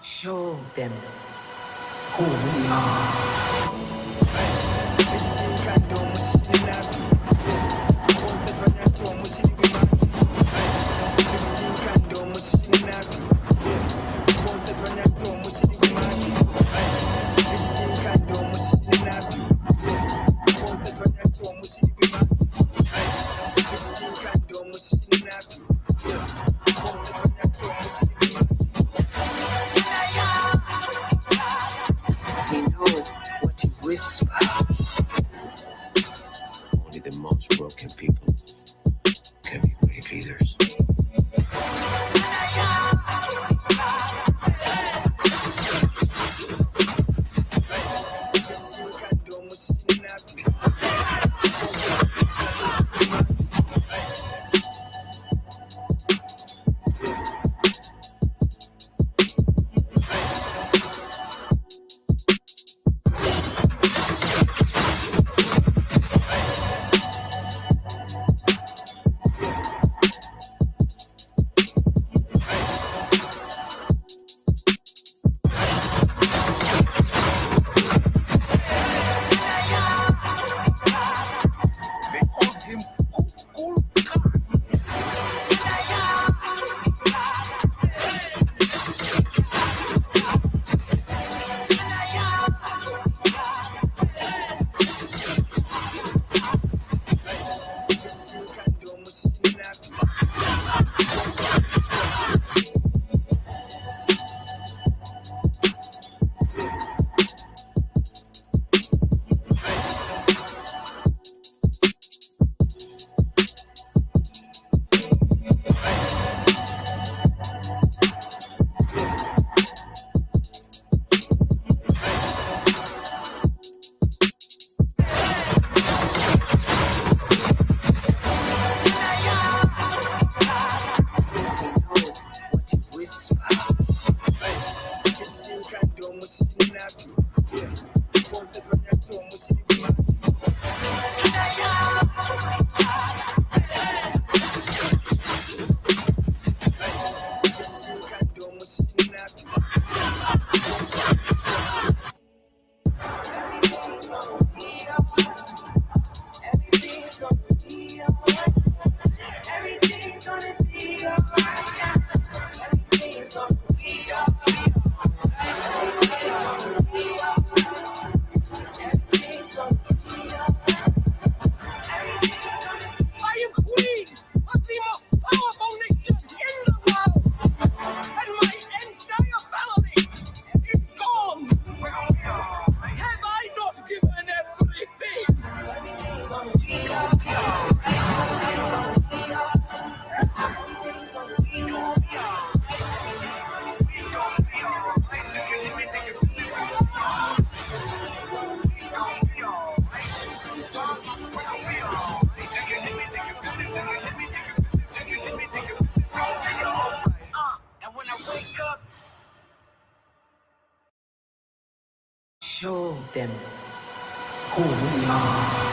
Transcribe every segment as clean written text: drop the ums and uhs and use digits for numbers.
Show them who we are. We know what you whisper. Only the most broken people can be great leaders. Show them who we are.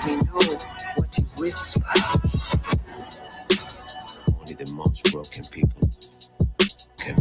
We know what you whisper. Only the most broken people can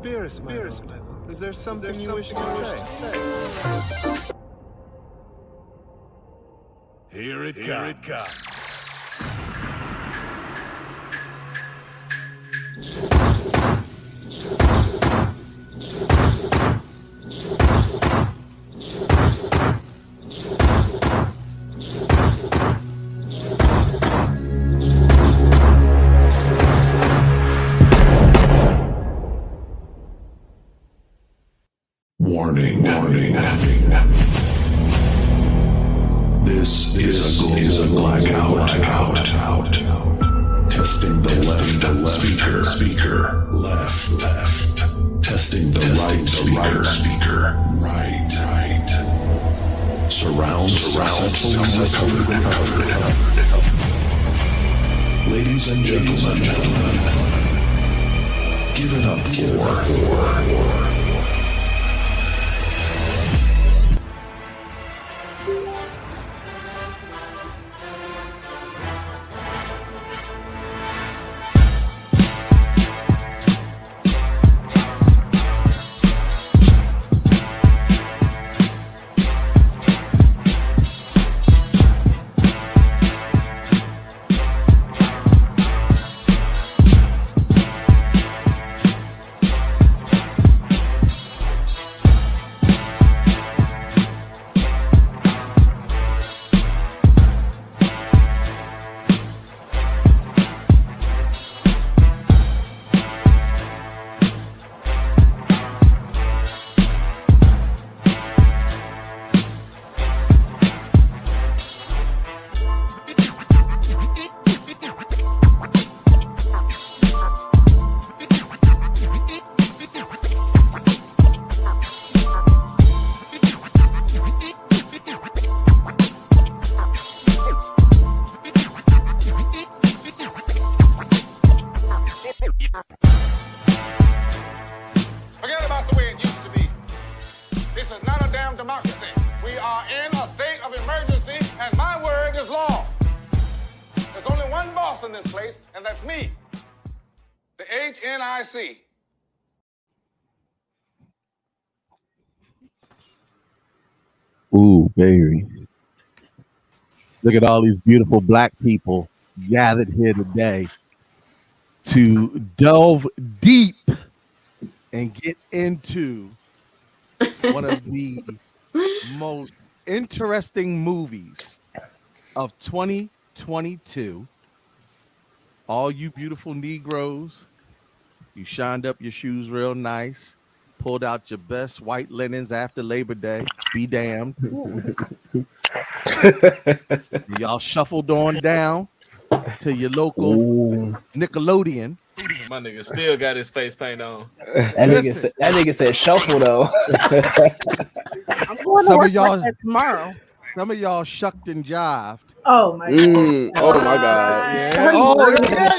Beerus, is there something you wish to say? Here it comes. Warning. This is a blackout. Testing the left speaker. Left. Testing the right speaker. Right. Surround successfully recovered. Ladies and gentlemen, give it up for Forget about the way it used to be. This is not a damn democracy. We are in a state of emergency, and my word is law. There's only one boss in this place, and that's me, the HNIC. Ooh, baby. Look at all these beautiful black people gathered here today to delve deep and get into one of the most interesting movies of 2022. All you beautiful Negroes, you shined up your shoes real nice, pulled out your best white linens after Labor Day. Be damned. Y'all shuffled on down to your local Nickelodeon. My nigga still got his face paint on. That nigga said shuffle though. I'm going to work like that tomorrow. Some of y'all shucked and jived. Oh my god! Oh my god! Yeah. Oh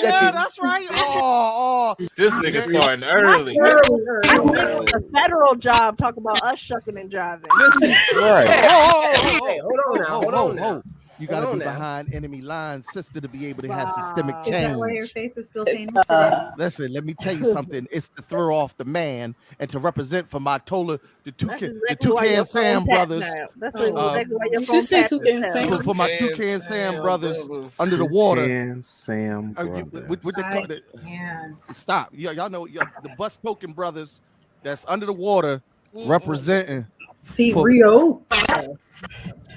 yeah, that's right. Oh, This nigga starting early. I missed a federal job. Talk about us shucking and driving. listen. Right. Hey, Hold on now. You got to Hold be on now. behind enemy lines, sister, to be able to have systemic Is Is that why change. your face is still painted today? Listen, let me tell you something. It's to throw off the man and to represent for my Tola, the That's Toucan exactly why your Sam phone brothers. tapped now. That's exactly why your Did phone you say tapped Toucan as hell. Sam? For my Toucan Sam brothers under the water. And Sam What they call it? And Stop. Y'all know the Bus Token brothers that's under the water representing. see For- Rio.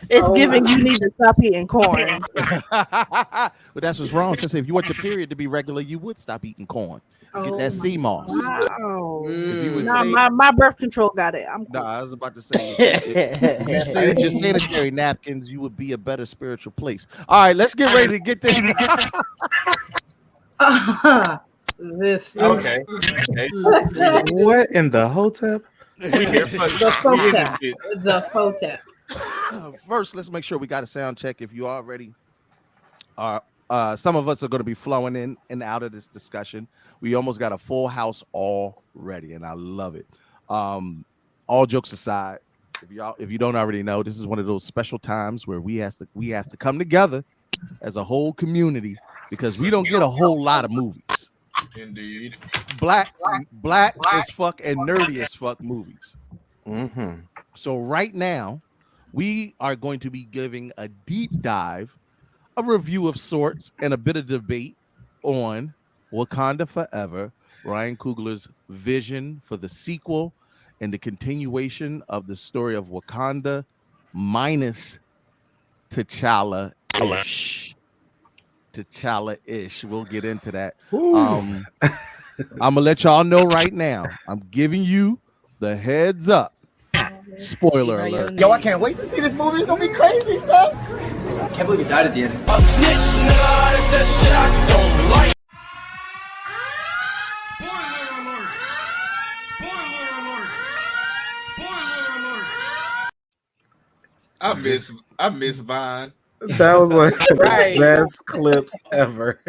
It's giving you need to stop eating corn. But that's what's wrong. Since if you want your period to be regular, you would stop eating corn. Get that sea moss. Wow. If you would Nah, say, my birth control got it. I'm cool. I was about to say, if you saved your sanitary napkins, you would be a better spiritual place. All right, let's get ready to get this. This Okay. what in the hotep? We here for the we in this photep. bitch. The photep. First, let's make sure we got a sound check. If you already are, some of us are going to be flowing in and out of this discussion. We almost got a full house already, and I love it. All jokes aside, if you don't already know, this is one of those special times where we have to come together as a whole community because we don't get a whole lot of movies. Indeed. black as fuck and nerdy as fuck movies. Mm-hmm. So right now, we are going to be giving a deep dive, a review of sorts, and a bit of debate on Wakanda Forever, Ryan Coogler's vision for the sequel and the continuation of the story of Wakanda minus T'Challa-ish. T'Challa-ish. We'll get into that. I'm gonna let y'all know right now. I'm giving you the heads up. Spoiler alert. Yo, I can't wait to see this movie. It's gonna be crazy, son. I can't believe he died at the end. A snitch, nigga, that's that shit I don't like. I miss Vine. That was one of the Right. best clips ever.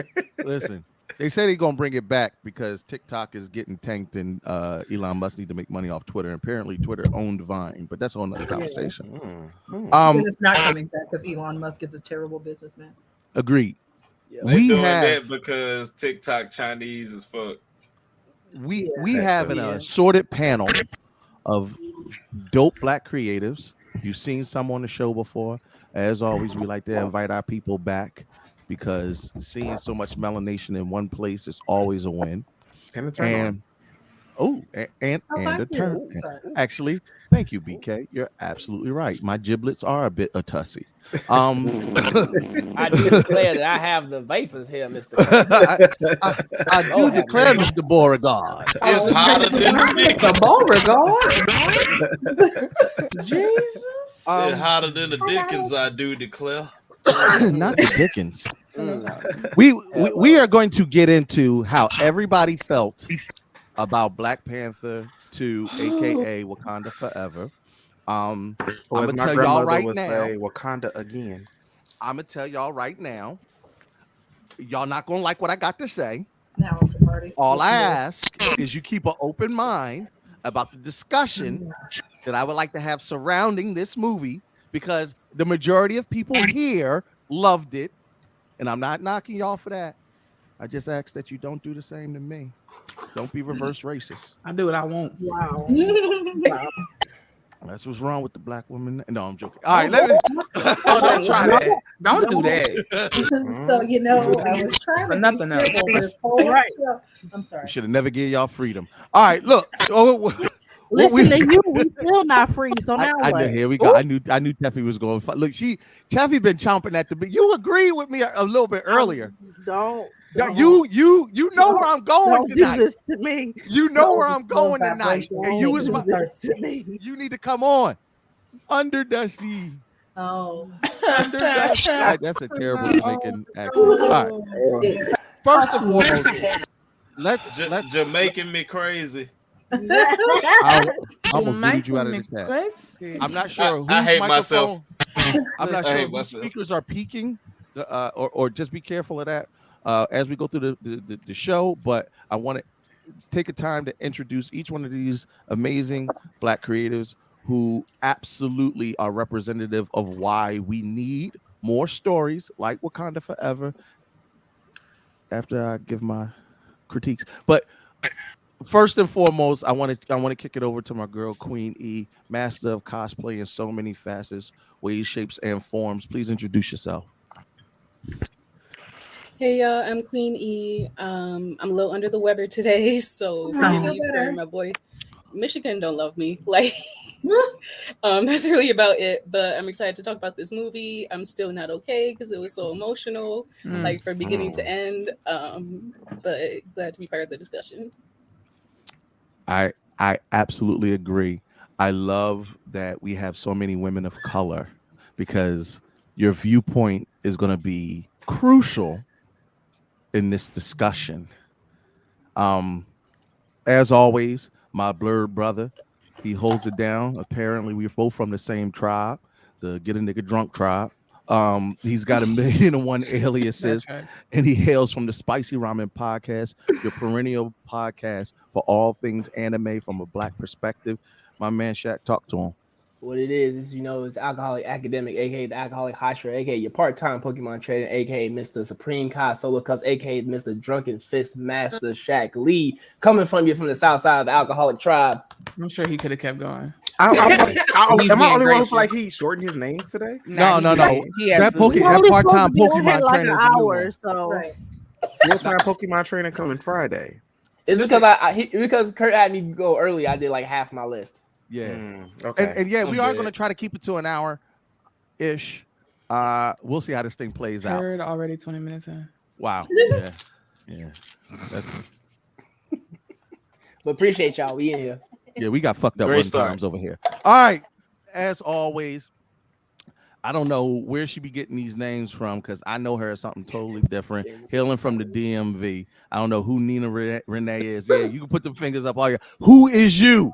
Listen, they say they're gonna bring it back because TikTok is getting tanked and Elon Musk need to make money off Twitter. Apparently, Twitter owned Vine, but that's another conversation. And it's not coming back because Elon Musk is a terrible businessman. Agreed. They We doing have that because TikTok Chinese as fuck. we have an assorted panel of dope black creatives. You've seen some on the show before. As always, we like to invite our people back because seeing so much melanation in one place is always a win. And a turn on. And a turn. Actually, thank you, BK. You're absolutely right. My giblets are a bit a tussy. I do declare that I have the vapors here, Mr. I do declare, Mr. Beauregard. It's hotter than the Dickens. Jesus. It's hotter than the Dickens, I do declare. Not the Dickens. We are going to get into how everybody felt about Black Panther 2, aka Wakanda Forever. I'm gonna tell y'all right now, Wakanda again. I'm gonna tell y'all right now, y'all not gonna like what I got to say. Now it's a party. All I ask is you keep an open mind about the discussion that I would like to have surrounding this movie, because the majority of people here loved it, and I'm not knocking y'all for that. I just ask that you don't do the same to me. Don't be reverse racist. I do what I want. Wow. That's what's wrong with the black woman. No, I'm joking. All right, let me. Don't try that. Don't do that. So I was trying For to nothing be else. civil this whole show. I'm sorry. Should have never gave y'all freedom. All right, look. Listen to you, we still not free. So now I what? knew, here we go. I knew Teffy was going. Look, Teffy been chomping at the bit. You agreed with me a little bit earlier. Don't. You know where I'm going Don't tonight. do this to me. You know where I'm going tonight, Don't and you was do my. this to me. You need to come on. Under the sea. Oh. Under the sea. That's a terrible Jamaican accent. All right. First and foremost, let's Jamaican me crazy. I almost booted you out of the chat. I'm not sure whose I hate microphone. myself. I'm not I sure hate whose myself. speakers are peaking, or just be careful of that as we go through the show. But I want to take a time to introduce each one of these amazing black creatives who absolutely are representative of why we need more stories like Wakanda Forever. After I give my critiques, but first and foremost, I want to kick it over to my girl Queen E, master of cosplay in so many facets, ways, shapes, and forms. Please introduce yourself. Hey y'all, I'm Queen E. I'm a little under the weather today, so forgive me for my boy. Michigan don't love me. That's really about it. But I'm excited to talk about this movie. I'm still not okay because it was so emotional, from beginning to end. But glad to be part of the discussion. I absolutely agree. I love that we have so many women of color because your viewpoint is going to be crucial in this discussion. As always, my blurred brother, he holds it down. Apparently, we're both from the same tribe, the Get a Nigga Drunk tribe. He's got 1,000,001 aliases, right. And he hails from the Spicy Ramen Podcast, your perennial podcast for all things anime from a black perspective. My man Shaq, talk to him. What it is it's alcoholic academic, aka the alcoholic hosher, aka your part-time Pokemon trader, aka Mr. Supreme Kai Solo Cups, aka Mr. Drunken Fist Master Shaq Lee, coming from you from the south side of the alcoholic tribe. I'm sure he could have kept going. Am I He's only being one who gracious. feel like he shortened his names today? Nah, No. he That absolutely- part-time We only had Pokemon like trainer an is a new hour, one. so Right. Full-time Pokemon trainer coming Friday. It's because because Kurt had me go early. I did like half my list. Yeah. Okay. And yeah, we I'm are dead. going to try to keep it to an hour ish. We'll see how this thing plays out. Heard already 20 minutes in. Wow. Yeah. That's- But appreciate y'all. We in here. Yeah, we got fucked up Great one start. times over here. All right. As always, I don't know where she be getting these names from because I know her as something totally different. Hailing from the DMV. I don't know who Nina Renee is. Yeah, you can put the fingers up all you. Who is you?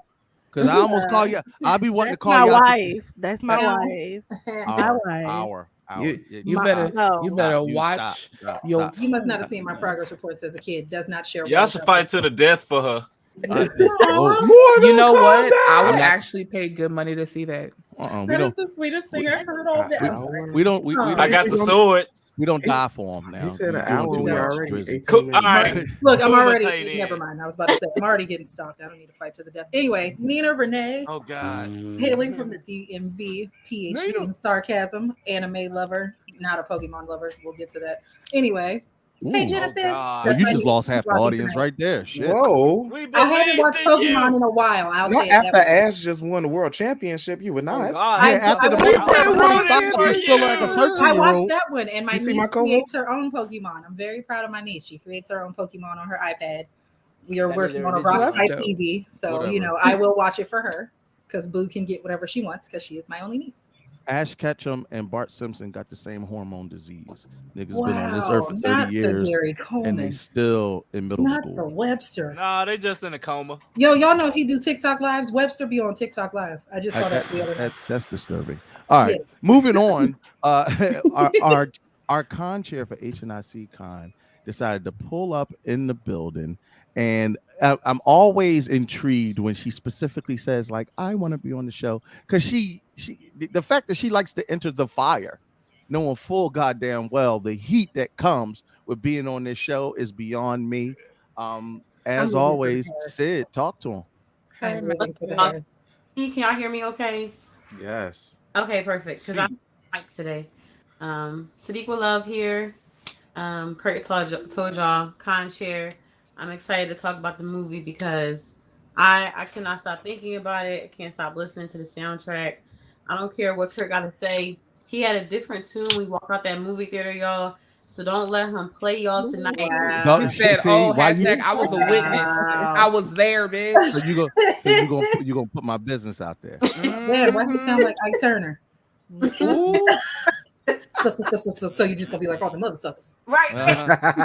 Because I almost call you. I'll be wanting to that's call my you. wife. That's my Yeah. wife. My wife. Hour. You better watch your. You must not have seen my progress reports as a kid. Does not share. Y'all should fight to the death for her. You know what? I would I'm not- actually pay good money to see that. We That don't. is the sweetest thing I've heard all day. I'm sorry. We don't. I got the sword. We don't die for them now. He said We're an doing hour. too We much, already Drizzy. 18 Cool. minutes. All right. Look, I'm Who already. tight end? Never mind. I was about to say I'm already getting stalked. I don't need to fight to the death. Anyway, Nina Renee, Oh God. hailing from the DMV, PhD in sarcasm, anime lover, not a Pokemon lover. We'll get to that. Anyway, hey Ooh. Genesis. God. Oh, That's you why just he's lost half the watching audience tonight. right there. Shit. Whoa. We I haven't watched believed in Pokemon you. in a while. I'll Not say after that. Ash just won the world championship, you would Oh not. God. Yeah, after the I watched that one. 45, you still like a I 13-year-old. watched that one, and my You see niece my co-host? creates her own Pokemon. I'm very proud of my niece. She creates her own Pokemon on her iPad. We are That working is on a original. rock type That's dope. TV, so Whatever. I will watch it for her because Boo can get whatever she wants because she is my only niece. Ash Ketchum and Bart Simpson got the same hormone disease. Niggas been on this earth for 30 not years the Gary and Coleman, they still in middle not the school. Webster. Nah, they just in a coma. Yo, y'all know he do TikTok lives. Webster be on TikTok live. I just saw that the other night. That's disturbing. All right, Yes. moving on. Our con chair for HNIC Con decided to pull up in the building, and I'm always intrigued when she specifically says like, "I want to be on the show," because the fact that she likes to enter the fire, knowing full goddamn well the heat that comes with being on this show is beyond me. As I'm always, looking for her. Sid, talk to him. I'm living for the hair. Can y'all hear me okay? Yes. Okay, perfect. Because I'm mic today. Sadiq will love here. Kurt told y'all, con chair. I'm excited to talk about the movie because I cannot stop thinking about it. I can't stop listening to the soundtrack. I don't care what Kurt got to say. He had a different tune. We walked out that movie theater, y'all. So don't let him play y'all tonight. Don't- He said, see, "Oh, why you- hashtag, I was a witness. I was there, bitch." So you gonna put my business out there. Yeah, why he sound like Ike Turner? So you just gonna be like all the mother suckers, right?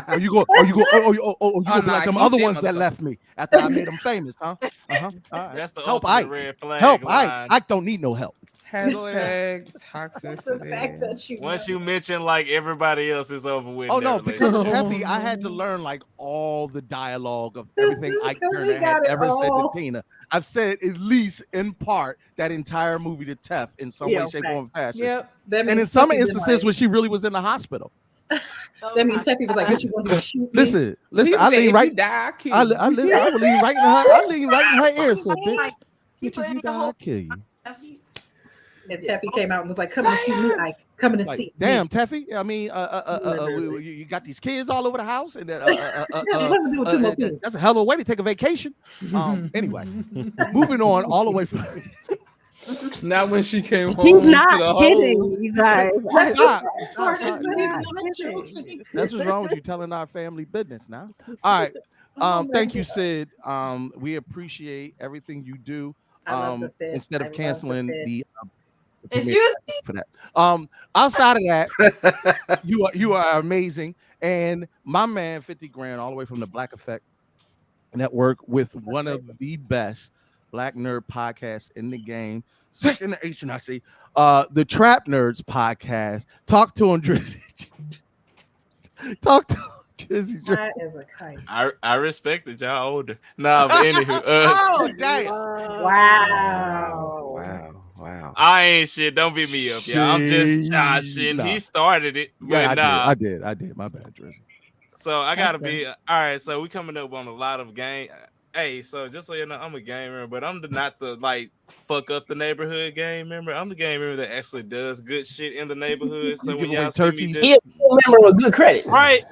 Are you gonna be nah, like them he other said ones that motherfucker. left me after I made them famous, huh? All right. That's the Help ultimate Ike. red flag Help line. Ike don't need no help. Hashtag The fact toxicity. that you Once you mention like everybody else is over with. Oh in that no, because of relationship. Teffy, I had to learn like all the dialogue of everything Ike Because he Turner had got it ever said to all. Tina. I've said at least in part that entire movie to Teff in some Yeah, way, shape, fact. form, fashion. Yep. That And in means some Teffy been instances like- when she really was in the hospital. that means Teffy was like, "What you gonna do? Shoot me?" Listen, He I said, lean if right. you die, I kill I you. lean right in her. I lean right in her ear. Said, "Bitch, Like, he bitch, put if in you the die, I'll whole. kill you." And Teffy came out and was like, "Come and see me, Ike. Come and Like, see." damn, Teffy. I mean, you got these kids all over the house, and that, What we do with two more kids? that's a hell of a way to take a vacation. Anyway, moving on all the way from. Not when she came home. He's to not the kidding, hoes. you guys. Stop. He's not joking. That's what's wrong with you telling our family business now. All right. Thank you, Sid. We appreciate everything you do. I love the Sid. Instead I of love canceling the Sid. the Excuse me. for that. Outside of that, you are amazing. And my man, 50 grand, all the way from the Black Effect Network with one of the best Black nerd podcasts in the game. Second to HNIC, the Trap Nerds podcast. Talk to him, Drizzy. Talk to him, Drizzy. That is a kite. I respect that y'all older. Nah, but anywho, Oh, damn. Wow. Wow. Wow. I ain't shit. Don't beat me up, yeah. I'm just joshing. Nah. He started it. Yeah, But I did. My bad, Drizzy. So I gotta That's be all right. So we coming up on a lot of game. Hey, so just so you know, I'm a gamer, but I'm not the like fuck up the neighborhood game member. I'm the game member that actually does good shit in the neighborhood. So when give away y'all see me turkeys? just He a member with good credit. right,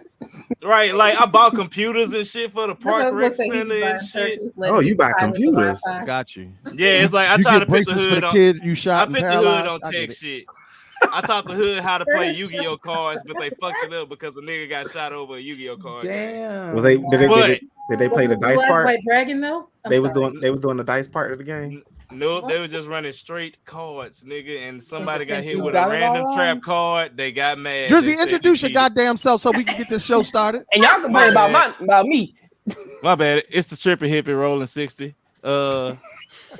like I bought computers and shit for the park rec center and shit. Oh, you buy computers? Got you. Yeah, it's like I You try get to put the braces for hood the on. kids you shot I and put the hood paralyzed. on I get tech it. shit. I taught the hood how to play Yu-Gi-Oh cards, but they fucked it up because the nigga got shot over a Yu-Gi-Oh card. Damn. Was they did they play the Was it Blue dice Eyes part? White Dragon though? They was doing the dice part of the game. Nope, they were just running straight cards, nigga, and somebody got hit You with got a it random all trap wrong. card. They got mad. They Drizzy, said introduce you your cheated. goddamn self so we can get this show started. And y'all complain about me. My bad. It's the trippy hippie rolling 60.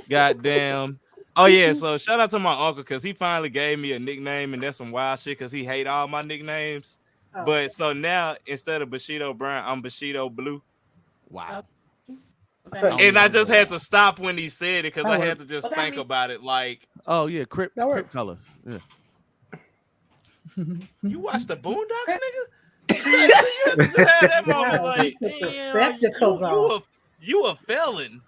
Goddamn. Oh yeah, so shout out to my uncle because he finally gave me a nickname, and that's some wild shit because he hate all my nicknames. Oh. But so now instead of Bushido Brown, I'm Bushido Blue. Wow. And I just had to stop when he said it because I That had to just What that think mean? about it. Like, Oh yeah, Crip That works. colors. Yeah. you watch the Boondocks, nigga? You had to just have that moment, like, He took the damn, spectacles off. you a felon.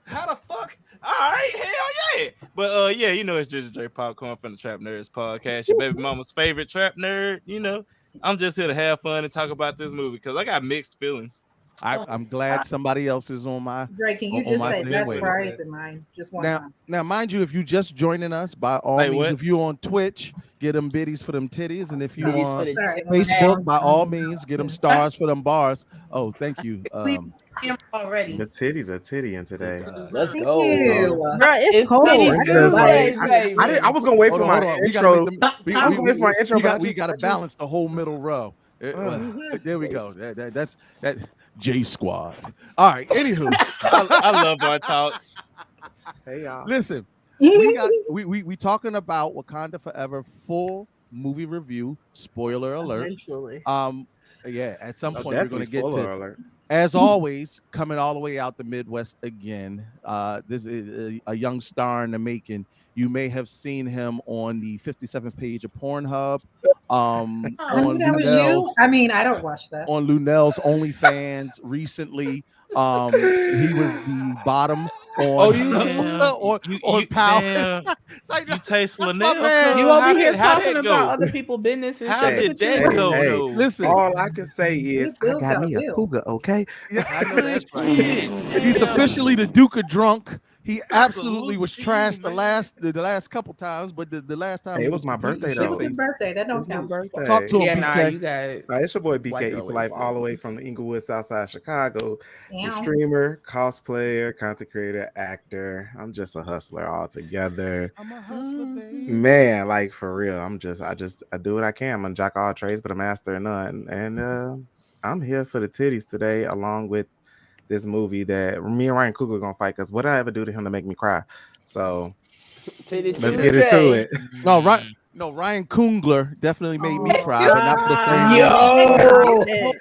How the fuck? All right, hell yeah. But yeah, you know it's Drizzy J Popcorn from the Trap Nerds podcast, your baby mama's favorite trap nerd. You know, I'm just here to have fun and talk about this movie because I got mixed feelings. I'm glad somebody else is on my. Drake, can you on just my say same best way. prize in mine? Just one time. Now, mind you, if you just joining us, by all Wait, means, what? if you on Twitch, get them biddies for them titties, and if you Titties on for the Sorry. Facebook, by all means, get them stars for them bars. Oh, thank you. Him already. The titties are tittying today. Let's go. Ew. Bro, it's It's cold. titty It's just Tuesday, like baby. I was gonna wait Hold for on, my hold on. intro. We I was gonna wait for my intro. but we I got to just- balance the whole middle row. There we go. That's J Squad. All right. Anywho, I love our talks. Hey y'all. listen, we talking about Wakanda Forever full movie review. Spoiler alert. Eventually. Yeah, at some Oh, point we're gonna definitely get spoiler to. alert. As always, coming all the way out the Midwest again. This is a young star in the making. You may have seen him on the 57 page of Pornhub. On That was you? Lunel's, I mean, I don't watch that. on Lunel's OnlyFans recently. He was the bottom on on Power. Damn. Like, You taste that's Linnell. my man. You How over here did- how talking that about go? other people's business and How shit. did Look at that you. go? Hey, though? Listen, all I can say is This Bill's I got got me a a bill. cougar, okay? I know that's right. Shit. He's officially the Duke of Drunk. He absolutely was Absolutely, trashed man. the last couple times, but the last time Hey, he it was my birthday, It was though. his birthday. That don't It's my count. birthday. Talk to him, Yeah, nah, BK. you got Nah, it's your boy White BKE girl for life, waist. all the way from the Inglewood, Southside Chicago. The Ow. streamer, cosplayer, content creator, actor. I'm just a hustler altogether. I'm a hustler, baby. Man, like for real. I do what I can. I'm a jack of all trades, but a master of none. And I'm here for the titties today, along with this movie that me and Ryan Coogler gonna fight. Because what did I ever do to him to make me cry? So Titty let's get into it. No, Ryan Coogler definitely made me cry, Oh, but not for the same. Yo.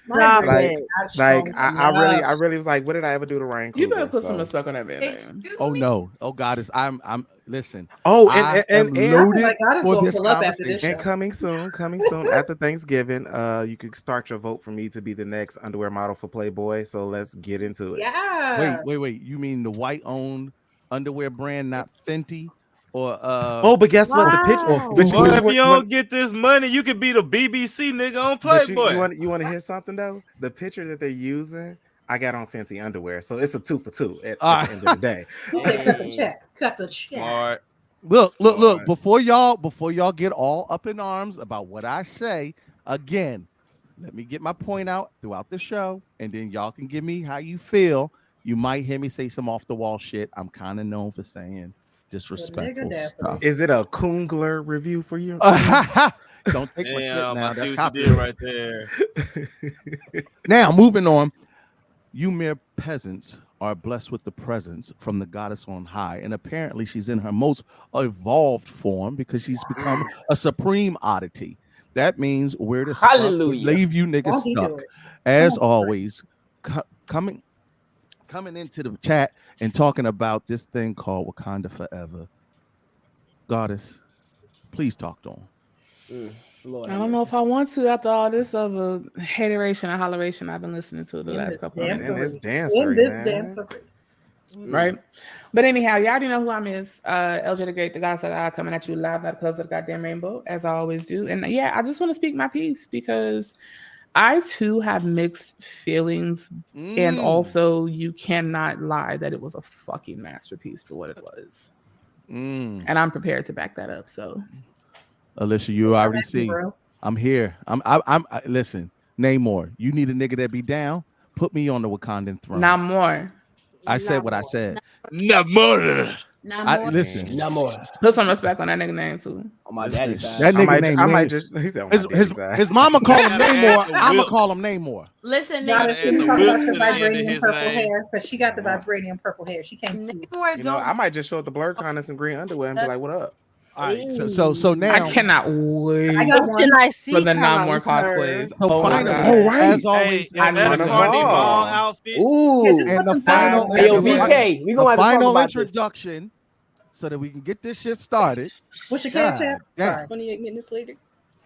My Stop birthday it. not strong I enough. really was like, what did I ever do to Ryan Coogler? You better put some So- respect on that man name. Excuse Oh me? no! Oh God! I'm listen. Oh, I am and loaded Like, I just for gonna this pull up after this conversation. show. And coming soon after Thanksgiving, you could start your vote for me to be the next underwear model for Playboy. So let's get into it. Yeah. Wait! You mean the white-owned underwear brand, not Fenty? Or Oh, but guess what? The picture. Wow. But Boy, if what- you don't get this money, you could be the BBC nigga on but Playboy. you want to hear something though? The picture that they're using, I got on Fenty underwear, so it's a 2 for 2 at the end of the day. Who said cut the check? Cut the check. Smart. Look! Before y'all get all up in arms about what I say, again, let me get my point out throughout the show, and then y'all can give me how you feel. You might hear me say some off the wall shit. I'm kind of known for saying disrespectful stuff. Is it a Coogler review for you? Don't take my shit Damn, now. I see That's what you did copyright. right there. Now, moving on. You mere peasants are blessed with the presence from the goddess on high. And apparently she's in her most evolved form because she's become a supreme oddity. That means where to Hallelujah. leave you niggas Won't he do stuck. it? As always, coming into the chat and talking about this thing called Wakanda Forever. Goddess, please talk to him. Lord, I don't know if I want to after all this other hateration and holleration I've been listening to the last couple of In minutes. this dancery, man. Right. But anyhow, you already know who I miss. LJ the Great, the God Said I, coming at you live at the Close of the Goddamn Rainbow, as I always do. And yeah, I just want to speak my piece because I too have mixed feelings. And also, you cannot lie that it was a fucking masterpiece for what it was. And I'm prepared to back that up. So, Alicia, you already see. I'm here. Listen, Namor, you need a nigga that be down. Put me on the Wakandan throne. Namor. I said what I said. Namor. Listen. Namor. Put some respect on that nigga name too. On my daddy's side. That nigga name. I might just. He said on my daddy's side. His mama call him Namor. I'ma call him Namor. Listen, Y'all Namor. see her got the vibranium purple hair because she got the vibranium purple hair. She can't see. You know, I might just show up the blur con in some green underwear and be like, "What up?" All right, so now I cannot wait I got one. Can I see for the Kyle Namor cosplays. So Oh, finally, right. as always, Hey, that a Cardi Ball outfit. Ooh. and the final, Hey, yo, BK, we gonna have to talk final about this. introduction, so that we can get this shit started. What's your cash app? Sorry. 28 minutes later.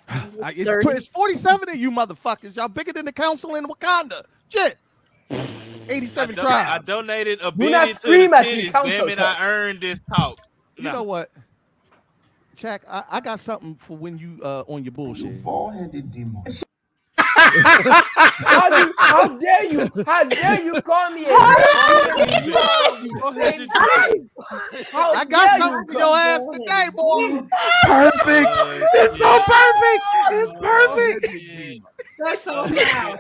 It's 47 of you motherfuckers. Y'all bigger than the council in Wakanda. Shit. 87 I tribes. donated a Do not billion to the scream at the titties. council Damn it, touch. I earned this talk. You know what? Shaq, I got something for when you on your bullshit. How dare you? How dare you call me a I got something for your ass today, boy. Perfect. It's so perfect. It's perfect. That's so loud.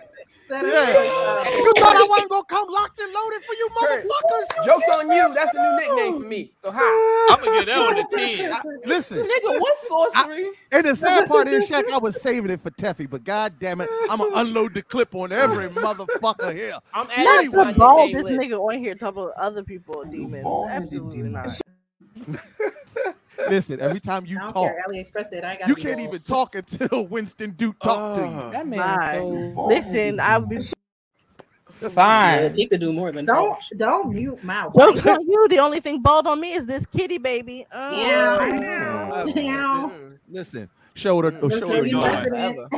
You thought I wasn't gonna come locked and loaded for you motherfuckers? Joke's on you. That's a new nickname for me. So hi. I'm gonna get that one to 10. Listen, Nigga, what's sorcery? and the sad part is, Shaq, I was saving it for Teffy, but god damn it, I'm gonna unload the clip on every motherfucker here. I'm Not adding to my ball nickname this list. nigga on here talking about other people demons. Absolutely not. Listen, every time you I don't talk, care. AliExpress it. I got. you can't even talk until Winston Duke talk to you. That man Bye. is so Listen, I would be fine. He could do more than talk. Don't mute my jokes on you. The only thing bald on me is this kitty baby. Listen, shoulder. Keep going. Keep going.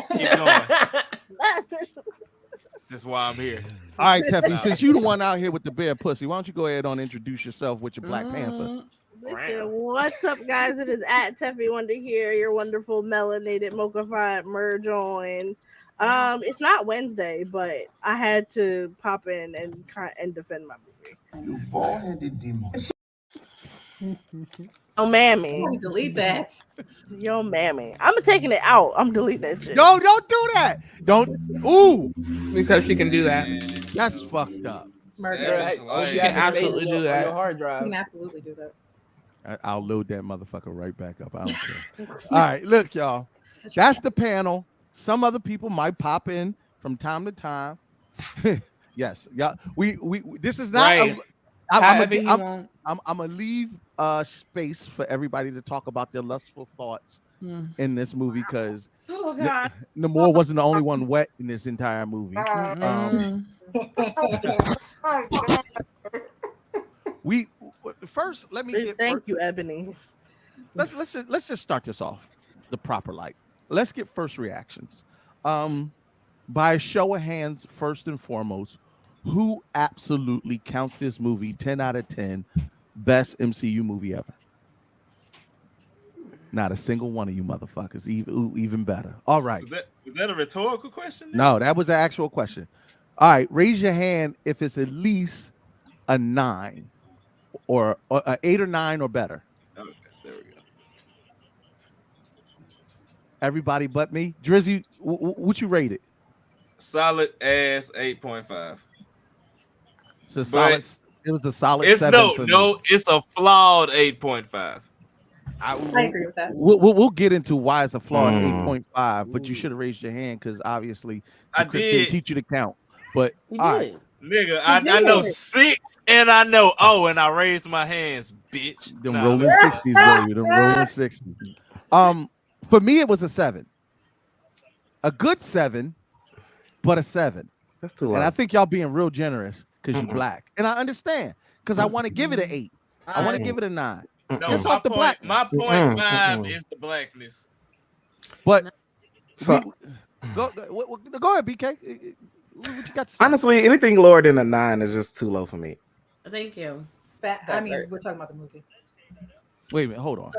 That's why I'm here. All right, Teffy, since you the one out here with the bare pussy, why don't you go ahead and introduce yourself with your Black Panther? Listen, what's up, guys? It is at Teffy Wonder here, your wonderful melanated mocha-fied merge on. It's not Wednesday, but I had to pop in and defend my movie. You bald-headed demon. Oh, mammy. Delete that. Yo, mammy. I'm taking it out. I'm deleting that shit. No, don't do that. Don't. Ooh. Because she can do that. That's fucked up. Murder. She can absolutely do On that. your hard You drive. can absolutely do that. I'll load that motherfucker right back up. I don't care. All right, look, y'all. That's the panel. Some other people might pop in from time to time. Yes, yeah. We this is not. Right. I'm gonna leave space for everybody to talk about their lustful thoughts in this movie because Oh God. Namor wasn't the only one wet in this entire movie. We first let me get Thank you, Ebony. let's just start this off the proper light. Let's get first reactions. By a show of hands, first and foremost, who absolutely counts this movie 10 out of 10 best MCU movie ever? Not a single one of you motherfuckers. Even better. All right. Was that a rhetorical question? No, that was an actual question. All right, raise your hand if it's at least a 9 or a 8 or 9 or better. Okay, there we go. Everybody but me. Drizzy, what you rate it? Solid ass 8.5. So solid. It was a solid It's 7 for me. it's a flawed 8.5. I agree with that. We'll get into why it's a flawed 8.5, but you should have raised your hand because obviously I Chris didn't did. teach you to count. But all right, Nigga, I know 6 and I know and I raised my hands, bitch. them rolling 60s, baby. Them rolling 60s. For me, it was a 7. A good 7, but a 7. That's too low. And I think y'all being real generous because you're black. And I understand because I want to give it an 8. I want to give it a 9. No, Just my off the point. black. My point vibe is the blackness. But So go ahead, BK. What you got to say? honestly, anything lower than a 9 is just too low for me. Thank you. I mean, we're talking about the movie. Wait a minute, hold on.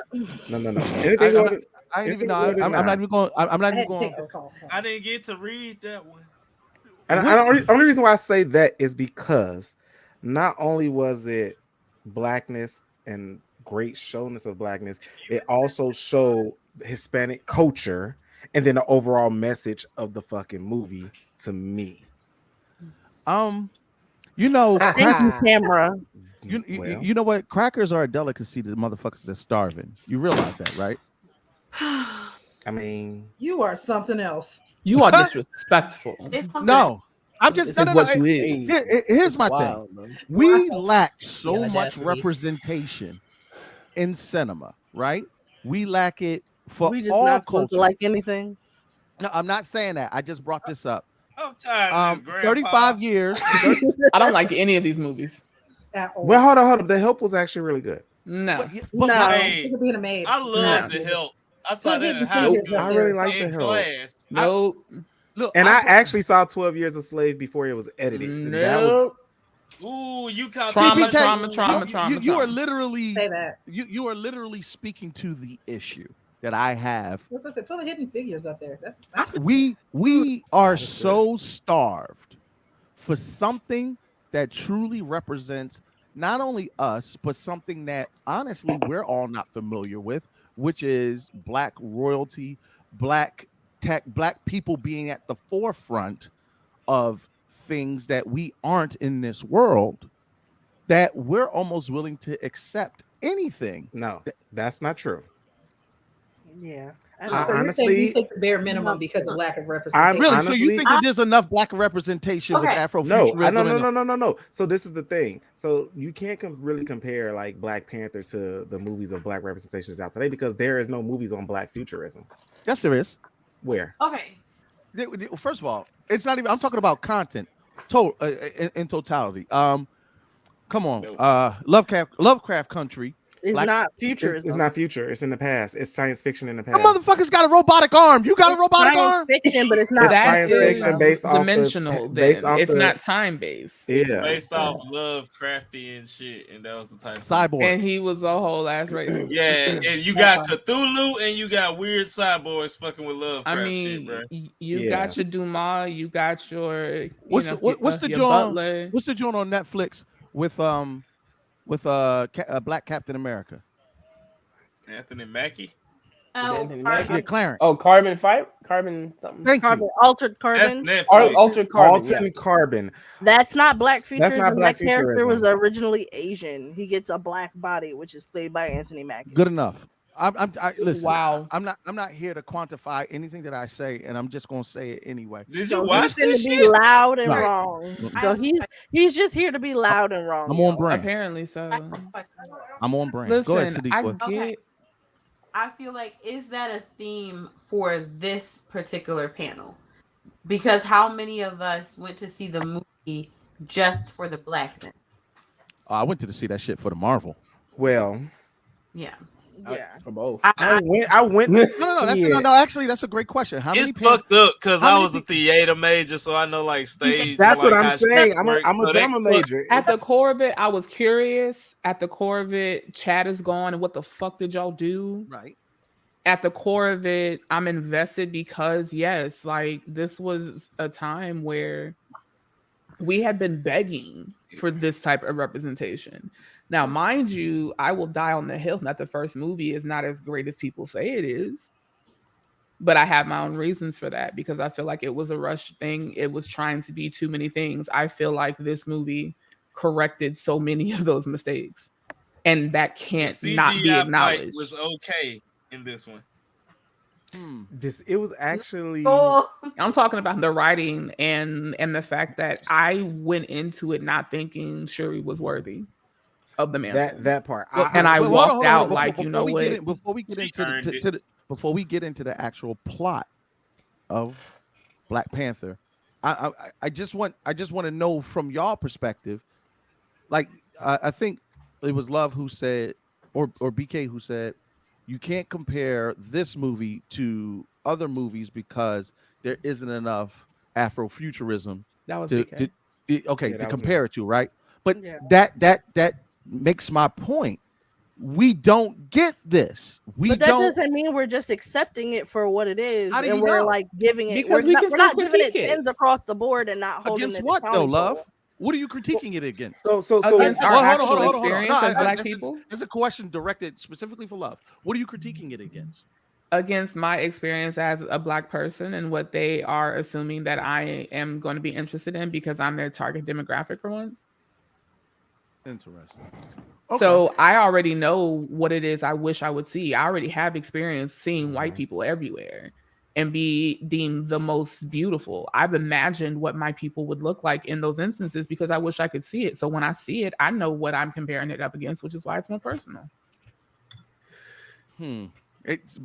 No. I ain't even know. I'm not even going. I'm not even going. I didn't get to read that one. And only reason why I say that is because not only was it blackness and great showness of blackness, it also showed Hispanic culture and then the overall message of the fucking movie to me. You know, Thank you, camera. You know what? Crackers are a delicacy to the motherfuckers that's starving. You realize that, right? I mean, You are something else. You are disrespectful. No, I'm just. This No, is no, what no. you is. Here's my wild, thing. man. We lack so The much audacity. representation in cinema, right? We lack it for We just all not supposed to cultures. like anything. No, I'm not saying that. I just brought this up. I'm tired of this, 35 years. I don't like any of these movies. Well, hold on. The Help was actually really good. No. Hey, Look at being a maid. I love the Help. I saw that in high school. I really like the in Help. class. Nope. Look, And I actually saw 12 Years a Slave before it was edited. And that was Nope. Ooh, you caught Trauma. You are literally Say that. you are literally speaking to the issue that I have. What's I said? Put the Hidden Figures up there. That's We are so starved for something that truly represents not only us, but something that honestly we're all not familiar with, which is black royalty, black tech, black people being at the forefront of things that we aren't in this world, that we're almost willing to accept anything. No, that's not true. Yeah. so you're saying honestly, you take the bare minimum because of lack of representation. Really? honestly, So you think that there's enough black representation with Afrofuturism? No. So this is the thing. So you can't really compare like Black Panther to the movies of black representations out today because there is no movies on black futurism. Yes, there is. Where? Okay. First of all, it's not even. I'm talking about content, in totality. Come on, Lovecraft Country. It's not futurism. It's not future. It's in the past. It's science fiction in the The past. motherfucker's got a robotic arm. You got a robotic arm. Fiction, but it's not. It's science fiction based off dimensional. based off It's not time based. It's Yeah, based off Lovecrafty and shit, and that was the type of Cyborg. And he was a whole ass race. Yeah, and you got Cthulhu and you got weird cyborgs fucking with Lovecraft I mean, shit, bro. you got your Dumas, you got your What's your the joint? Butler. What's the joint on Netflix with Black Captain America? Anthony Mackie. Yeah, Clarence. Oh, Carbon Fight? Carbon something. Thank Carbon, you. Altered Carbon. That's Netflix. Altered Carbon. Altered Carbon. That's not black futurism. Not black that character futurism. was originally Asian. He gets a black body, which is played by Anthony Mackie. Good enough. Listen. Wow. I'm not here to quantify anything that I say, and I'm just gonna say it anyway. Did you So watch he's this to be shit? loud and No. wrong. So he's just here to be loud and wrong. I'm on brand. Apparently so. I'm on brand. Listen, Go ahead, Sadiqa. I get Okay. I feel like, is that a theme for this particular panel? Because how many of us went to see the movie just for the blackness? I went to see that shit for the Marvel. Well, Yeah. Yeah. For both. I went. No. Actually, that's a great question. How many? It's fucked up because how I many was a theater major, so I know like stage. That's like, what I'm how saying. shit I'm works. a So drama they fucked- major. at the core of it, I was curious. At the core of it, Chad is gone, and what the fuck did y'all do? Right. At the core of it, I'm invested because yes, like this was a time where we had been begging for this type of representation. Now, mind you, I Will Die on the Hill, not the first movie, is not as great as people say it is. But I have my own reasons for that because I feel like it was a rush thing. It was trying to be too many things. I feel like this movie corrected so many of those mistakes. And that can't The not be CGI acknowledged. fight was okay in this one. It was actually. I'm talking about the writing and the fact that I went into it not thinking Shuri was worthy of the mantle. That part. And I Hold on, walked hold on, out hold on. like, you know what? Before we get She into earned it. before we get into the actual plot of Black Panther, I just want to know from y'all perspective. Like I think it was Love who said or BK who said you can't compare this movie to other movies because there isn't enough Afrofuturism That was to BK. to compare it to, right? But Yeah. that makes my point. We don't get this. But that doesn't mean we're just accepting it for what it is, How do and you we're know? like giving it. Because we can we're not still giving it critique it. 10s across the board and not holding Against it what though, accountable. love? What are you critiquing it against? So Against our Hold on, actual hold on. experience No, as Black this is- people? This is a question directed specifically for love. What are you critiquing it against? Against my experience as a Black person and what they are assuming that I am going to be interested in because I'm their target demographic for once. Interesting. So I already know what it is I wish I would see. I already have experience seeing white people everywhere and be deemed the most beautiful. I've imagined what my people would look like in those instances because I wish I could see it. So when I see it, I know what I'm comparing it up against, which is why it's more personal. It's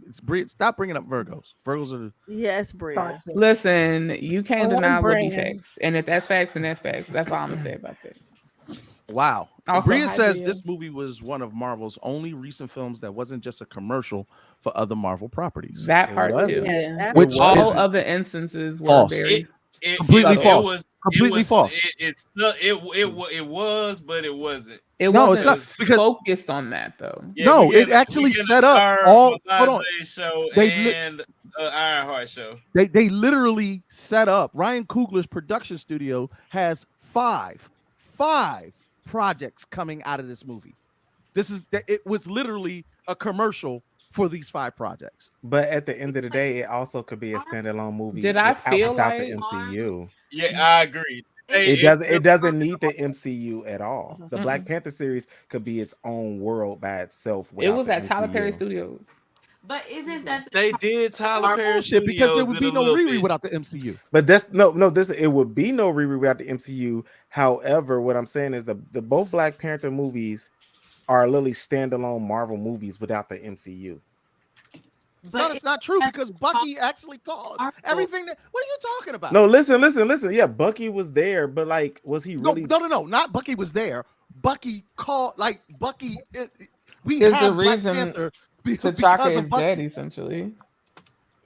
stop bringing up Virgos. Virgos are Yes, Bria. Listen, you can't Oh, I'm deny what be bringing. facts. And if that's facts, then that's facts. That's all I'm going to say about that. wow. Also, Bria hi, says Bria. this movie was one of Marvel's only recent films that wasn't just a commercial for other Marvel properties. That part too. Yeah, Which all is of the instances were false. very Completely false. It was Completely false. It was, but it wasn't. It No, wasn't it's not, because- focused on that though. Yeah, No, we get- it actually we get set a up Star all. Malazé Hold on. show They and Ironheart show. They literally set up. Ryan Coogler's production studio has five projects coming out of this movie. It was literally a commercial for these 5 projects. But at the end of the day, it also could be a standalone movie. Did I feel without like- the MCU? Yeah, I agree. It doesn't need the MCU at all. The Mm-mm. Black Panther series could be its own world by itself. It without was the at Tyler Perry MCU. Studios. But isn't that They did Tyler Perry Bullshit, because there Studios would in be a no little Riri bit. without the MCU. But it would be no Riri without the MCU. However, what I'm saying is the both Black Panther movies are literally standalone Marvel movies without the MCU. No, that's not true because Bucky actually caused everything. What are you talking about? No, listen. Yeah, Bucky was there, but like, was he No, really? no. Not Bucky was there. Bucky called Bucky. We Is have the Black reason Panther T'Chaka of is Bucky. dead essentially.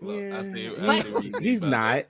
Well, I see He's not.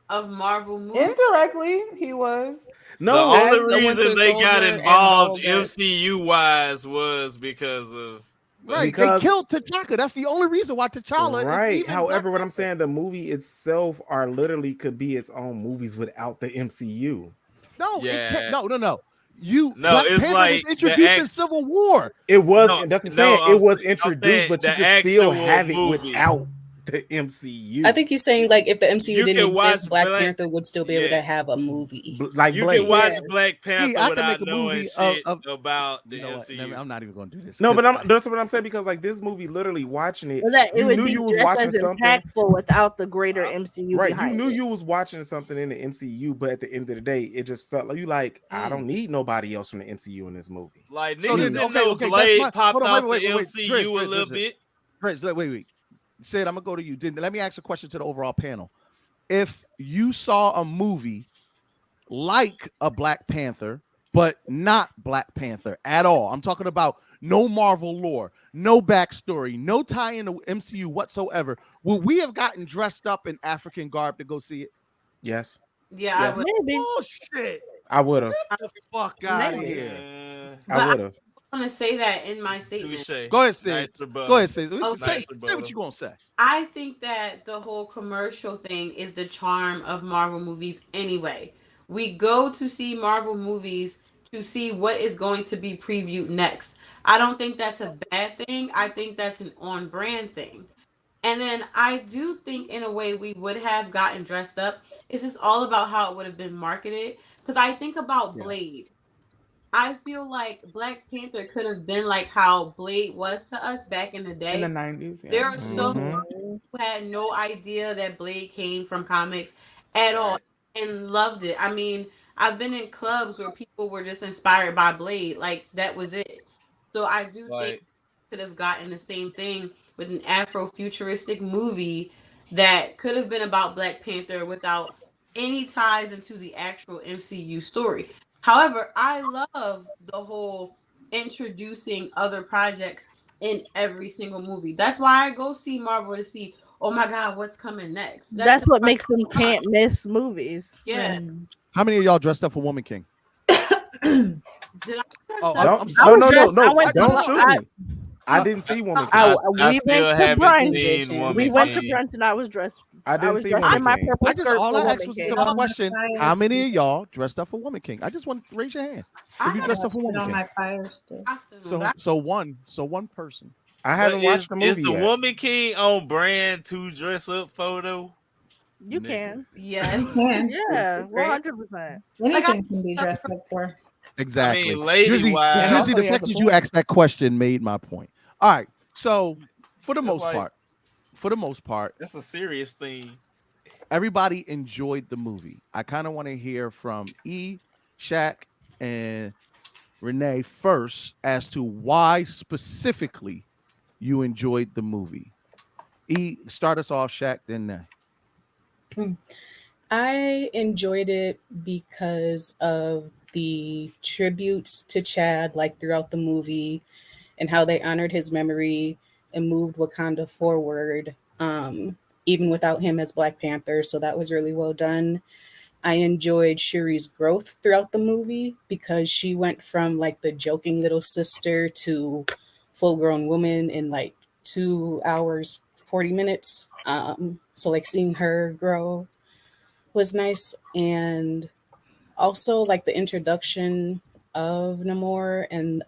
of Marvel movies. Indirectly, he was. No, the As only a reason Winter they got Soldier and involved all that. MCU wise was because of Right, they killed T'Chaka. That's the only reason why T'Challa Right. is even However, Black what I'm saying, the movie itself are literally could be its own movies without the MCU. No, Yeah. it can't. No. No, Black it's Panther like was the introduced in Civil War. It was. No, That's what I'm no, saying. I'm It was saying- I'm introduced, saying but you the can still actual have it movie. without the MCU. I think he's saying like if the MCU You didn't can watch exist, Black Black- Panther would still be able Yeah. to have a movie. like You Blade. can watch Yeah. Black Panther I can without make a knowing movie shit of about the You know what? MCU. I'm not even going to do this. No, but 'cause that's what I'm saying because like this movie, literally watching it, But that it you would knew be you was just watching as something. impactful without the greater MCU Right, you behind knew it. you was watching something in the MCU, but at the end of the day, it just felt like you like I don't need nobody else from the MCU in this movie. Like So niggas then, didn't okay, know that's Blade fine. popped Hold on, off wait, the wait. MCU Dres, a little bit. wait. Sid, I'm gonna go to you. Let me ask a question to the overall panel. If you saw a movie like a Black Panther, but not Black Panther at all, I'm talking about no Marvel lore, no backstory, no tie in to MCU whatsoever, would we have gotten dressed up in African garb to go see it? Yes, Yeah, I would. Maybe. Oh shit! I would have. Get the fuck out of Maybe. here! I would have. I want to say that in my statement. Touche. Go ahead, Sid. Nice rebuttal. Go ahead, Sid. Okay. Say Nice what rebuttal. you gonna say. I think that the whole commercial thing is the charm of Marvel movies anyway. We go to see Marvel movies to see what is going to be previewed next. I don't think that's a bad thing. I think that's an on-brand thing. And then I do think in a way we would have gotten dressed up. It's just all about how it would have been marketed. Because I think about Blade. I feel like Black Panther could have been like how Blade was to us back in the day. In the 90s. Yeah. There are so many people who had no idea that Blade came from comics at all and loved it. I mean, I've been in clubs where people were just inspired by Blade. Like, that was it. So I do think could have gotten the same thing with an Afro-futuristic movie that could have been about Black Panther without any ties into the actual MCU story. However, I love the whole introducing other projects in every single movie. That's why I go see Marvel to see, oh my God, what's coming next. That's what makes them can't miss movies. Yeah. How many of y'all dressed up for Woman King? Did I Oh, Don't- I'm sorry. no, I went don't to- shoot I- me. I didn't see Woman King. I we still went to haven't brunch. seen Woman We went to King. brunch and I was dressed. I didn't was see dressed Woman in my King. purple I just skirt all for I Woman asked was a King. simple question: how many of y'all dressed up for Woman King? I just want to raise your hand if you dressed up for Sit Woman on King. my fire stick. So one person. I haven't But watched the movie Is the yet. Woman King on brand to dress up photo? You can. Yeah. You can. Yeah, 100%. Anything can be dressed up for. Exactly. I mean, lady-wise- Drizzy, the fact that you asked that question made my point. All right. So for the most part, that's a serious thing. everybody enjoyed the movie. I kind of want to hear from E, Shaq, and Renee first as to why specifically you enjoyed the movie. E, start us off, Shaq, then Renee. I enjoyed it because of the tributes to Chad, like throughout the movie, and how they honored his memory and moved Wakanda forward, even without him as Black Panther. So that was really well done. I enjoyed Shuri's growth throughout the movie because she went from like the joking little sister to full-grown woman in like 2 hours, 40 minutes. So like seeing her grow was nice. And also like the introduction of Namor and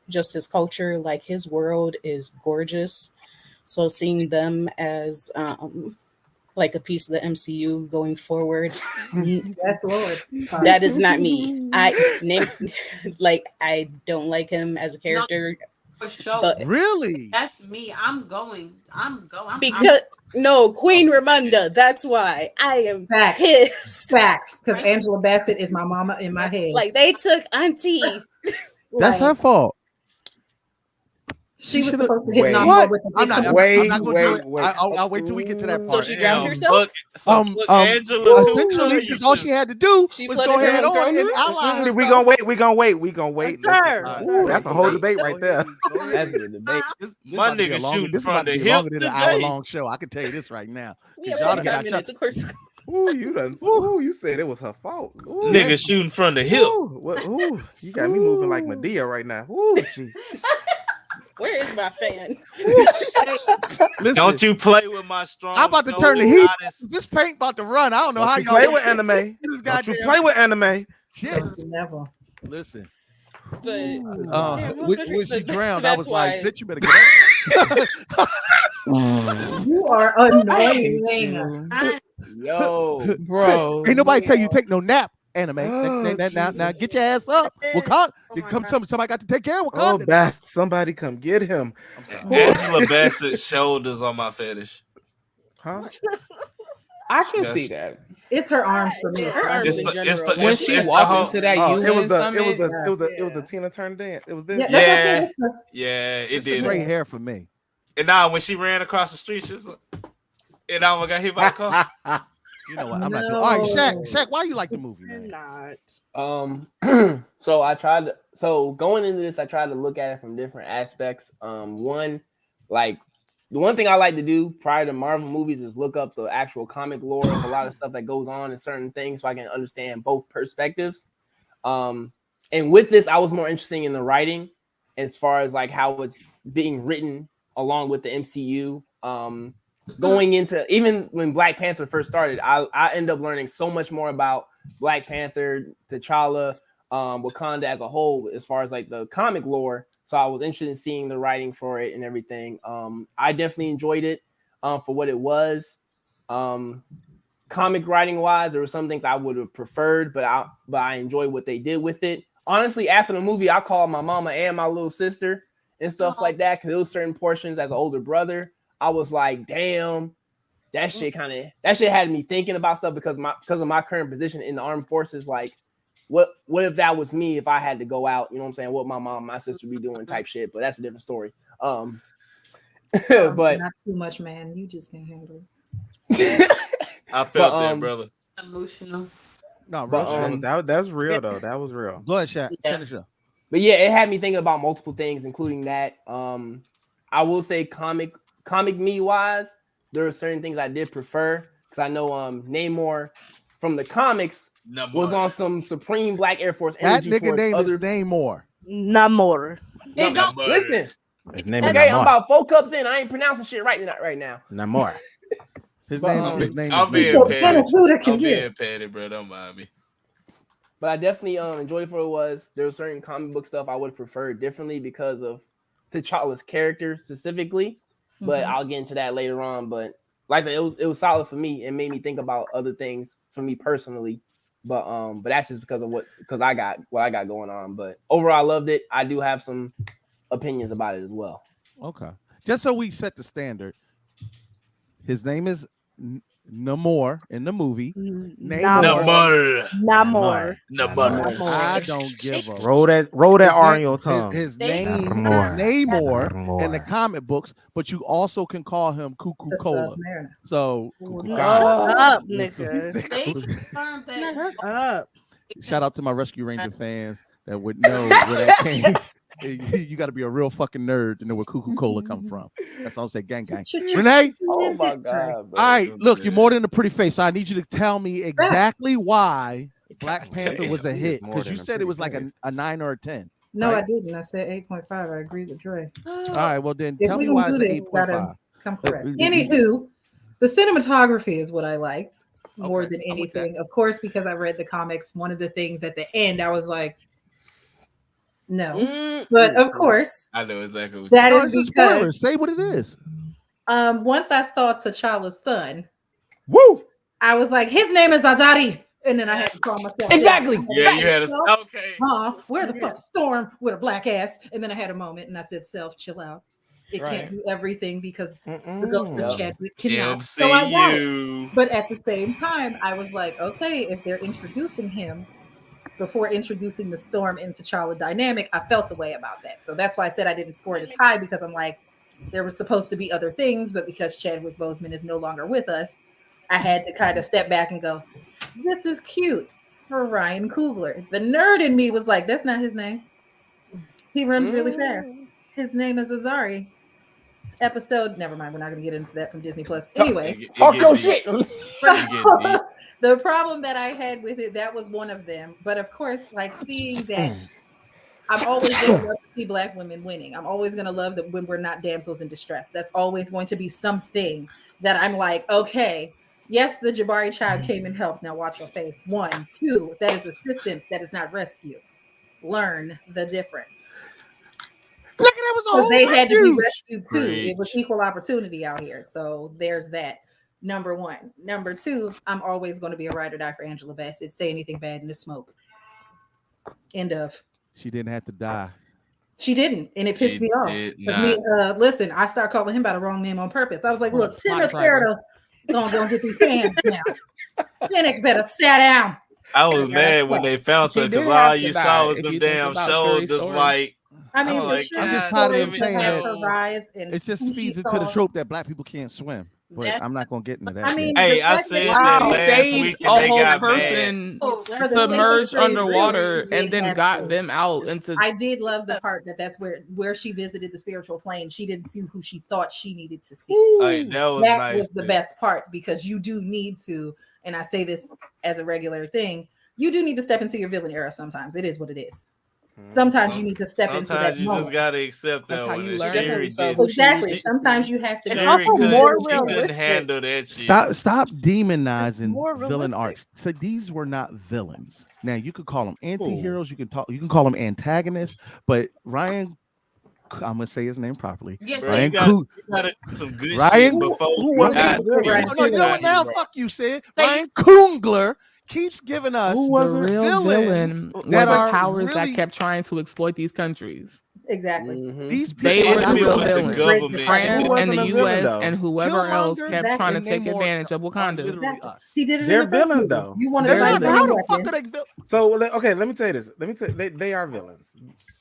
just his culture, like his world is gorgeous. So seeing them as like a piece of the MCU going forward. Yes, Lord. That is not me. I don't like him as a character. For sure. But really? That's me. I'm going. Because no, Queen Ramonda. That's why I am pissed. Facts. Because Angela Bassett is my mama in my head. Like they took Auntie. That's her fault. She was should've- supposed to hit Wait. Namor What? with the I'm not big going couple. to do it. I'll wait till we get to that part. So she drowned herself? Angela essentially, because all she had to do was flooded go her ahead own on throne and room? ally herself. We gonna wait. Sir. That's a whole debate right there. That's a debate. My about to be nigga a longer- shooting this is from about to the be hip longer than an today. hour-long show. I can tell you this right now. We have 'Cause y'all done 45 got minutes, of course. Ooh, you done. Ooh, you said it was her fault. Ooh, Nigga shooting from the hip. Ooh, you got me moving like Medea right now. Ooh, jeez. Where is my fan? Listen, Don't you play with my strong. I'm about to turn the heat. This paint about to run. I don't know how Don't you y'all play with anime. This Don't you goddamn play with anime. shit. Never. Listen. But When she drowned, I was like, bitch, you better get up. You are annoying. Yo, bro. Ain't nobody tell you to take no nap, anime. Now get your ass up. Wakanda. Somebody got to take care of Oh, Wakanda. best. Somebody come get him. Angela Bassett's shoulders on my fetish. Huh? I can Yes. see that. It's her arms for me. Her arms in general. When she walked into that Oh, UN summit, it was the Tina Turner dance. It was this. Yeah, Yeah, it It's the did. gray hair for me. And now when she ran across the street, she was like, and I almost got hit by a car. You know what? I'm not doing. All right, Shaq, why you like the movie, man? Not. So going into this, I tried to look at it from different aspects. One, like the one thing I like to do prior to Marvel movies is look up the actual comic lore of a lot of stuff that goes on in certain things so I can understand both perspectives. And with this, I was more interested in the writing as far as like how it's being written along with the MCU. Going into even when Black Panther first started, I ended up learning so much more about Black Panther, T'Challa, Wakanda as a whole, as far as like the comic lore. So I was interested in seeing the writing for it and everything. I definitely enjoyed it for what it was. Comic writing wise, there were some things I would have preferred, but I enjoyed what they did with it. Honestly, after the movie, I called my mama and my little sister and stuff like that because there was certain portions as an older brother. I was like, damn, that shit had me thinking about stuff because of my current position in the armed forces. Like, what if that was me if I had to go out? You know what I'm saying? What my mom, my sister be doing type shit. But that's a different story. But not too much, man. You just can't handle it. I felt that, brother. Emotional. No, But, that's real though. That was real. Go ahead, Shaq. Yeah. Finish up. But yeah, it had me thinking about multiple things, including that. I will say comic me wise, there are certain things I did prefer because I know Namor from the comics was on some Supreme Black Air Force That energy. nigga name is Namor. Namor. Listen. His name is Okay, Namor. I'm about 4 cups in. I ain't pronouncing shit right now. Namor. His But, name I'm is being Namor. petty. I'm being petty, bro. Don't mind me. But I definitely enjoyed it for what it was. There was certain comic book stuff I would have preferred differently because of T'Challa's character specifically. But I'll get into that later on. But like I said, it was solid for me. It made me think about other things for me personally. But that's just because I got what I got going on. But overall, I loved it. I do have some opinions about it as well. Okay. Just so we set the standard, his name is Namor in the movie. Namor. I don't give a roll that R on your tongue. His name is Namor in the comic books, but you also can call him Cuckoo Cola. So up, nigga. Shut up. Shout out to my Rescue Ranger fans that would know where that came. You got to be a real fucking nerd to know where Cuckoo Cola come from. That's all I'm saying. Gang, gang. Renee? Oh my God. Bro. All right, look, you're more than a pretty face. So I need you to tell me exactly why Black Panther was a hit. Because you said it was like a 9 or a 10. No, right? I didn't. I said 8.5. I agree with Dre. All right, well then If tell we me why gonna it's do this, 8.5. come correct. Anywho, the cinematography is what I liked more than anything. Of course, because I read the comics, one of the things at the end, I was like, no. But of course, I know exactly what that it's is a spoiler. Say what it is. Once I saw T'Challa's son, woo, I was like, his name is Azari. And then I had to call myself. Exactly. Yeah, you had a okay. Where the fuck Storm with a black ass? And then I had a moment and I said, self, chill out. It can't do everything because the ghost of Chadwick cannot. So I got it. But at the same time, I was like, okay, if they're introducing him before introducing the Storm into T'Challa dynamic, I felt a way about that. So that's why I said I didn't score it as high, because I'm like, there was supposed to be other things, but because Chadwick Boseman is no longer with us, I had to kind of step back and go, this is cute for Ryan Coogler. The nerd in me was like, that's not his name. He runs really fast. His name is Azari. It's episode, never mind, we're not going to get into that from Disney Plus. Anyway, talk your shit. The problem that I had with it, that was one of them. But of course, like seeing that, I'm always going to love to see Black women winning. I'm always going to love that when we're not damsels in distress. That's always going to be something that I'm like, okay, yes, the Jabari child came and helped. Now watch your face. 1, 2, that is assistance. That is not rescue. Learn the difference. Look, that was a whole they had to be refuge. rescued too. It was equal opportunity out here. So there's that. Number 1. Number 2, I'm always going to be a ride or die for Angela Bassett. Say anything bad in the smoke. End of. She didn't have to die. She didn't, and it pissed me off. Listen, I start calling him by the wrong name on purpose. I was like, look, Tim McCarroll gonna get these hands now. Hnic better sit down. I was mad when they found her because all you saw was them damn shoulders. Like, I mean, I'm just tired of them saying that. It just feeds into the trope that Black people can't swim. But I'm not gonna get into that. I mean, hey, I said that last week and they got person submerged underwater and then got them out into. I did love the part that's where she visited the spiritual plane. She didn't see who she thought she needed to see. That was the best part, because you do need to, and I say this as a regular thing, you do need to step into your villain era sometimes. It is what it is. Sometimes you need to step into that. Sometimes you just gotta accept that one. Exactly. Sometimes you have to. She couldn't handle that shit. Stop demonizing villain arcs. So these were not villains. Now you could call them anti-heroes. You can call them antagonists. But Ryan, I'm gonna say his name properly. Yes, Ryan you gotta some good Ryan, shit before. who was it? No, now fuck you, Sid. Ryan Coogler keeps giving us the real villain that are are powers really... that kept trying to exploit these countries. Exactly. These they people were the real villains. government. France and the US and whoever Killmonger, else kept trying to take advantage of Wakanda. Exactly. He did it. They're villains, though. You want to how the fuck are they villains? So okay, let me tell you this. They are villains.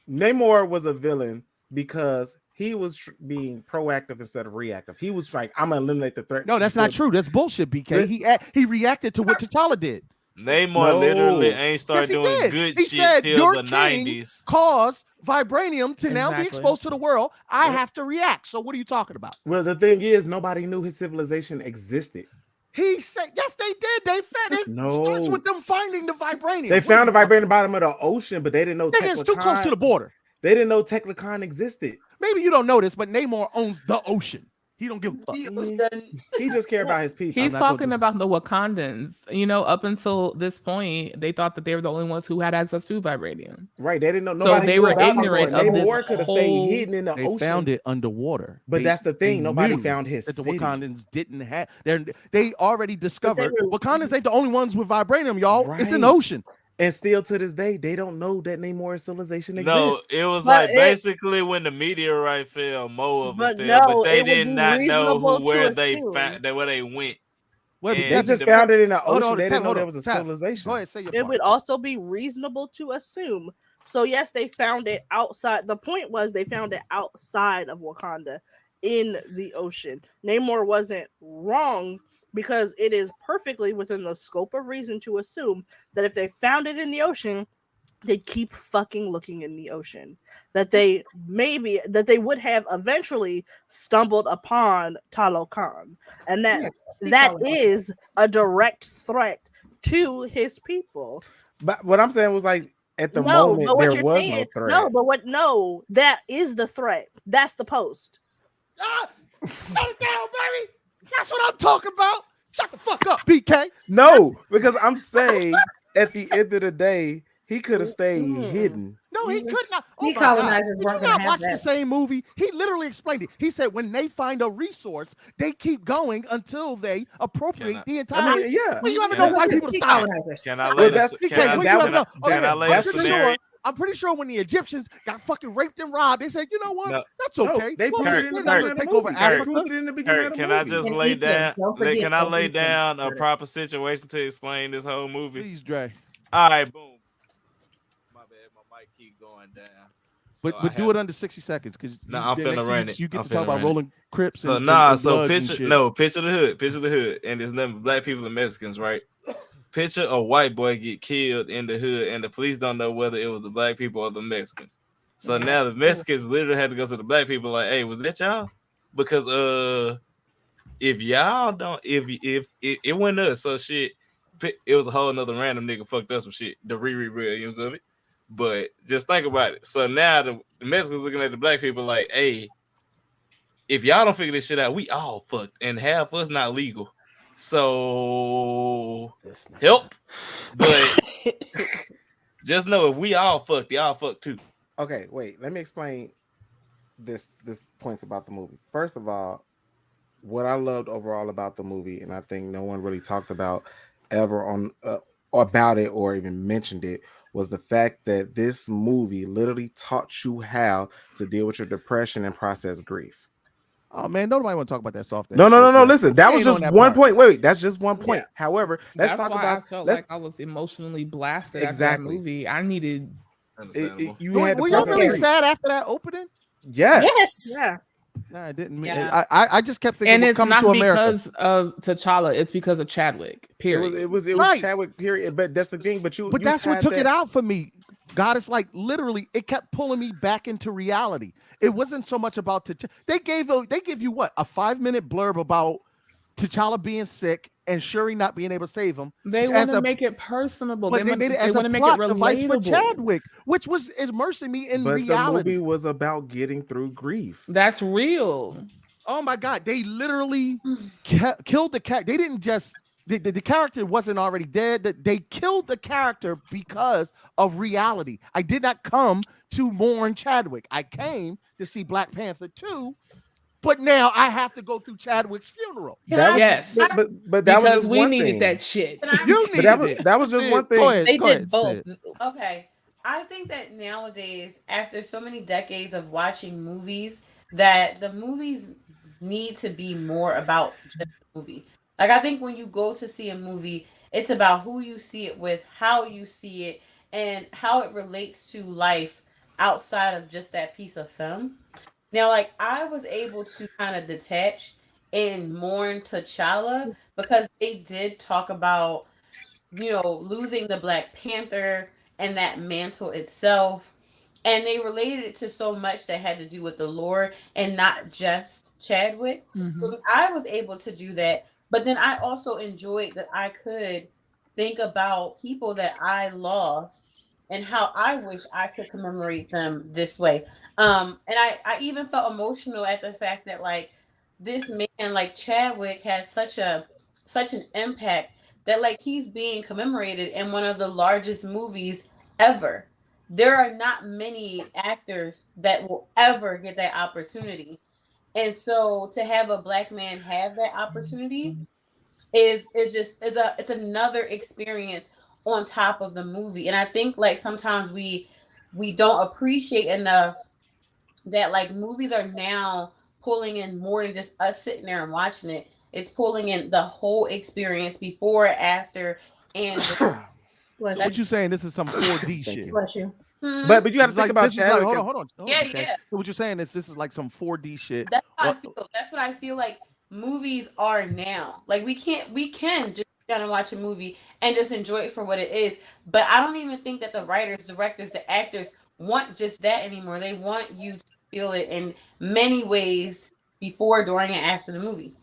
Namor was a villain because he was being proactive instead of reactive. He was like, I'm gonna eliminate the threat. No, that's not true. That's bullshit, BK. He reacted to what T'Challa did. Namor literally ain't started doing good He shit said till your the king 90s. caused vibranium to now be Exactly. exposed to the world. I have to react. So what are you talking about? Well, the thing is, nobody knew his civilization existed. He said, yes, they did. They said it starts with them finding the vibranium. They found the vibranium bottom of the ocean, but they didn't know Nigga, it's too close to the border. They didn't know Teclicon existed. Maybe you don't know this, but Namor owns the ocean. He don't give a fuck. He just care about his people. He's talking about the Wakandans. You know, up until this point, they thought that they were the only ones who had access to vibranium. Right. They didn't know. So they were ignorant of this Namor could have stayed hidden in the They ocean. found it underwater. But that's the thing. Nobody found his that the city. Wakandans didn't have. They already discovered Wakandans ain't the only ones with vibranium, y'all. It's in the ocean. And still to this day, they don't know that Namor's civilization exists. No, it was basically when the meteorite fell, more of it fell, but they did not know where they went. They just found it in the ocean. They didn't know there was a civilization. Go ahead, say your It part. would also be reasonable to assume. So yes, they found it outside. The point was they found it outside of Wakanda in the ocean. Namor wasn't wrong, because it is perfectly within the scope of reason to assume that if they found it in the ocean, they'd keep fucking looking in the ocean. That they would have eventually stumbled upon Talokan. And that is a direct threat to his people. But what I'm saying was like at the moment there was no threat. That is the threat. That's the post. Shut it down, baby. That's what I'm talking about. Shut the fuck up, BK. No, because I'm saying at the end of the day, he could have stayed hidden. No, he could not. Decolonizers Did weren't you gonna not have watch that. the same movie? He literally explained it. He said when they find a resource, they keep going until they appropriate the entire. Well, you ever know white people to stop? Can I lay this? I'm pretty sure when the Egyptians got fucking raped and robbed, they said, you know what? No. That's okay. They We'll put just it in let them take over Africa. Can I just And lay Egypt. down? Don't forget Can I lay Egypt. down a proper situation to explain this whole movie? Please, Dre. All right, boom. My bad, my mic keep going down. But do it under 60 seconds because I'm finna run it. You get I'm to talk finna about run rolling Crips. So and picture the hood, and there's nothing but black people and Mexicans, right? Picture a white boy get killed in the hood, and the police don't know whether it was the black people or the Mexicans. So now the Mexicans literally had to go to the black people, like, "Hey, was that y'all?" Because if y'all don't, if it wasn't us, so shit, it was a whole another random nigga fucked up some shit. The Riri Williams of it. But just think about it. So now the Mexicans looking at the black people like, "Hey, if y'all don't figure this shit out, we all fucked, and half us not legal. So help." But just know if we all fucked, y'all fucked too. Okay, wait. Let me explain this points about the movie. First of all, what I loved overall about the movie, and I think no one really talked about ever on about it or even mentioned it, was the fact that this movie literally taught you how to deal with your depression and process grief. Oh man, nobody want to talk about that soft. No. Listen, that was just one point. Wait, that's just one point. Yeah. However, let's talk about. I felt like I was emotionally blasted after that movie. I needed. You had. Were you really sad after that opening? Yes. Yeah. No, I didn't. Yeah. I just kept thinking. And it's coming not to America. because of T'Challa. It's because of Chadwick. Period. It was right. Chadwick. Period. But that's the thing. But that's what took it out for me. God, it's like literally, it kept pulling me back into reality. It wasn't so much about they give you what, a 5-minute blurb about T'Challa being sick and Shuri not being able to save him. They want to make it personable. But they made it as a plot device for Chadwick, which was immersing me in reality. The movie was about getting through grief. That's real. Oh my God, they literally killed the character. They didn't just. The character wasn't already dead. They killed the character because of reality. I did not come to mourn Chadwick. I came to see Black Panther 2, but now I have to go through Chadwick's funeral. Yes, but that because was just we one needed thing. That shit. You needed it. That was just one thing. They did both. Okay, I think that nowadays, after so many decades of watching movies, that the movies need to be more about just the movie. Like, I think when you go to see a movie, it's about who you see it with, how you see it, and how it relates to life outside of just that piece of film. Now, like, I was able to kind of detach and mourn T'Challa because they did talk about losing the Black Panther and that mantle itself. And they related it to so much that had to do with the lore and not just Chadwick. So I was able to do that. But then I also enjoyed that I could think about people that I lost and how I wish I could commemorate them this way. And I even felt emotional at the fact that like this man like Chadwick had such an impact that like he's being commemorated in one of the largest movies ever. There are not many actors that will ever get that opportunity. And so to have a Black man have that opportunity it's another experience on top of the movie. And I think like sometimes we don't appreciate enough that like movies are now pulling in more than just us sitting there and watching it. It's pulling in the whole experience before, after, and what you saying? This is some 4D shit. Bless you. But you got to think about Chadwick. Like, hold on. Yeah, okay. yeah. So what you're saying is this is like some 4D shit. That's how I feel. That's what I feel like movies are now. Like we can just sit down and watch a movie and just enjoy it for what it is. But I don't even think that the writers, directors, the actors want just that anymore. They want you to feel it in many ways before, during, and after the movie.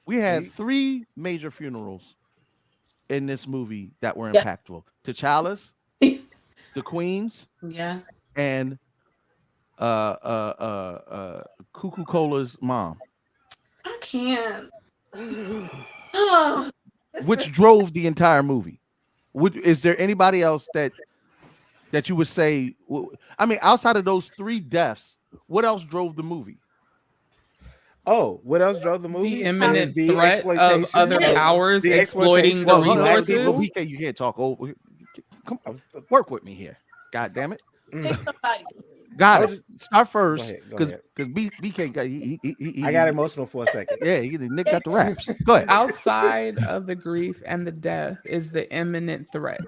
We had 3 major funerals in this movie that were impactful. T'Challa's, the Queen's, and Cuckoo Cola's mom. I can't. Which drove the entire movie. Is there anybody else that you would say? I mean, outside of those 3 deaths, what else drove the movie? Oh, what else drove the movie? The imminent threat of other powers exploiting the resources. BK, you can't talk over. Come on, work with me here. God damn it. Got it. Start first, because BK got I got emotional for a second. Yeah, Nick got the raps. Go ahead. Outside of the grief and the death is the imminent threat.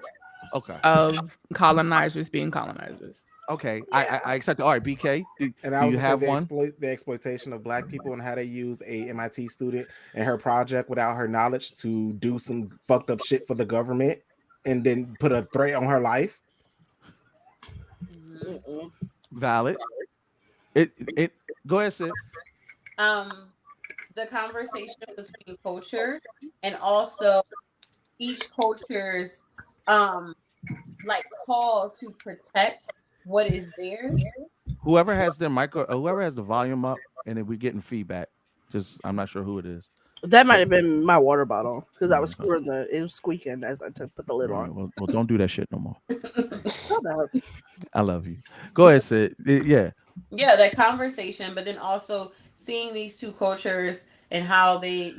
Okay. Of colonizers being colonizers. Okay, I accept it. All right, BK, do you have one? The exploitation of Black people and how they used a MIT student and her project without her knowledge to do some fucked up shit for the government and then put a threat on her life. Valid. It go ahead, Sid. The conversation between cultures and also each culture's like call to protect what is theirs. Whoever has their whoever has the volume up, and if we're getting feedback, just I'm not sure who it is. That might have been my water bottle because I was screwing it was squeaking as I put the lid on. Well, don't do that shit no more. I love you. Go ahead, Sid. Yeah, that conversation, but then also seeing these two cultures and how they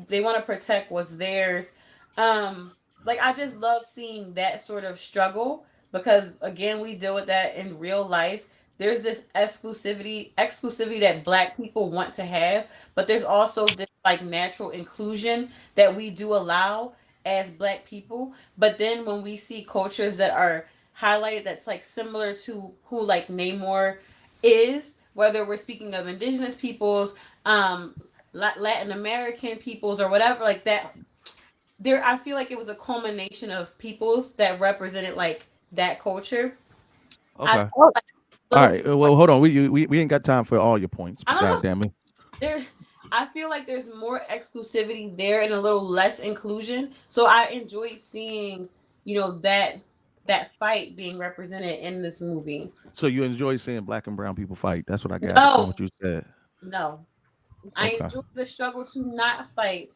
they want to protect what's theirs. Like I just love seeing that sort of struggle, because again we deal with that in real life. There's this exclusivity that Black people want to have, but there's also this like natural inclusion that we do allow as Black people. But then when we see cultures that are highlighted that's like similar to who like Namor is, whether we're speaking of indigenous peoples, Latin American peoples, or whatever like that, I feel like it was a culmination of peoples that represented like that culture. Okay. All right. Well, hold on. We ain't got time for all your points. God damn it. I feel like there's more exclusivity there and a little less inclusion. So I enjoyed seeing, that fight being represented in this movie. So you enjoy seeing Black and brown people fight? That's what I got from what you said. No. I enjoyed the struggle to not fight,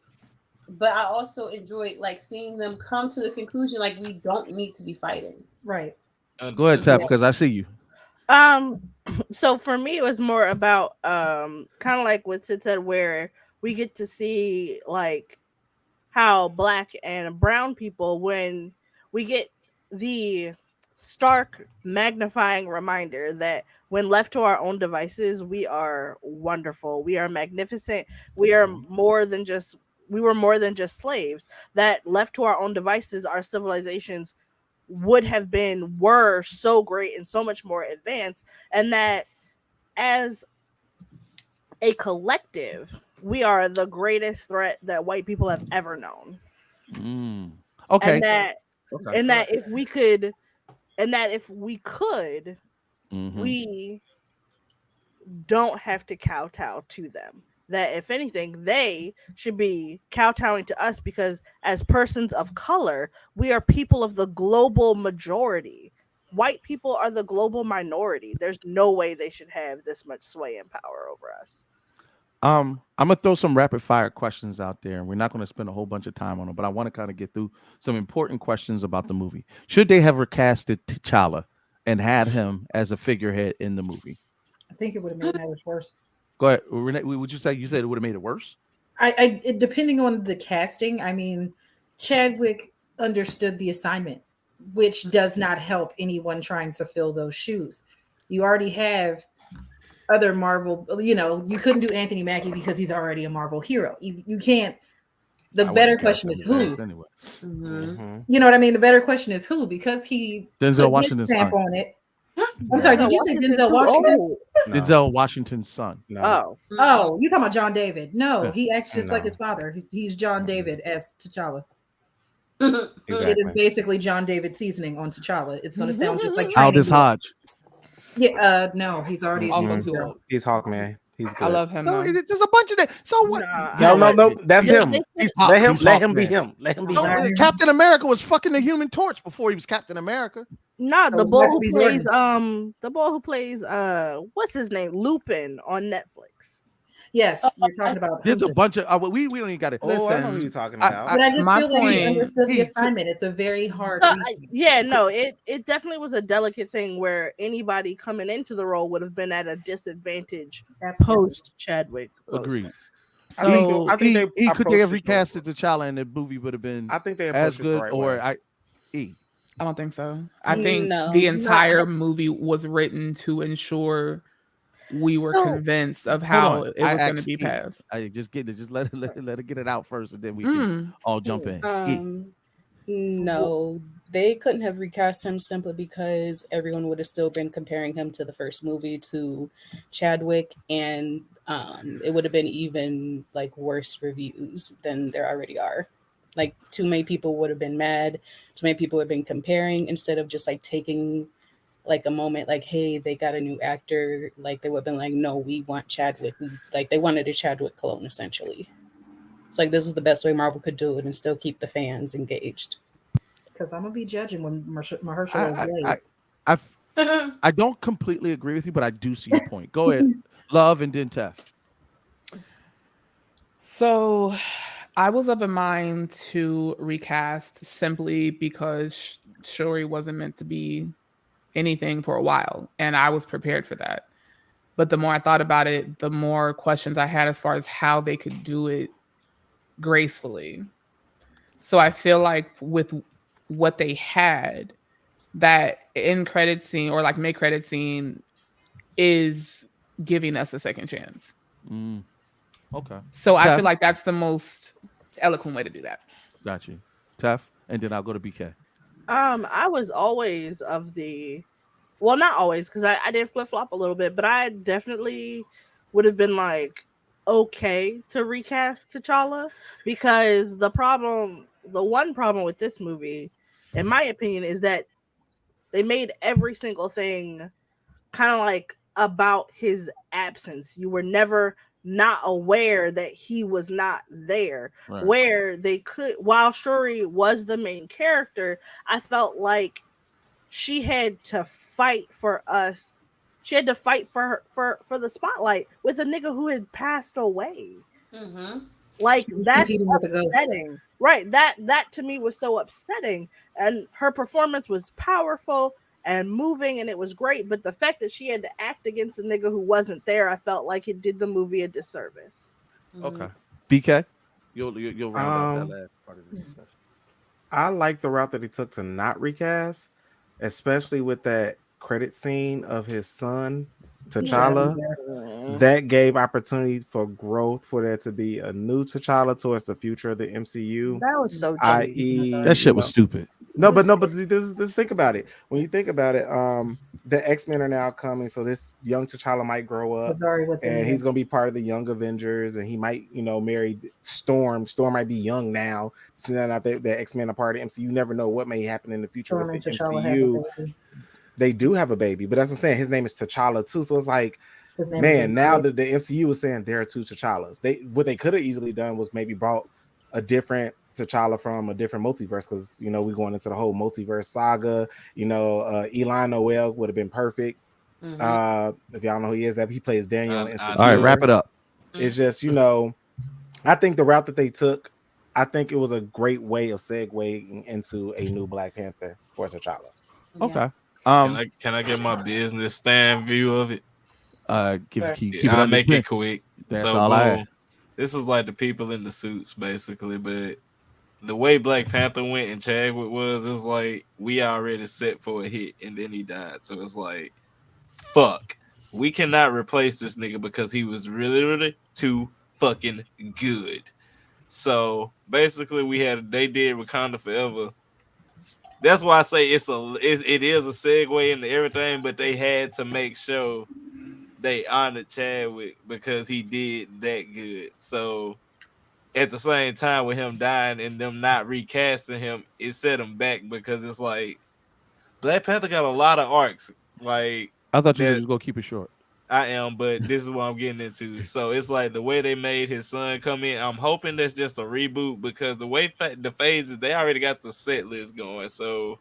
but I also enjoyed like seeing them come to the conclusion like we don't need to be fighting. Right. Go ahead, Tef, because I see you. So for me it was more about kind of like what Sid said, where we get to see like how Black and brown people, when we get the stark magnifying reminder that when left to our own devices we are wonderful, we are magnificent, we were more than just slaves, that left to our own devices our civilizations were so great and so much more advanced, and that as a collective we are the greatest threat that white people have ever known. Okay. And that if we could, Mhm. we don't have to kowtow to them. That if anything, they should be kowtowing to us because as persons of color, we are people of the global majority. White people are the global minority. There's no way they should have this much sway and power over us. I'm gonna throw some rapid fire questions out there, and we're not gonna spend a whole bunch of time on them, but I want to kind of get through some important questions about the movie. Should they have recasted T'Challa and had him as a figurehead in the movie? I think it would have made matters worse. Go ahead, Renee. Would you say it would have made it worse? Depending on the casting, I mean, Chadwick understood the assignment, which does not help anyone trying to fill those shoes. You already have other Marvel, you couldn't do Anthony Mackie because he's already a Marvel hero. You can't. The better question is who. Anyway. You know what I mean? The better question is who, because he Denzel put Washington's his stamp son. on it. I'm sorry, did you say Denzel Washington? Denzel Washington's son. Oh, you talking about John David? No, Yeah. he acts just like his father. He's John David as T'Challa. It Exactly. is basically John David seasoning on T'Challa. It's going to sound just like Aldous Training Day. Hodge. Yeah, no, he's already Also too old. He's Hawkman. He's good. I love him. No, though. there's a bunch of that. So what? No. That's him. He's hot. Let him He's let hot, him be man. him. Let him be No, him. Captain America was fucking the Human Torch before he was Captain America. Nah, So the it's boy Michael who B. plays Jordan. what's his name? Lupin on Netflix. Yes, you're talking about. There's a bunch of we don't even got it. Oh, I know who you're talking about. But I just My feel like he point- understood the assignment. It's a very hard. It definitely was a delicate thing where anybody coming into the role would have been at a disadvantage post Chadwick. Agreed. I think they could they have approached it recasted T'Challa and the movie would have been I think they as approached it the good right or way. I don't think so. I think No. the entire movie was written to ensure we were convinced of how it was going to be passed. I just let it get it out first, and then we can all jump in. No, they couldn't have recast him simply because everyone would have still been comparing him to the first movie to Chadwick, and it would have been even like worse reviews than there already are. Like too many people would have been mad. Too many people would have been comparing instead of just like taking like a moment like, hey, they got a new actor. Like they would have been like, no, we want Chadwick. They wanted a Chadwick clone essentially. It's like this is the best way Marvel could do it and still keep the fans engaged. Because I'm gonna be judging when Mahershala is late. I don't completely agree with you, but I do see your point. Go ahead, Love, and then Tef. So I was of a mind to recast simply because Shuri wasn't meant to be anything for a while, and I was prepared for that. But the more I thought about it, the more questions I had as far as how they could do it gracefully. So I feel like with what they had, that end credit scene or like mid credit scene is giving us a second chance. Okay. So I Tef? feel like that's the most eloquent way to do that. Got you, Tef, and then I'll go to BK. I was always well, not always, because I did flip flop a little bit, but I definitely would have been like okay to recast T'Challa, because the one problem with this movie, in my opinion, is that they made every single thing kind of like about his absence. You were never not aware that he was not there. Right. Where they could, while Shuri was the main character, I felt like she had to fight for us. She had to fight for the spotlight with a nigga who had passed away. Mm-hmm. Like that's competing with the ghost. upsetting. Right. That to me was so upsetting. And her performance was powerful and moving, and it was great. But the fact that she had to act against a nigga who wasn't there, I felt like it did the movie a disservice. Okay. BK, you'll round out that last part of the discussion. I like the route that he took to not recast, especially with that credit scene of his son, T'Challa. That gave opportunity for growth, for there to be a new T'Challa towards the future of the MCU. That was so i.e. That shit was stupid. No, but just think about it. When you think about it, the X-Men are now coming, so this young T'Challa might grow up, Sorry, what's in and here? he's gonna be part of the Young Avengers, and he might, marry Storm. Storm might be young now, so then out there, the X-Men are part of MCU. You never know what may happen in the future Storm with and the T'Challa have a MCU. baby. They do have a baby, but that's what I'm saying. His name is T'Challa too, so it's like, His name man, is now that the MCU is saying there are two T'Challas, what they could have easily done was maybe brought a different T'Challa from a different multiverse, because we're going into the whole multiverse saga. Eli Noel would have been perfect. If y'all know who he is, that he plays Daniel. All right, wrap it up. It's just I think the route that they took, I think it was a great way of segueing into a new Black Panther for T'Challa. Okay. Can I get my business stand view of it? Keep it I'll under make the it quick. That's So all I boom. This is like the people in the suits, basically, but the way Black Panther went and Chadwick was, it's like we already set for a hit and then he died. So it's like, fuck. We cannot replace this nigga because he was really, really too fucking good. So basically they did Wakanda Forever. That's why I say it is a segue into everything, but they had to make sure they honored Chadwick because he did that good. So at the same time with him dying and them not recasting him, it set him back because it's like Black Panther got a lot of arcs. Like, I thought you said you was gonna keep it short. I am, but this is what I'm getting into. So it's like the way they made his son come in. I'm hoping that's just a reboot because the way the phases, they already got the set list going. So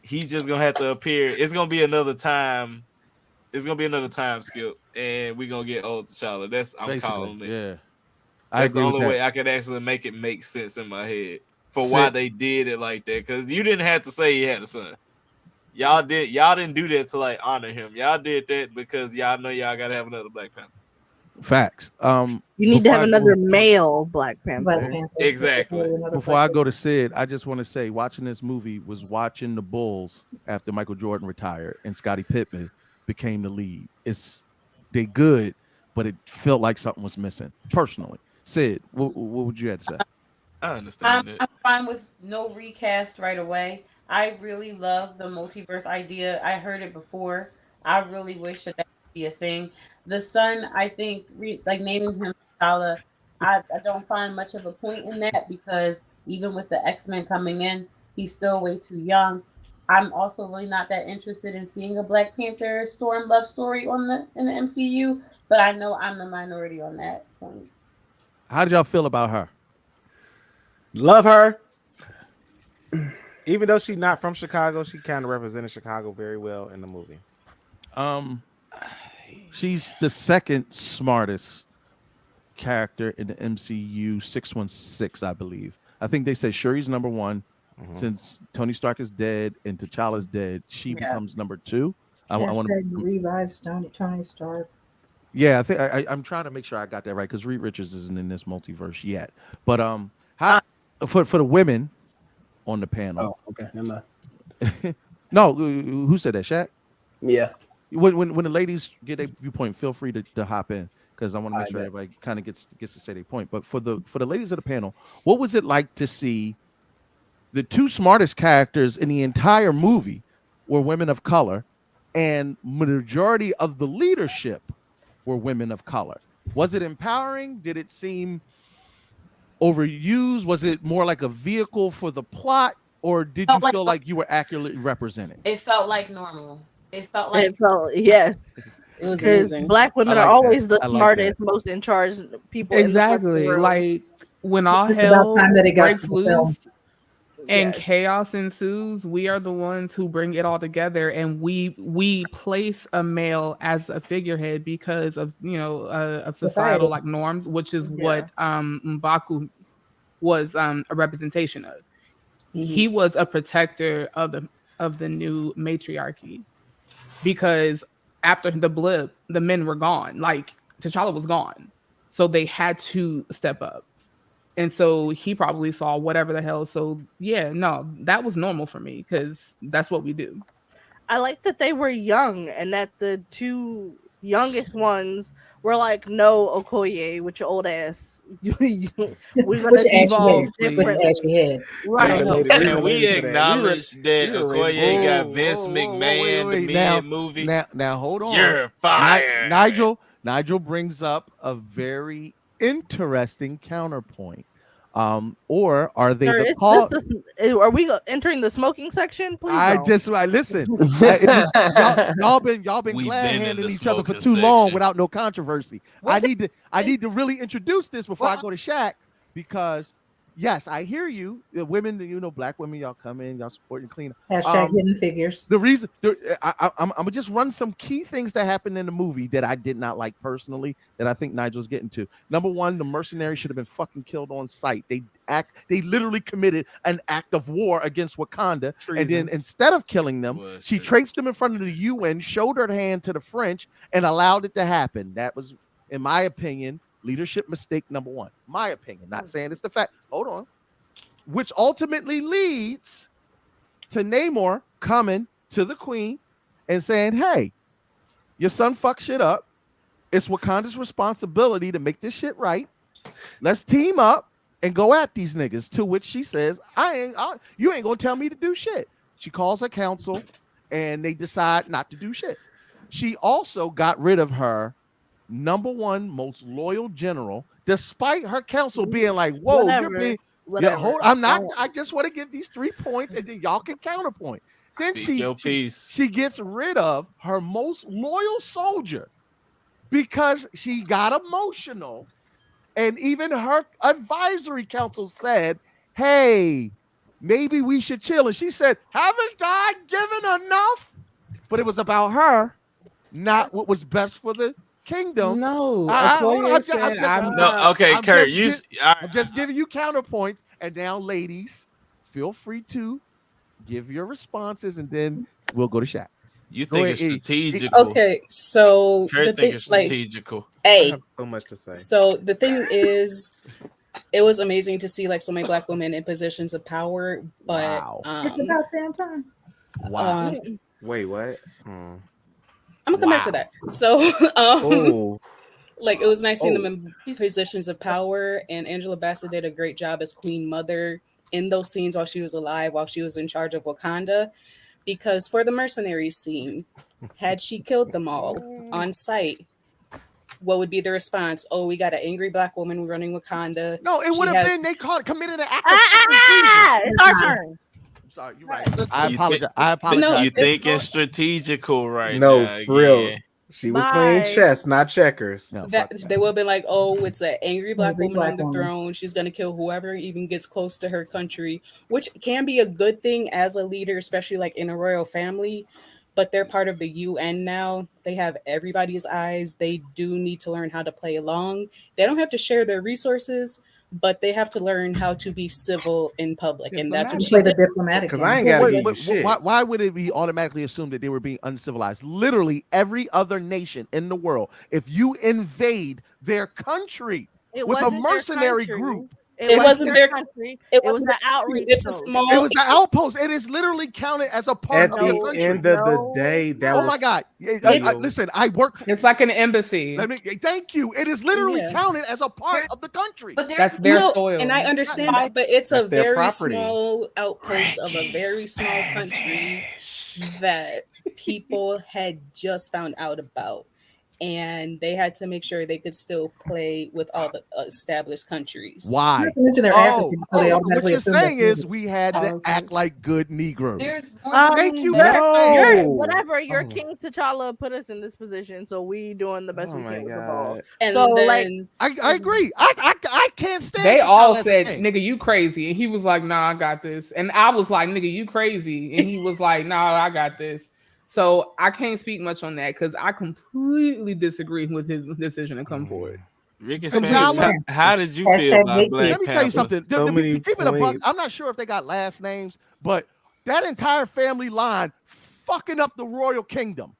he's just gonna have to appear. It's gonna be another time. It's gonna be another time skip, and we're gonna get old T'Challa. I'm Basically, calling it. yeah. That's the agree with only way that. I could actually make it make sense in my head for why they did it like that. Because you didn't have to say he had a son. Y'all didn't do that to like honor him. Y'all did that because y'all know y'all gotta have another Black Panther. Facts. You need to have another male Black Panther. Exactly. Before I go to Sid, I just want to say, watching this movie was watching the Bulls after Michael Jordan retired and Scottie Pippen became the lead. They good, but it felt like something was missing. Personally, Sid, what would you have to say? I understand I'm fine with no recast right away. I really love the multiverse idea. I heard it before. I really wish that would be a thing. The son, I think, like naming him T'Challa, I don't find much of a point in that because even with the X-Men coming in, he's still way too young. I'm also really not that interested in seeing a Black Panther Storm love story in the MCU, but I know I'm the minority on that point. How did y'all feel about her? Love her. Even though she's not from Chicago, she kind of represented Chicago very well in the movie. She's the second smartest character in the MCU, 616, I believe. I think they said Shuri's number one. Since Tony Stark is dead and T'Challa's dead, she becomes number two. I want to revive Tony Stark. Yeah, I think I'm trying to make sure I got that right because Reed Richards isn't in this multiverse yet. But for the women on the panel. Oh, okay, never mind. No, who said that? Shaq? Yeah. When the ladies get a viewpoint, feel free to hop in because I want to make sure everybody kind of gets to say their point. But for the ladies of the panel, what was it like to see the two smartest characters in the entire movie were women of color, and majority of the leadership were women of color? Was it empowering? Did it seem overused? Was it more like a vehicle for the plot, or did you feel like you were accurately represented? It felt like normal. It felt yes. It was Because amazing. Black women like are always that. the I like smartest, that. most in charge people. Exactly. Like when all It's about hell time that it got breaks to the films. loose and chaos ensues, we are the ones who bring it all together, and we place a male as a figurehead because of of societal like norms, which is what M'Baku was a representation of. He was a protector of the new matriarchy because after the blip, the men were gone. Like T'Challa was gone, so they had to step up. And so he probably saw whatever the hell. So yeah, no, that was normal for me because that's what we do. I like that they were young and that the two youngest ones were like, no, Okoye, with your old ass. We're gonna Which evolve Which differently. ash you had. Right. Can we acknowledge that Okoye got Vince wait, McMahon the mid movie? Now hold on. You're fired. Nigel brings up a very interesting counterpoint. Or are they Sir, the call? Are we entering the smoking section? Please don't. Listen. Y'all been glad handing each other for too long without no controversy. I need to really introduce this before I go to Shaq, because yes, I hear you. The women, black women, y'all come in, y'all supporting clean. Hashtag hidden figures. The reason I'm gonna just run some key things that happened in the movie that I did not like personally, that I think Nigel's getting to. Number one, the mercenaries should have been fucking killed on sight. They literally committed an act of war against Wakanda. Treason. And then instead of killing them, she traipsed them in front of the UN, showed her hand to the French, and allowed it to happen. That was, in my opinion, leadership mistake number one. My opinion, not saying it's the fact. Hold on. Which ultimately leads to Namor coming to the queen and saying, hey, your son fucked shit up. It's Wakanda's responsibility to make this shit right. Let's team up and go at these niggas. To which she says, you ain't gonna tell me to do shit. She calls her council and they decide not to do shit. She also got rid of her number one most loyal general, despite her council being like, whoa, you're being I just want to give these 3 points and then y'all can counterpoint. Then she gets rid of her most loyal soldier because she got emotional, and even her advisory council said, hey, maybe we should chill. And she said, haven't I given enough? But it was about her, not what was best for the kingdom. No, I'm Kurt, I'm just giving you counterpoints. And now, ladies, feel free to give your responses, and then we'll go to Shaq. You think it's strategical? Okay, so Kurt think it's strategical. I have so much to say. So the thing is, it was amazing to see like so many black women in positions of power, but it's about damn time. Wow. Wait, what? I'm gonna come back to that. So, like, it was nice seeing them in positions of power, and Angela Bassett did a great job as Queen Mother in those scenes while she was alive, while she was in charge of Wakanda. Because for the mercenaries scene, had she killed them all on sight, what would be the response? Oh, we got an angry black woman running Wakanda. No, it would have been they committed an act of it's our turn. I'm sorry, you're right. I apologize. No, you think it's strategical right now? No, for real. She was playing chess, not checkers. No, they would have been like, oh, it's an angry black woman on the throne. She's going to kill whoever even gets close to her country, which can be a good thing as a leader, especially like in a royal family. But they're part of the UN now. They have everybody's eyes. They do need to learn how to play along. They don't have to share their resources, but they have to learn how to be civil in public. And that's what she did. Because I ain't got to shit. Why would it be automatically assumed that they were being uncivilized? Literally every other nation in the world, if you invade their country with a mercenary group, it wasn't their country. It was an outreach. It's a small. It was an outpost. It is literally counted as a part of the country. At the end of the day, that was. Oh my God! Listen, I work. It's like an embassy. Thank you. It is literally counted as a part of the country. But that's their soil, and I understand that, but it's a very small outpost of a very small country that people had just found out about. And they had to make sure they could still play with all the established countries. Why? What you're saying is we had to act like good Negroes. Thank you. Whatever. Your King T'Challa put us in this position, so we doing the best we can with the ball. And so, then, I agree. I can't stand. They all said, "Nigga, you crazy," and he was like, "Nah, I got this." And I was like, "Nigga, you crazy," and he was like, "Nah, I got this." So I can't speak much on that because I completely disagree with his decision to come forward. Ricky Spanish, how did you feel about Black Let me tell you something. Keep it a buck. I'm not sure if they got last names, but that entire family line fucking up the royal kingdom.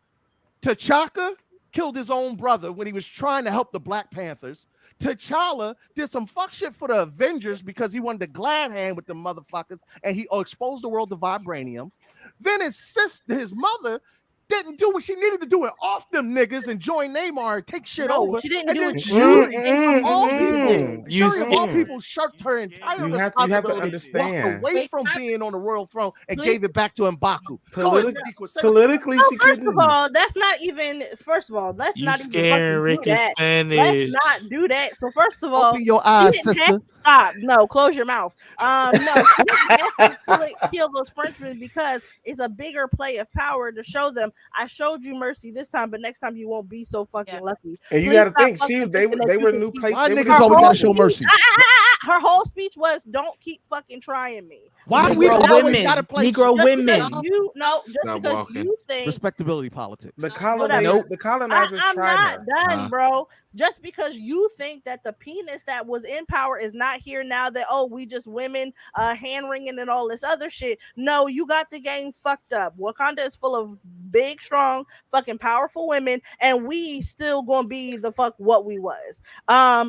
T'Chaka killed his own brother when he was trying to help the Black Panthers. T'Challa did some fuck shit for the Avengers because he wanted to glad hand with the motherfuckers, and he exposed the world to vibranium. Then his mother didn't do what she needed to do, it off them niggas and join Namor and take shit over. She didn't and do then it. Shuri, of all people, You Shuri of all scared. people shirked her entire You have to responsibility, understand. walked away from being on the royal throne and gave it back to M'Baku. Politically, she First couldn't. of all, that's not even. First of all, let's You not even scaring fucking do Ricky that. Spanish. Let's not do that. So first of all, Open your she eyes, didn't sister. have to stop. No, close your mouth. No, she didn't have to kill those Frenchmen because it's a bigger play of power to show them. I showed you mercy this time, but next time you won't be so fucking lucky. And you Please got to stop think, fucking they thinking that were you can new keep- place. Why they were niggas new always gotta place. show mercy? Her whole speech was, "Don't keep fucking trying me." Why Negro we always women. gotta play Negro Just women. because you know, just Stop because walking. you think Respectability politics. The Whatever. colonizers I'm tried not her. done, bro. Just because you think that the penis that was in power is not here now, that we just women hand wringing and all this other shit. No, you got the game fucked up. Wakanda is full of big, strong, fucking powerful women, and we still gonna be the fuck what we was.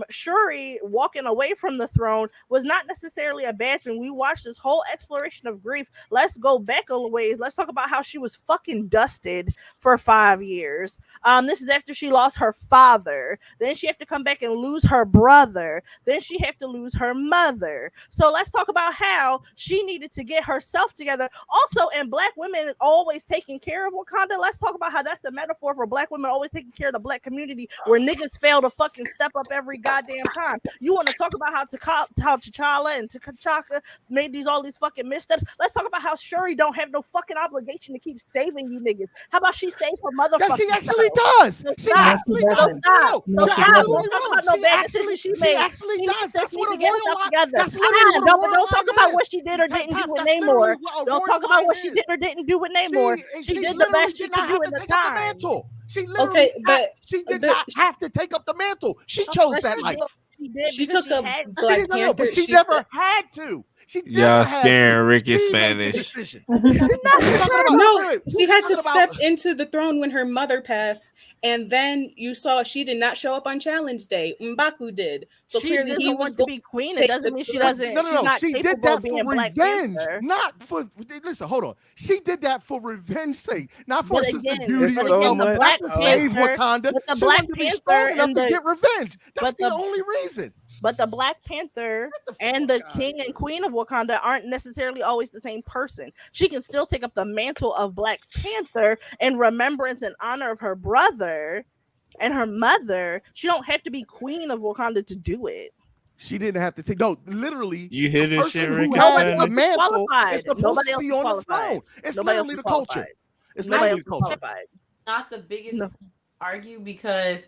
Shuri walking away from the throne was not necessarily a bad thing. We watched this whole exploration of grief. Let's go back a ways. Let's talk about how she was fucking dusted for 5 years. This is after she lost her father. Then she have to come back and lose her brother. Then she have to lose her mother. So let's talk about how she needed to get herself together. Also, and black women always taking care of Wakanda. Let's talk about how that's a metaphor for black women always taking care of the black community, where niggas fail to fucking step up every goddamn time. You want to talk about how T'Challa and T'Chaka made all these fucking missteps? Let's talk about how Shuri don't have no fucking obligation to keep saving you niggas. How about she saved her motherfucking She actually self? does. So She stop. actually So does. stop. No, So she stop. doesn't. Don't talk about no She bad actually- decisions she she made. actually She does. needs That's to what a get royal herself line- together. that's literally what a Don't royal talk line about is. what she did or didn't do with That's literally Namor. what a Don't royal talk about line what she is. did or didn't do with Namor. She did the literally best she did not could do have in to the take up the time. mantle. She literally Okay, but she did but not have to take up the mantle. She chose But that she life. did. She did she because took she up had Black No, Panther. but she She never said- had to. She never Y'all had scaring to. Ricky She made the Spanish. decision. No, she had to step into the throne when her mother passed, and then you saw she did not show up on Challenge Day. M'Baku did, so she clearly he doesn't was want to be queen. It take doesn't the mean she throne. doesn't. No. She's not She did capable that of being for Black revenge, Panther. not for. Listen, hold on. She did that for revenge sake, not for But a sense again, of duty but or again, something. the Not Black to save Panther, Wakanda. but the She Black wanted to be strong Panther enough and to the get revenge. That's but the the only reason. But the Black Panther and the king and queen of Wakanda aren't necessarily always the same person. She can still take up the mantle of Black Panther in remembrance and honor of her brother and her mother. She don't have to be queen of Wakanda to do it. She didn't have to take. No, literally, You hear the this person shit, who Ricky held Spanish? the mantle Qualified. is supposed Nobody to else be is on the qualified. throne. It's Nobody literally else the is culture. qualified. It's Nobody literally else the is culture. qualified. Not the biggest No. argue because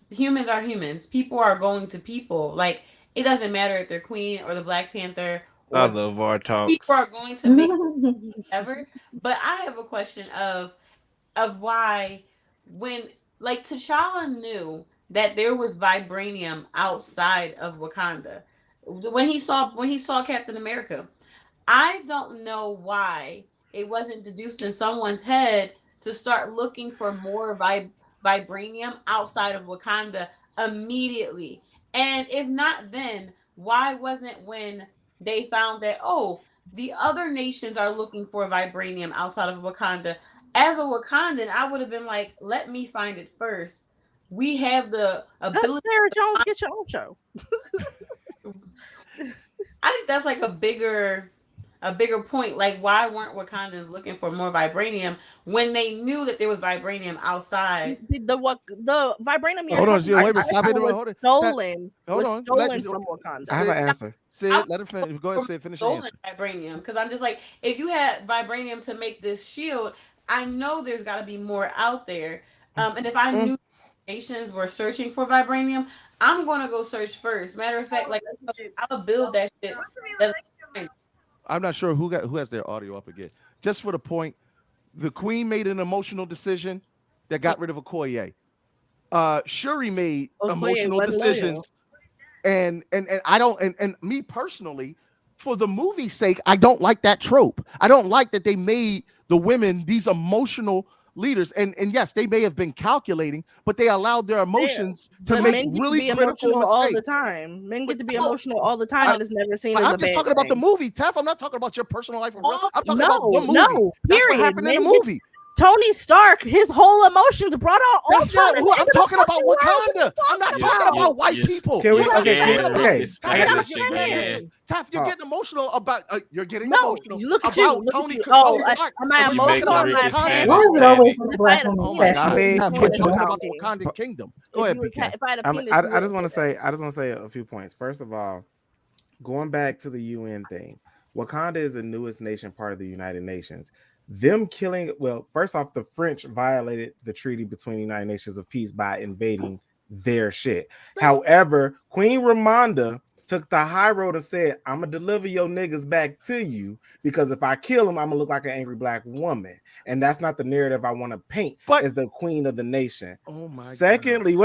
humans are humans. People are going to people. Like, it doesn't matter if they're Queen or the Black Panther. I love our talks. People are going to make ever. But I have a question of why when like T'Challa knew that there was vibranium outside of Wakanda when he saw Captain America. I don't know why it wasn't deduced in someone's head to start looking for more vibranium outside of Wakanda immediately. And if not then, why wasn't when they found that, the other nations are looking for vibranium outside of Wakanda? As a Wakandan, I would have been like, let me find it first. We have the ability. Sarah Jones, get your own show. I think that's like a bigger point. Like, why weren't Wakandans looking for more vibranium when they knew that there was vibranium outside? The vibranium. Hold on, wait a minute. Stop it. Hold it. Stolen. Hold Was on. stolen from Wakanda. I have an answer. Sid, let her finish. Go ahead, Sid. Finish your Stolen answer. vibranium, because I'm just like, if you had vibranium to make this shield, I know there's got to be more out there. And if I knew nations were searching for vibranium, I'm gonna go search first. Matter of fact, like, I'll build that shit. I'm not sure who has their audio up again. Just for the point, the Queen made an emotional decision that got rid of Okoye. Shuri made emotional decisions, and I don't. And me personally, for the movie's sake, I don't like that trope. I don't like that they made the women these emotional leaders. And yes, they may have been calculating, but they allowed their emotions to make really critical mistakes all the time. Men get to be emotional all the time, and it's never seen as a bad I'm just talking about the movie, Tef. I'm not talking about your personal life. I'm talking about the movie. No, That's period. what happened in the Men get movie. Tony Stark, his whole emotions brought out all That's not who I'm talking about. Wakanda. I'm not talking about white people. Can we? You're Okay. Taff, you're getting emotional about. You're getting No, emotional look at about you. Look Tony at you. Oh, Stark. am I When you talking emotional? about Am I Wakanda- passionate? Why is it always the black If I had a woman's Oh my passion? God! mean, Taff, if we're you- talking about the Wakandan kingdom. Go ahead, BK. If I had a penis, I just want to say a few points. First of all, going back to the UN thing, Wakanda is the newest nation part of the United Nations. Them killing, well, first off, the French violated the treaty between the United Nations of Peace by invading their shit. However, Queen Ramonda took the high road and said, I'm gonna deliver your niggas back to you because if I kill them, I'm gonna look like an angry black woman. And that's not the narrative I want to paint as the queen of the nation. Oh my Secondly,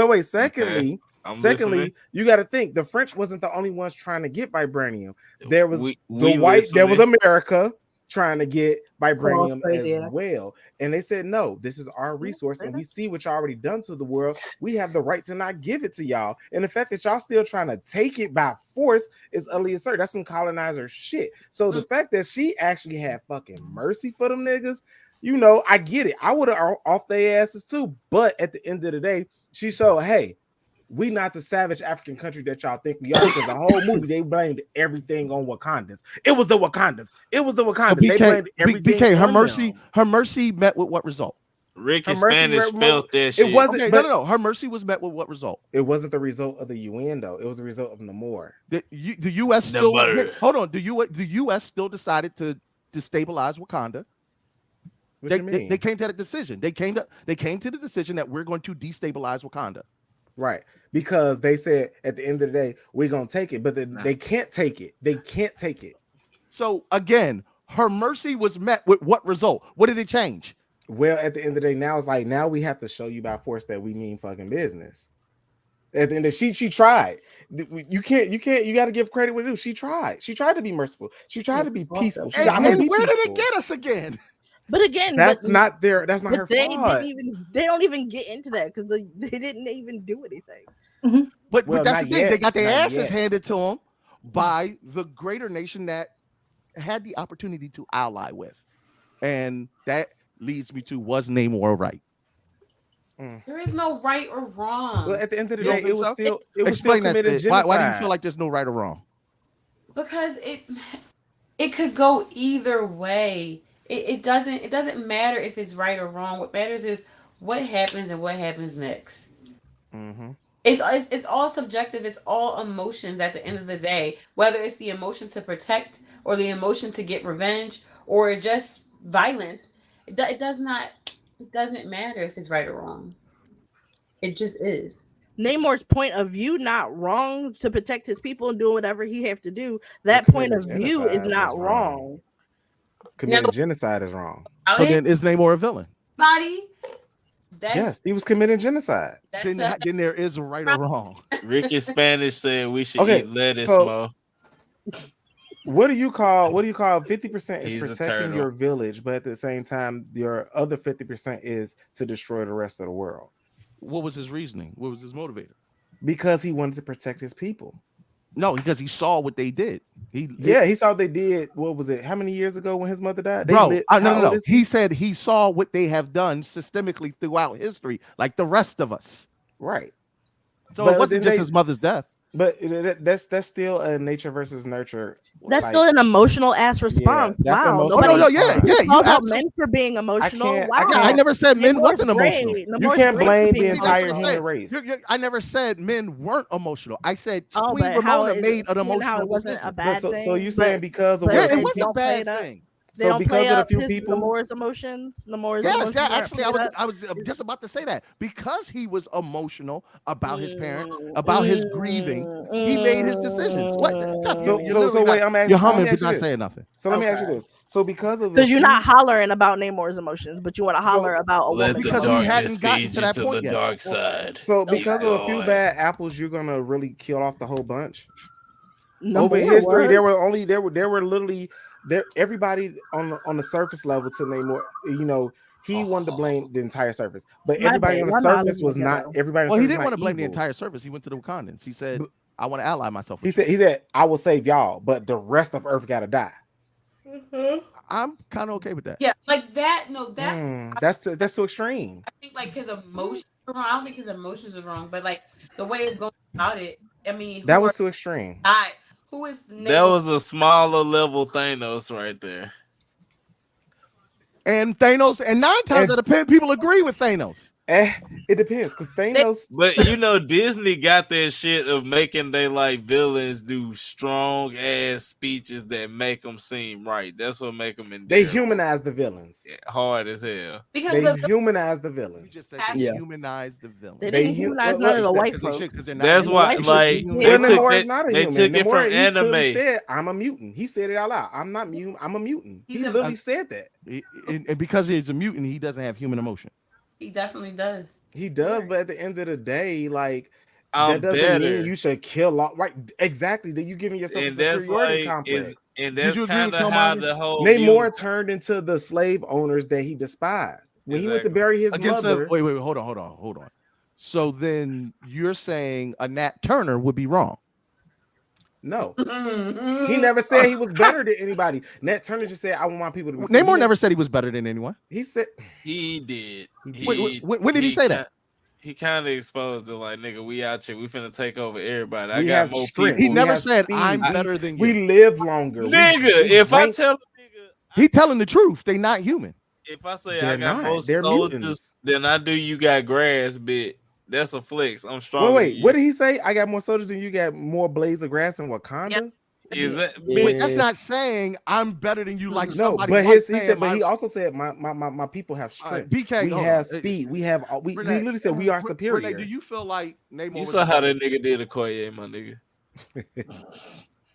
Secondly, listening. you got to think the French wasn't the only ones trying to get vibranium. There was We there was America trying to get vibranium crazy, as well. And they said, no, this is our resource. And we see what y'all already done to the world. We have the right to not give it to y'all. And the fact that y'all still trying to take it by force is utterly absurd. That's some colonizer shit. So the fact that she actually had fucking mercy for them niggas, you know, I get it. I would have off their asses too. But at the end of the day, she showed, hey, we not the savage African country that y'all think we are. Because the whole movie, they blamed everything on Wakandans. It was the Wakandas. It was the Wakandas. So they blamed everything BK, on her mercy met with what result? Ricky Spanish felt that shit. It wasn't. Okay, but no. Her mercy was met with what result? It wasn't the result of the UN though. It was the result of Namor. The U.S. still hold on. The U.S. still decided to destabilize Wakanda. They came to that decision. They came to the decision that we're going to destabilize Wakanda. Right, because they said at the end of the day we're gonna take it, but they can't take it. They can't take it. So again, her mercy was met with what result? What did it change? Well, at the end of the day, now it's like now we have to show you by force that we mean fucking business. At the end of she tried. You got to give credit where it is. She tried to be merciful. She tried to be peaceful. And where did it get us again? But again, that's not her fault. They don't even get into that because they didn't even do anything. But that's the thing. They got their asses handed to them by the greater nation that had the opportunity to ally with. And that leads me to, was Namor right? There is no right or wrong. Well, at the end of the day, it was still Explain that. genocide. Why do you feel like there's no right or wrong? Because it could go either way. It doesn't matter if it's right or wrong. What matters is what happens and what happens next. Mm-hmm. It's all subjective. It's all emotions at the end of the day. Whether it's the emotion to protect or the emotion to get revenge or just violence, it doesn't matter if it's right or wrong. It just is. Namor's point of view not wrong to protect his people and doing whatever he have to do. That point of view is not wrong. Committing genocide is wrong. So then is Namor a villain? Yes, he was committing genocide. Then there is a right or wrong. Ricky Spanish said we should eat lettuce more. What do you call 50% is He's a protecting turtle. your village, but at the same time, your other 50% is to destroy the rest of the world? What was his reasoning? What was his motivator? Because he wanted to protect his people. No, because he saw what they did. He saw what they did. What was it? How many years ago when his mother died? No. He said he saw what they have done systemically throughout history, like the rest of us. Right. So it wasn't just his mother's death. But that's still a nature versus nurture. That's still an emotional ass response. Yeah, that's wow. emotional. All about men for being emotional. I never said men wasn't emotional. You can't blame the entire human race. I never said men weren't emotional. I said Oh, Queen but how Ramona made an emotional how it wasn't decision. a bad thing. So you saying because of it was a bad thing. They don't because play of up a few his, people. Namor's emotions. Yes, actually, I was just about to say that because he was emotional about his parent, about his grieving. He made his decisions. What? So wait, I'm asking. You're humming, but not saying nothing. So let me ask you this. So because you're not hollering about Namor's emotions, but you want to holler about a woman because we hadn't gotten to that point yet. Dark side. So because of a few bad apples, you're gonna really kill off the whole bunch. No, Over history, there were literally everybody on the surface level to Namor, you know, he wanted to blame the entire surface, but everybody on the surface was not. Everybody. Well, he didn't want to blame the entire surface. He went to the Wakandans. He said, "I want to ally myself." He said, "I will save y'all, but the rest of Earth got to die." I'm kind of okay with that. Yeah, like that. No, that That's too extreme. I think like his emotions were wrong. I don't think his emotions were wrong, but like the way it's going about it. I mean, That was too extreme. Who is the That was a smaller level Thanos right there. And Thanos, and 9 times out of 10, people agree with Thanos. It depends, because Thanos. But Disney got that shit of making they like villains do strong ass speeches that make them seem right. That's what make them endearing. They humanize the villains. Hard as hell. Because they humanize the villains. You just said they humanize the villains. They didn't humanize none of the white folks. That's why, like, Namor is not a human. They took it from anime. Said, I'm a mutant. He said it out loud. I'm not mutant. I'm a mutant. He literally said that. And because he's a mutant, he doesn't have human emotion. He definitely does. He does, but at the end of the day, like that doesn't mean you should kill all. Right? Exactly. That you giving yourself a superiority complex. And that's kind of how the whole Namor turned into the slave owners that he despised when he went to bury his mother. Wait, hold on. So then you're saying a Nat Turner would be wrong? No, he never said he was better than anybody. Nat Turner just said, "I want people to." Namor never said he was better than anyone. He said he did. When did he say that? He kind of exposed it, like, nigga, we out here, we finna take over everybody. I got more strength. He never said I'm better than you. We live longer, nigga. If I tell a nigga, he telling the truth. They not human. If I say I got more soldiers than I do, you got grass, bitch. That's a flex. I'm strong. Wait, what did he say? I got more soldiers than you got more blades of grass in Wakanda. Yep. Is that? Wait, that's not saying I'm better than you. Like no, somebody. But he said, but he also said my people have strength. BK, we have speed. We have. We literally said we are superior. Renee, do you feel like Namor? You saw how that nigga did Okoye, my nigga.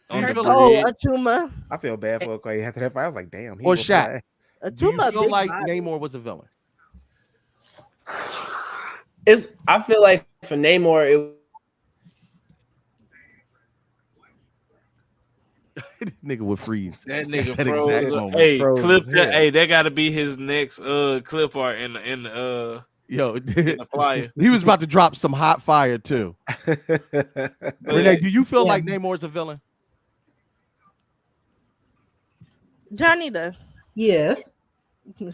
Achuma. I feel bad for Okoye after that fight. I was like, damn. Or Shaq. Do you feel like Namor was a villain? I feel like for Namor, nigga would freeze. That nigga that froze. Exact moment. Hey, Froze clip that. Hey, that got to be his next clip art in the flyer. He was about to drop some hot fire too. Renee, do you feel like Namor's a villain? Janita. Yes. You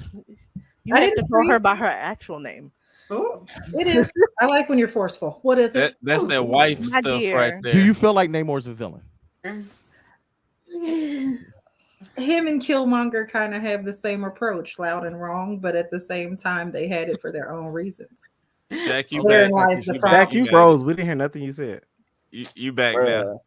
have to call her by her actual name. Oh, it is. I like when you're forceful. What is it? That's that wife stuff right there. Do you feel like Namor's a villain? Him and Killmonger kind of have the same approach, loud and wrong, but at the same time, they had it for their own reasons. Shaq, you Therein back? lies the Back, problem. you froze. We didn't hear nothing you said. You back now?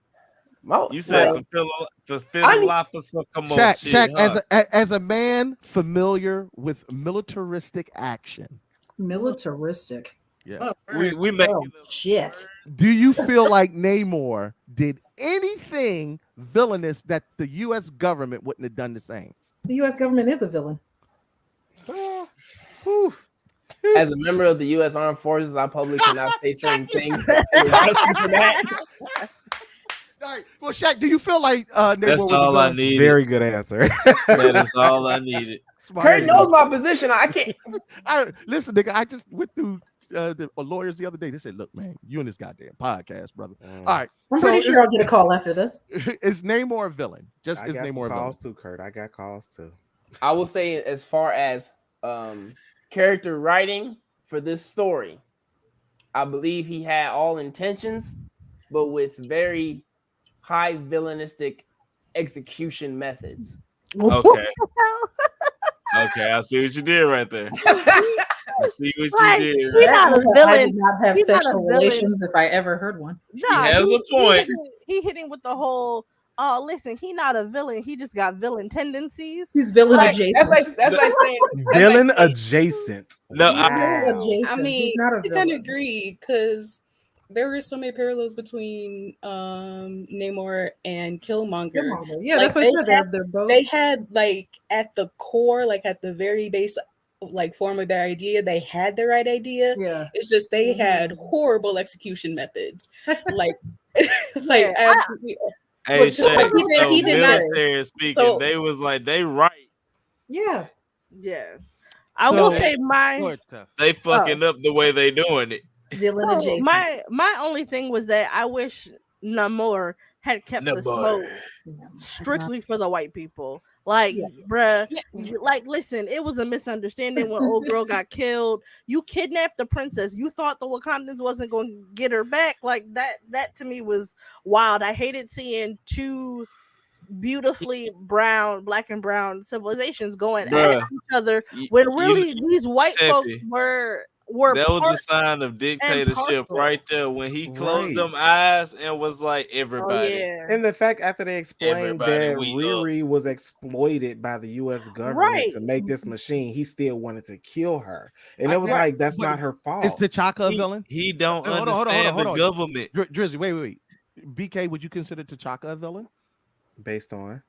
You said some philosophical shit. Shaq, as a man familiar with militaristic action. Militaristic. Yeah. We make shit. Do you feel like Namor did anything villainous that the U.S. government wouldn't have done the same? The U.S. government is a villain. As a member of the U.S. Armed Forces, I publicly cannot say certain things. All right. Well, Shaq, do you feel like Namor that's was all a I villain? needed? Very good answer. That is all I needed. Kurt knows my position. I can't. Listen, nigga. I just went through the lawyers the other day. They said, "Look, man, you and this goddamn podcast, brother." All right. I'm pretty sure I'll get a call after this. Is Namor a villain? I Is got Namor a calls villain? too, Kurt. I got calls too. I will say, as far as character writing for this story, I believe he had all intentions, but with very high villainistic execution methods. Okay. Okay, I see what you did right there. I see what you did. Right? Not a villain. I did not have He's not sexual a villain. relations if I ever heard one. Nah, he has a point. He hit him with the whole. Oh, listen, he not a villain. He just got villain tendencies. He's villain adjacent. That's like saying Villain adjacent. No, I mean, I kind of agree because there were so many parallels between Namor and Killmonger. Yeah, that's what I said. They're both. They had like at the core, like at the very base, like form of their idea, they had the right idea. Yeah, it's just they had horrible execution methods. Like, like absolutely. Hey, Shaq, he said he did not. Military speaking, So- they was like they right. Yeah. Yeah. I will say They fucking up the way they doing it. Villain Oh, adjacent. my only thing was that I wish Namor had kept the Namor. smoke strictly for the white people. Like, bruh, like, listen, it was a misunderstanding when old girl got killed. You kidnapped the princess. You thought the Wakandans wasn't going to get her back. Like that to me was wild. I hated seeing two beautifully black and brown civilizations going at each other when really these white folks were that was the sign of dictatorship right there when he closed them eyes and was like, everybody. And the fact after they explained that Riri was exploited by the U.S. government to make this machine, he still wanted to kill her. And it was like, that's not her fault. Is T'Chaka a villain? He don't understand the government. Drizzy, wait. BK, would you consider T'Chaka a villain? Based on?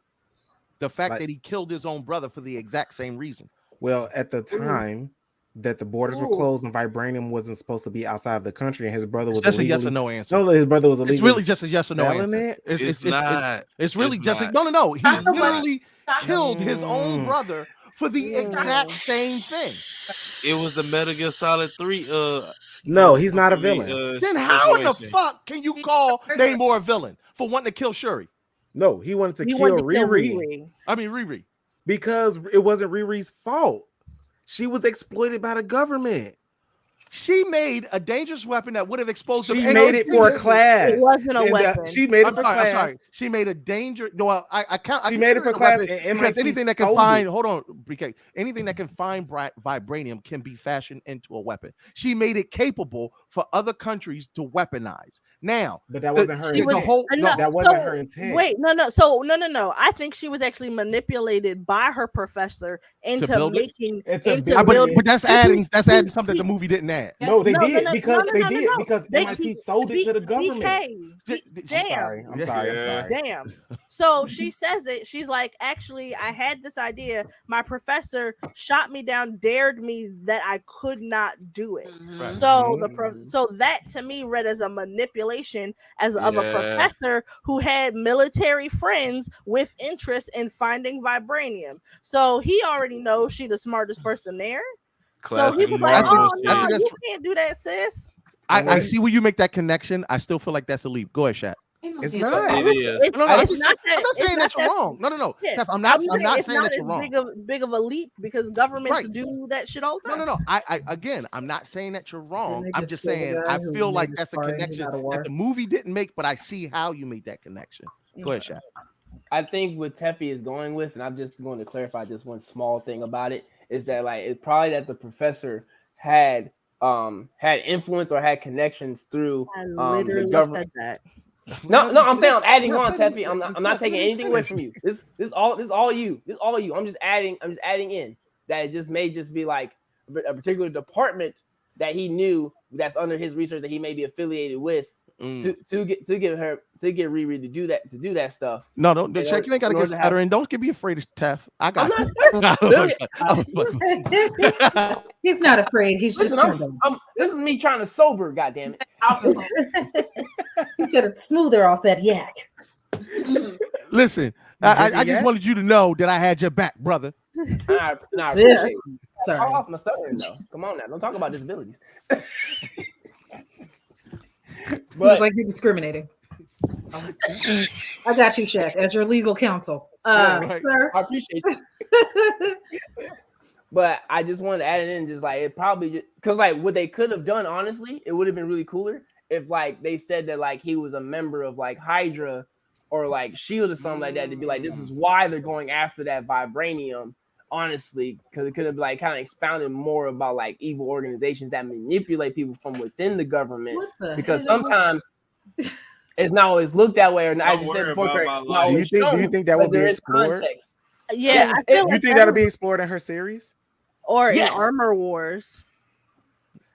The fact that he killed his own brother for the exact same reason. Well, at the time that the borders were closed and vibranium wasn't supposed to be outside of the country, and his brother was just a yes or no answer. No, his brother was illegally. It's really just a yes or no answer. It's not. It's really just no. He literally killed his own brother for the exact same thing. It was the Metal Gear Solid 3. No, he's not a villain. Then how in the fuck can you call Namor a villain for wanting to kill Shuri? No, he wanted to kill Riri. I mean Riri. Because it wasn't Riri's fault. She was exploited by the government. She made a dangerous weapon that would have exposed She made it for a class. It wasn't a weapon. She made it for class. I'm sorry. She made a danger. No, I can't. She made it for class. Because anything that can find, hold on, BK, anything that can find vibranium can be fashioned into a weapon. She made it capable for other countries to weaponize. Now, but that wasn't her intent. That wasn't her intent. Wait, no. So no. I think she was actually manipulated by her professor into making. But that's adding something the movie didn't add. No, they did because MIT sold it to the government. I'm sorry. Damn. So she says it. She's like, actually, I had this idea. My professor shot me down, dared me that I could not do it. Right. So that to me read as a manipulation of a professor who had military friends with interest in finding vibranium. So he already knows she's the smartest person there. So he was like, "Oh no, you can't do that, sis." I see where you make that connection. I still feel like that's a leap. Go ahead, Shaq. It's not. It is. I'm not saying that you're wrong. No. Yeah. I'm not saying that you're wrong. Big of a leap because governments do that shit all the time. No. I'm not saying that you're wrong. I'm just saying I feel like that's a connection that the movie didn't make, but I see how you made that connection. Go ahead, Shaq. I think what Teffy is going with, and I'm just going to clarify just one small thing about it, is that like it's probably that the professor had influence or had connections through the government. Said that. No, I'm saying I'm adding on, Teffy. I'm not taking anything away from you. This all you. I'm just adding in that it just may just be like a particular department that he knew that's under his research that he may be affiliated with to get Riri to do that stuff. No, don't check. You ain't gotta get stuttering. Don't be afraid of Teff. I got. He's not afraid. He's just. This is me trying to sober. Goddamn it! He said it's smoother off that yak. Listen, I just wanted you to know that I had your back, brother. Sorry. Off my stuttering though. Come on now, don't talk about disabilities. But it's like you're discriminating. I got you, Shaq, as your legal counsel. Sir. I appreciate you. But I just wanted to add it in, just like it probably because like what they could have done, honestly, it would have been really cooler if like they said that like he was a member of like Hydra or like Shield or something like that to be like this is why they're going after that vibranium. Honestly, because it could have like kind of expounded more about like evil organizations that manipulate people from within the government. Because sometimes it's not always looked that way, or not. I just said before. Do you think that would be explored? Yeah, you think that'll be explored in her series or in Armor Wars?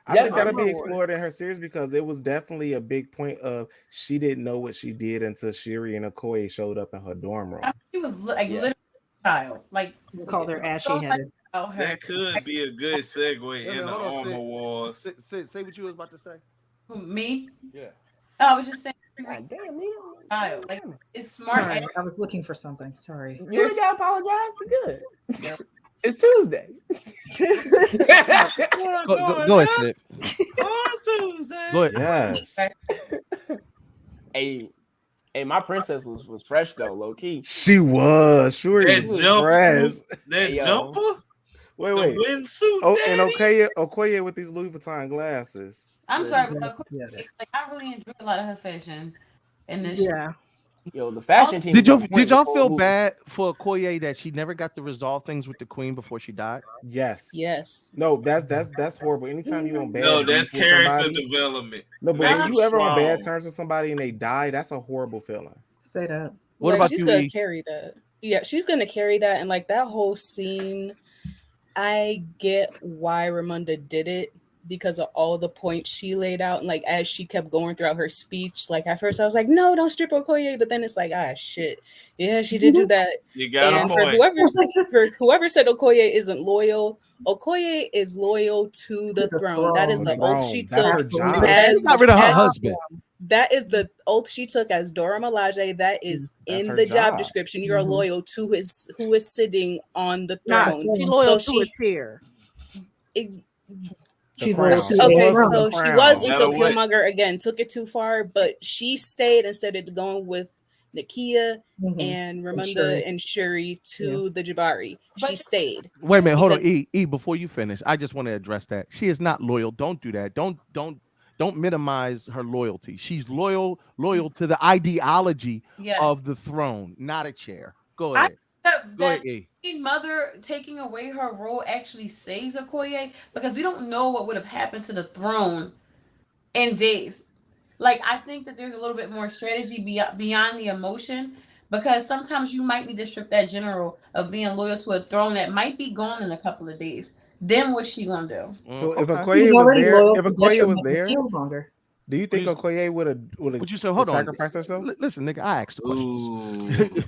I think that'll be explored in her series because it was definitely a big point of she didn't know what she did until Shuri and Okoye showed up in her dorm room. She was like literally. Like called her ashy headed. That could be a good segue in the Armor Wars. Say what you was about to say. Me? Yeah. Oh, I was just saying. Like it's smart. Right, I was looking for something. Sorry. You ain't gotta apologize. We're good. It's Tuesday. Go ahead, Snip. On Tuesday. Go ahead. Yes. Hey, Hey, my princess was fresh though, low key. She was. Shuri That was jumpsuit, fresh. that Hey, yo. jumper, Wait. the windsuit. Oh, and daddy. Okoye with these Louis Vuitton glasses. I'm sorry, but Yeah. like I really enjoyed a lot of her fashion in this. Yeah. Yo, the fashion team. Did was on point y'all the whole feel movie. bad for Okoye that she never got to resolve things with the queen before she died? Yes. Yes. No, that's horrible. Anytime you on bad No, beef that's with character somebody, development. no, but Make when them you ever on bad strong. terms with somebody and they die, that's a horrible feeling. Say that. What Yeah, about she's you, gonna E? carry that. Yeah, she's gonna carry that, and like that whole scene, I get why Ramunda did it because of all the points she laid out, and like as she kept going throughout her speech. Like at first, I was like, "No, don't strip Okoye," but then it's like, "Ah, shit, yeah, she did do that." You got And a for point. whoever said Okoye isn't loyal, Okoye is loyal to the throne. That is the oath she That's took her job. as She got rid of her as- husband. That is the oath she took as Dora Milaje. That is That's in her the job job. description. You are loyal to who is sitting on the throne. She loyal So to a tier. She's crown. loyal to Okay, the throne. so she crown. was No until matter what. Killmonger again took it too far, but she stayed instead of going with Nakia and Ramunda and Shuri to the Jabari. She stayed. Wait a minute, hold on, Because- E. Before you finish, I just want to address that. She is not loyal. Don't do that. Don't minimize her loyalty. She's loyal to the ideology Yes. of the throne, not a chair. Go ahead. Go ahead, E. Mother taking away her role actually saves Okoye because we don't know what would have happened to the throne in days. Like I think that there's a little bit more strategy beyond the emotion because sometimes you might need to strip that general of being loyal to a throne that might be gone in a couple of days. Then what's she gonna do? So if Okay. Okoye was already there, loyal if to Okoye was detriment there, to Killmonger. do you think Okoye would have What you say? Hold on. sacrificed herself? Listen, nigga, I asked the questions. Ooh.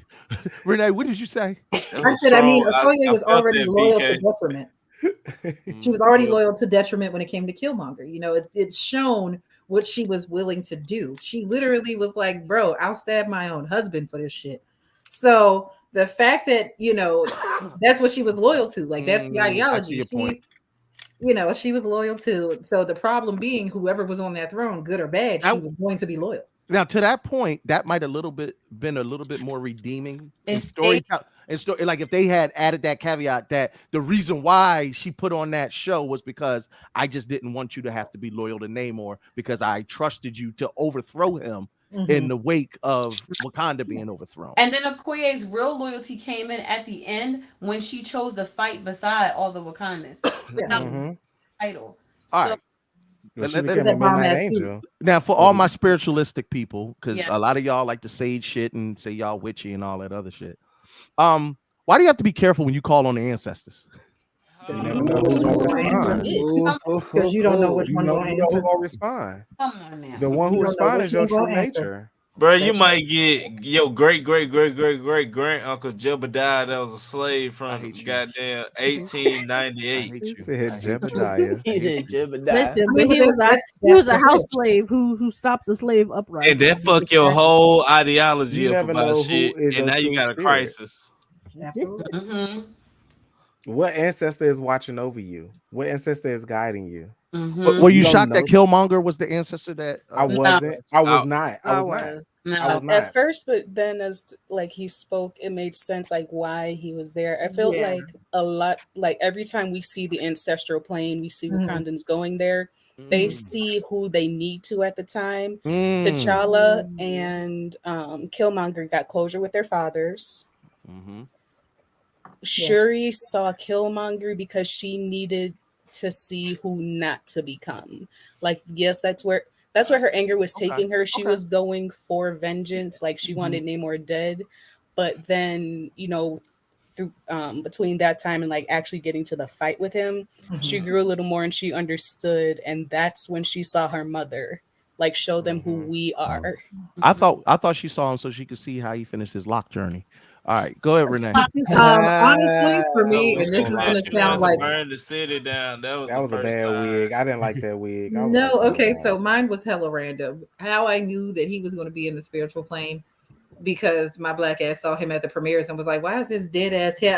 Renee, what did you say? I said, I mean, Okoye was felt already that, loyal BK. to detriment. She was already loyal to detriment when it came to Killmonger. You know, it's shown what she was willing to do. She literally was like, bro, I'll stab my own husband for this shit. So the fact that, you know, that's what she was loyal to, like that's the I see ideology. your point. You know, she was loyal to. So the problem being whoever was on that throne, good or bad, she was going to be loyal. Now, to that point, that might have been a little bit more redeeming in story. Like if they had added that caveat that the reason why she put on that show was because I just didn't want you to have to be loyal to Namor because I trusted you to overthrow him in the wake of Wakanda being overthrown. And then Okoye's real loyalty came in at the end when she chose to fight beside all the Wakandans without the title. All right. Well, she became a Midnight Angel. Now, for all my spiritualistic people, because Yeah. a lot of y'all like to sage shit and say y'all witchy and all that other shit. Why do you have to be careful when you call on the ancestors? You never know who's gonna respond. Because you don't know which one You will know answer. who's gonna respond. Come on now. The one who You don't know responds which is your one true gonna answer. nature. Bro, you might get your great uncle Jebediah that was a slave from goddamn 1898. He said Jebediah. He said Jebediah. Listen, I but mean, he was that's a house slave who stopped the slave uprising. And that fuck your whole ideology You up never know about who shit, is and your now you true got a spirit. crisis. Absolutely. Mm-hmm. What ancestor is watching over you? What ancestor is guiding you? Mm-hmm. Were you don't shocked know. that Killmonger was the ancestor that I wasn't. I was not. I was not. No. I was not. At first, but then as like he spoke, it made sense like why he was there. I felt Yeah. like a lot like every time we see the ancestral plane, we see Wakandans going there. They see who they need to at the time. T'Challa and Killmonger got closure with their fathers. Shuri saw Killmonger because she needed to see who not to become. Like, yes, that's where her anger was taking her. She was going for vengeance, like she wanted Namor dead. But then, you know, through between that time and like actually getting to the fight with him, she grew a little more and she understood, and that's when she saw her mother, like show them who we are. I thought she saw him so she could see how he finished his lock journey. All right, go ahead, Renee. Honestly, for me, and this is She going to had sound like burn the city down. That was a the bad first time. wig. I didn't like that wig. I was no. like, Okay, "Wow." so mine was hella random. How I knew that he was going to be in the spiritual plane because my black ass saw him at the premieres and was like, "Why is his dead ass here?"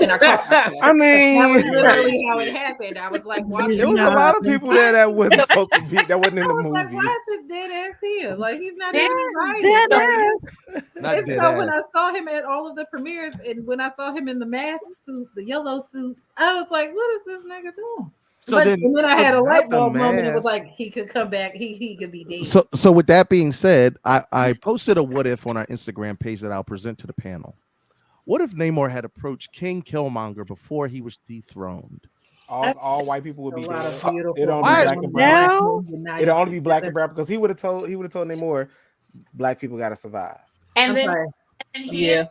And I caught myself. I mean, that was literally how it happened. I was like, watching. There was a lot of people there that wasn't supposed to be. That wasn't in the movie. Like, why is his dead ass here? Like, he's not Dead dead ass. And so when I saw him at all of the premieres, and when I saw him in the mask suit, the yellow suit, I was like, "What is this nigga doing?" So and then I had a light bulb moment. It mask. was like he could come back. He could be dead. So with that being said, I posted a what if on our Instagram page that I'll present to the panel. What if Namor had approached King Killmonger before he was dethroned? All white people would be lot of dead. beautiful It'd only be black and brown. Now? It'd only be black and brown because he would have told Namor, black people got to survive. And I'm then, sorry. and Yeah.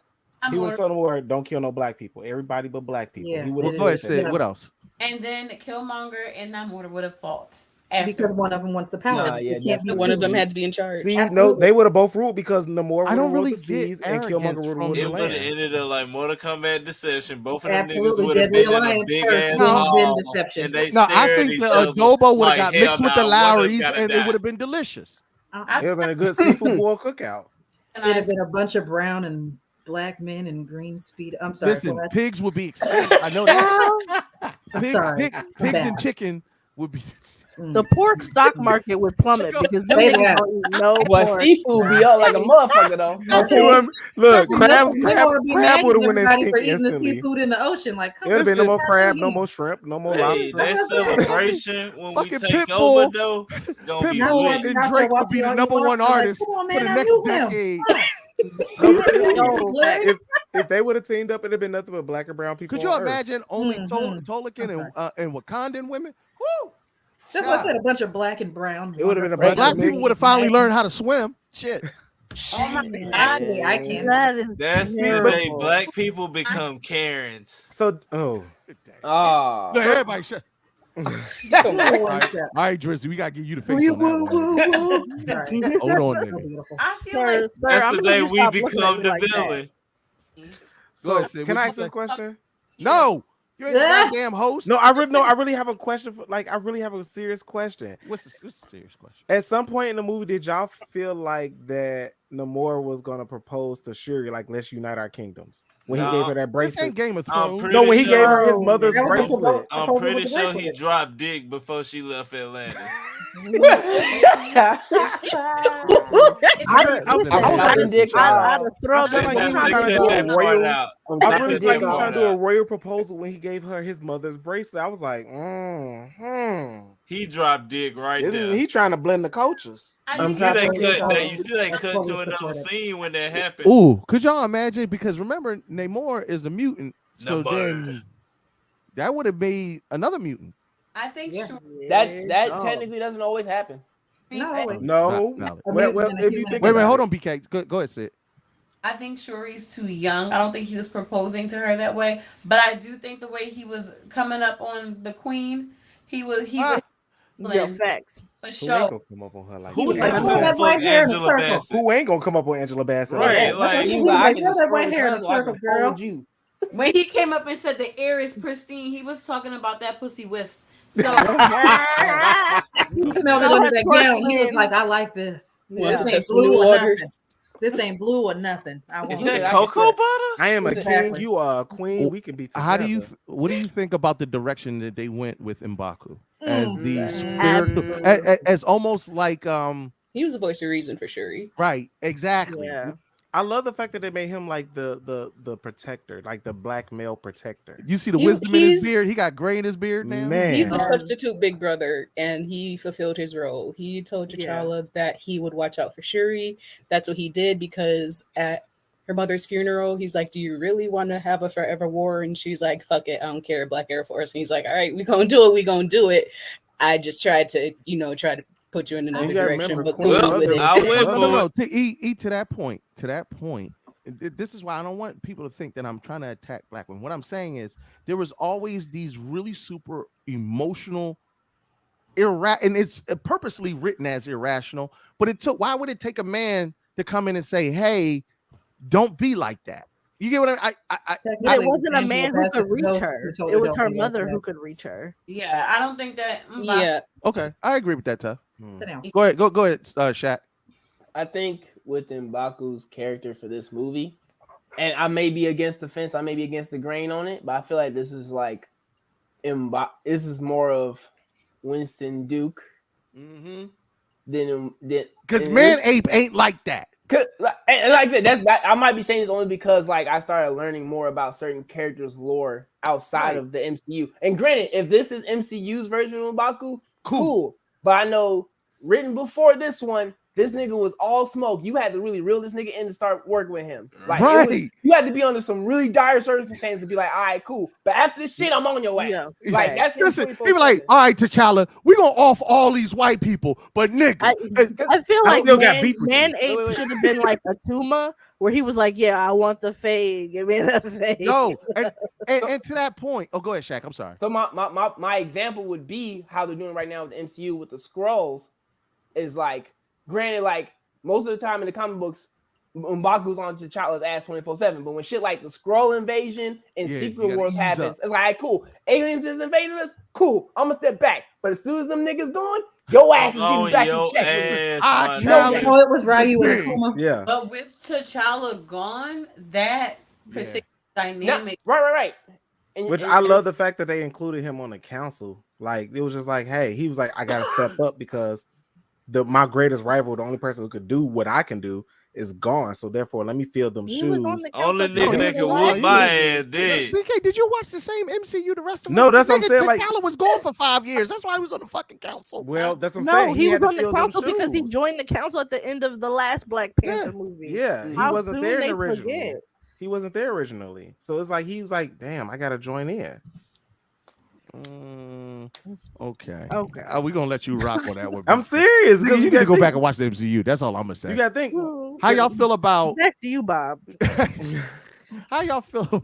He would have told Namor, don't kill no black people. Everybody but black people. Yeah. He would have Go ahead, Sid. What else? And then Killmonger and Namor would have fought. Because one of them wants the power. Nah, yeah, It can't be One of two. them had to be in charge. See, no, Absolutely. they would have both ruled because Namor would I don't have ruled really the seas get and Killmonger arrogance would have from ruled It the would have land. ended up like Mortal Kombat Deception. Both of them Absolutely. niggas would have Deadly been in a Alliance big first, ass then hall, Deception. and they No, I stared at think each the other adobo would have like, got mixed with the hell nah, one of us Lowrys, gotta and it die. would have been delicious. It would have been a good seafood boil cookout. It'd have been a bunch of brown and black men in green speed. I'm sorry. Listen, go ahead. pigs would be extinct. I know that. I'm sorry. Pigs bad. and chicken would be. The pork stock market would plummet because them Say niggas that. don't eat no But pork. seafood be up like a motherfucker though. Okay. Look, You crab wanna be mad would at have won that everybody stink for eating the instantly. seafood in the ocean. Like, come There'd on, been no more stop crab, no eating. more shrimp, no more Hey, lobster. that celebration when we Fucking take over Pitbull. though, gonna be Now Pitbull lit. and I'll Drake would watch be you the on number your one watch, like, artist come on, for man, the I next knew him. decade. If they would have teamed up, it'd have been nothing but black and brown people. Could you on Earth. imagine only Mhm. Tolkien and Wakandan women? Woo! That's why I said a bunch of black and brown. It would have been a wonderful bunch Black of people. people would have finally learned how to swim. Shit. Oh my God. Actually, I can't. That is That's the terrible. day black people become Karens. So, Oh, No, everybody shut. Come All on. right, Drizzy, we gotta get you to face on that one. Sorry. Hold on, So nigga. beautiful. I feel Sir, like sir, That's I'm the gonna day just we stop looking at become you the like that. villain. Go ahead, Sid. can What I you ask this say? question? No, you ain't a Yeah. goddamn host. No, I really have a question. I really have a serious question. What's the serious question? At some point in the movie, did y'all feel like that Namor was gonna propose to Shuri, like, let's unite our kingdoms? When he No. gave her that This bracelet. ain't Game of I'm Thrones. pretty No, when he sure, gave her his mother's That was bracelet. I'm proposal pretty with the sure he bracelet. dropped dick before she left Atlantis. I'd have thrown I feel them like in he was the trying to do that a part royal. out. I really feel like he was Part trying to do a out. royal proposal when he gave her his mother's bracelet. I was like, He dropped dick right Isn't there. he trying to blend the cultures? I You see they cut that. You see they cut to another scene when that happened. Ooh, could y'all imagine? Because remember, Namor is a mutant, so Namor. then that would have made another mutant. I think sure. that technically doesn't always happen. Not always. No. No. Well, if you think Wait, about hold it. on, BK. Go ahead, Sid. I think Shuri's too young. I don't think he was proposing to her that way. But I do think the way he was coming up on the queen, he was Yeah, facts. for Who ain't sure. gonna come up on her like He was that? like, Who "Pull that fuck white hair in a Angela circle." Bassett? Who ain't gonna come up on Angela Bassett? Right, like He He was was like, like, "Pull that white hair in a so I can circle, girl." fold you. When he came up and said the air is pristine, he was talking about that pussy whiff. So He smelled it under that gown. He was like, "I like this. Wants to This ain't test new blue or nothing. waters. This ain't blue or nothing. I is want that it." cocoa butter? I am a king. Exactly. You are a queen. We can be together. How do you? What do you think about the direction that they went with M'Baku as the spiritual, as almost like He was a voice of reason for Shuri. right? Exactly. Yeah. I love the fact that they made him like the protector, like the black male protector. You see the He- wisdom in his he's- beard. He got gray in his beard now. Man, He's the substitute big brother, and he fulfilled his role. He told T'Challa that he would watch out for Shuri. That's what he did, because at her mother's funeral, he's like, "Do you really want to have a forever war?" And she's like, "Fuck it, I don't care, Black Air Force." And he's like, "All right, we're gonna do it. We're gonna do it. I just tried to, try to put you in another direction, but Well, cool with it." I went for No. it. To that point. This is why I don't want people to think that I'm trying to attack black women. What I'm saying is there was always these really super emotional, and it's purposely written as irrational. But why would it take a man to come in and say, "Hey, don't be like that"? You get what But it wasn't a man who could reach her. It was her mother who could reach her. Yeah, I don't think that. Yeah. Okay, I agree with that, Tuff. Sit down. Go ahead, Shaq. I think with M'Baku's character for this movie, and I may be against the fence, I may be against the grain on it, but I feel like this is like this is more of Winston Duke than because Man Ape ain't like that. Like I said, that I might be saying this only because like I started learning more about certain characters' lore outside of the MCU. And granted, if this is MCU's version of M'Baku, cool. But I know written before this one, this nigga was all smoke. You had to really reel this nigga in to start working with him. Like you had to be under some really dire circumstances to be like, all right, cool. But after this shit, I'm on your ass. Yeah. Like that's listen. He was like, all right, T'Challa, we gonna off all these white people, but nigga, I feel like Man Ape should have been like a Tuma, where he was like, yeah, I want the fade. Give me the fade. No, and to that point, go ahead, Shaq. I'm sorry. So my example would be how they're doing right now with the MCU with the Skrulls is like. Granted, like most of the time in the comic books, M'Baku's on T'Challa's ass 24/7. But when shit like the Skrull invasion and Secret Wars happens, it's like, all right, cool. Aliens is invading us, cool. I'm gonna step back. But as soon as them niggas going, your ass is getting back in check. Oh, it was Ryu and Akuma. Yeah. But with T'Challa gone, that particular dynamic, right. Which I love the fact that they included him on the council. Like it was just like, hey, he was like, I gotta step up because my greatest rival, the only person who could do what I can do, is gone. So therefore, let me fill them shoes. Only nigga that can whoop my ass dead. BK, did you watch the same MCU the rest of No, that's what I'm saying. Like T'Challa was gone for 5 years. That's why he was on the fucking council. Well, that's what I'm saying. No, he was on the council because he joined the council at the end of the last Black Panther movie. Yeah, he wasn't there originally. He wasn't there originally. So it's like he was like, damn, I gotta join in. Okay. We're gonna let you rock on that one. I'm serious. You need to go back and watch the MCU. That's all I'm gonna say. You gotta think. How y'all feel about back to you, Bob? How y'all feel about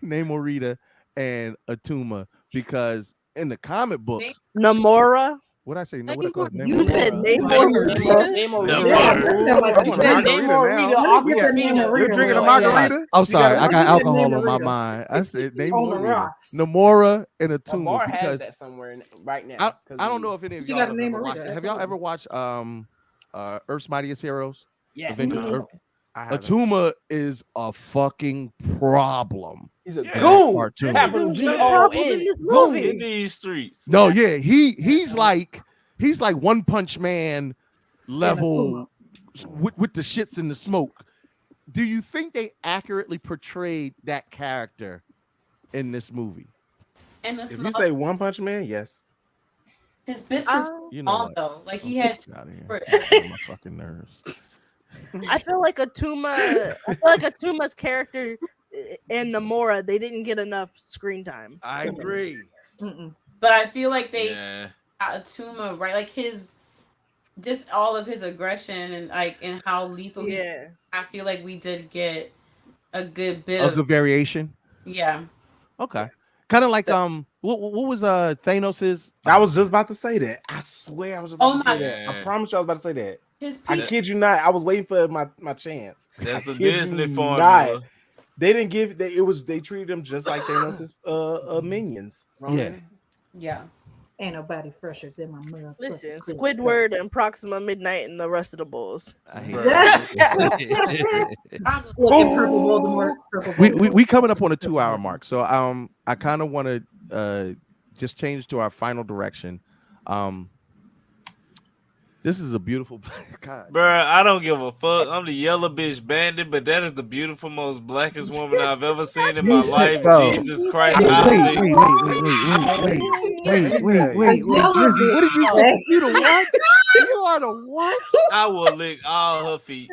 Namorita and Atuma? Because in the comic books, Namora. What I say? No, what I call it? You said Namorita. You're drinking a margarita? I'm sorry, I got alcohol on my mind. I said Namorita, Namora, and Atuma. Namor because has that somewhere right now. I don't know if any of y'all have ever watched it. Have y'all ever watched Earth's Mightiest Heroes? Yes. Atuma is a fucking problem. He's a goon. Capital G-O-N. In these streets. No, yeah, he's like One Punch Man level with the shits and the smoke. Do you think they accurately portrayed that character in this movie? And if you say One Punch Man, yes. His bits were all though. Like he had my fucking nerves. I feel like Atuma's character and Namora, they didn't get enough screen time. I agree. But I feel like they Atuma, right? Like just all of his aggression and like and how lethal I feel like we did get a good bit of the variation. Yeah. Okay. Kind of like what was Thanos's? I was just about to say that. I swear I was about to say that. I promise you I was about to say that. I kid you not. I was waiting for my chance. That's the Disney formula. They didn't give they treated them just like Thanos' minions. Yeah. Ain't nobody fresher than my mother. Listen, Squidward and Proxima Midnight and the rest of the bulls. I hate that. We coming up on a 2-hour mark, so I kind of want to just change to our final direction. This is a beautiful God. Bruh, I don't give a fuck. I'm the yellow bitch bandit, but that is the beautiful, most blackest woman I've ever seen in my life. Jesus Christ. Wait. Drizzy, what did you say? You the what? You are the what? I will lick all her feet.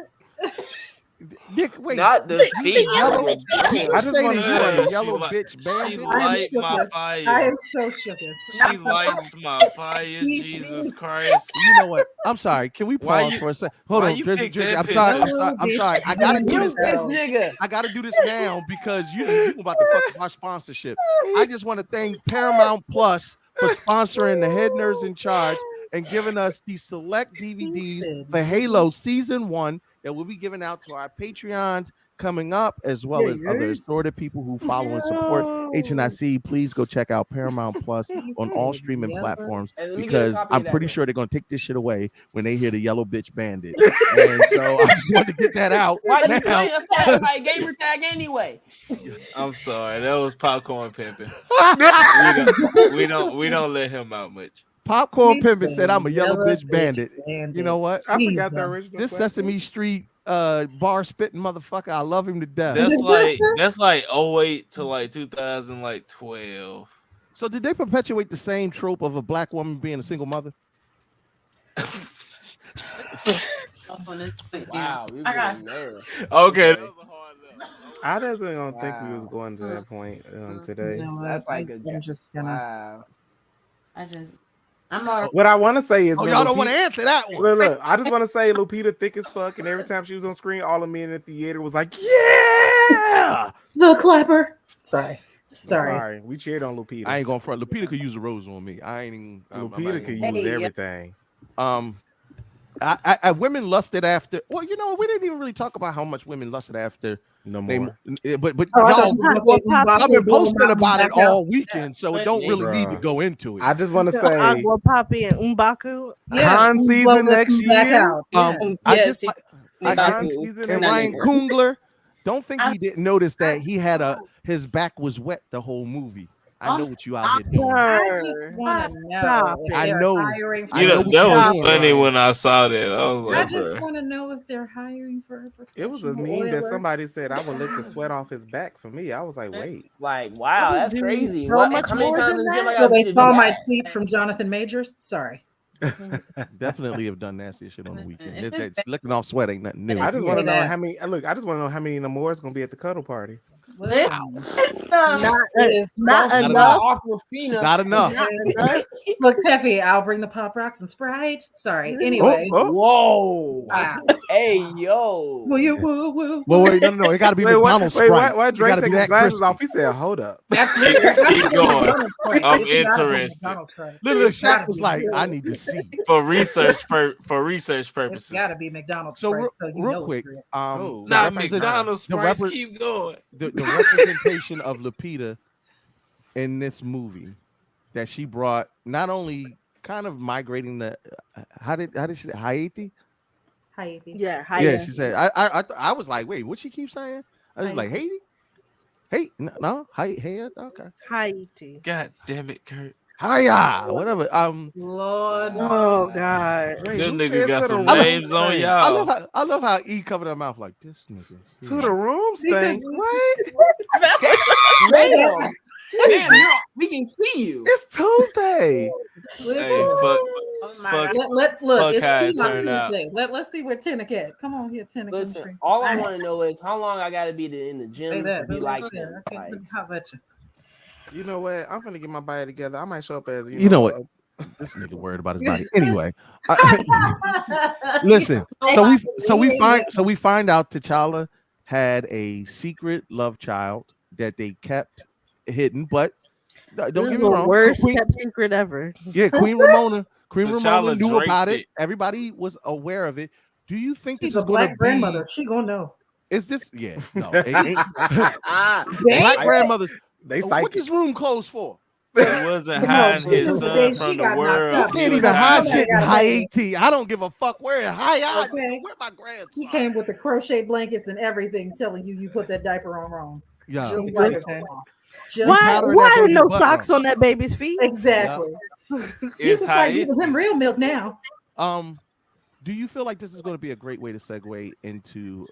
Dick, wait. Not the feet. Yellow. I just want to you are the yellow bitch bandit. She lights my fire. I am so shook. She lights my fire. Jesus Christ. You know what? I'm sorry. Can we pause for a second? Hold on, Drizzy. I'm sorry. I gotta do this now. I gotta do this now because you about to fuck our sponsorship. I just want to thank Paramount Plus for sponsoring the Head Nerds in Charge and giving us these select DVDs for Halo Season 1 that will be given out to our Patreons coming up, as well as other assorted people who follow and support HNIC. Please go check out Paramount Plus on all streaming platforms, because I'm pretty sure they're gonna take this shit away when they hear the Yellow Bitch Bandit. And so I just wanted to get that out. Why you now. playing that like gamer tag anyway? I'm sorry, that was popcorn pimping. we don't let him out much. Popcorn Pimpin' said I'm a yellow bitch bandit. You know what? I forgot the original. This Sesame Street bar spitting motherfucker. I love him to death. That's like 08 to like 2012. So did they perpetuate the same trope of a black woman being a single mother? Wow, okay. I wasn't gonna think we was going to that point today. That's like I'm just gonna. Wow. What I want to say is, y'all don't want to answer that one. Look, I just want to say Lupita thick as fuck, and every time she was on screen, all the men at the theater was like, "Yeah, the clapper." Sorry, we cheered on Lupita. I ain't going front. Lupita could use a rose on me. I ain't even. Lupita could use everything. I women lusted after. Well, you know, we didn't even really talk about how much women lusted after Namor. But y'all been posting about it all weekend, so it don't really need to go into it. I just want to say, Agua Papi and Umbaku. Han season next year. I just and Ryan Coogler. Don't think he didn't notice that he had his back was wet the whole movie. I know what you out here doing. I just want to know. I know. That was funny when I saw that. I just want to know if they're hiring for a professional It was a meme that somebody said, "I would lick the sweat off his back for me." I was like, "Wait, like wow, that's crazy." So much more than that. So they saw my tweet from Jonathan Majors. Sorry. Definitely have done nasty shit on the weekend. Licking off sweat ain't nothing new. I just want to know how many. Look, I just want to know how many Namor is going to be at the cuddle party. Wow. Not enough. Not enough. Look, Teffy, I'll bring the Pop Rocks and Sprite. Sorry. Anyway. Whoa. Wow. Hey, yo. Woo, you, woo, woo. Well, wait, no. It got to be McDonald's Sprite. Why Drake take his glasses off? He said, "Hold up." That's Keep going. I'm interested. Literally, Shaq was like, "I need to see for research purposes." It's got to be McDonald's So Sprite. real quick, not McDonald's Sprite. Keep going. The representation of Lupita in this movie that she brought, not only kind of migrating the how did she say Haiti? Yeah, Haiti. Yeah, she said. I was like, wait, what she keep saying? I was like, Haiti. Hey, no, Haiti. Okay. Haiti. God damn it, Kurt. Hiya, whatever. Lord. Oh God. This nigga got some names on y'all. I love how E covered her mouth like this nigga. To the room stink. What? Damn, we can see you. It's Tuesday. Hey, Look, it's Tuesday. Let's see where Tinnick at. Come on here, Tinnick. Listen, all I want to know is how long I got to be in the gym to be like that. How about you? You know what? I'm gonna get my body together. I might show up as you know what. This nigga worried about his body. Anyway, listen. So we find out T'Challa had a secret love child that they kept hidden, but don't get me wrong. Worst kept secret ever. Yeah, Queen Ramona knew draped about it. Everybody was aware of it. Do you think She's this is a going to black be? grandmother. She gonna know. Is this? Yeah, no. Black grandmothers. They what this room closed for? He wasn't hiding his son from the world. You can't even hide shit in Haiti. I don't give a fuck where in Haiti. Where my grandson? He came with the crochet blankets and everything, telling you put that diaper on wrong. Yeah. Why are no socks on that baby's feet? Exactly. You can start giving him real milk now. Do you feel like this is going to be a great way to segue into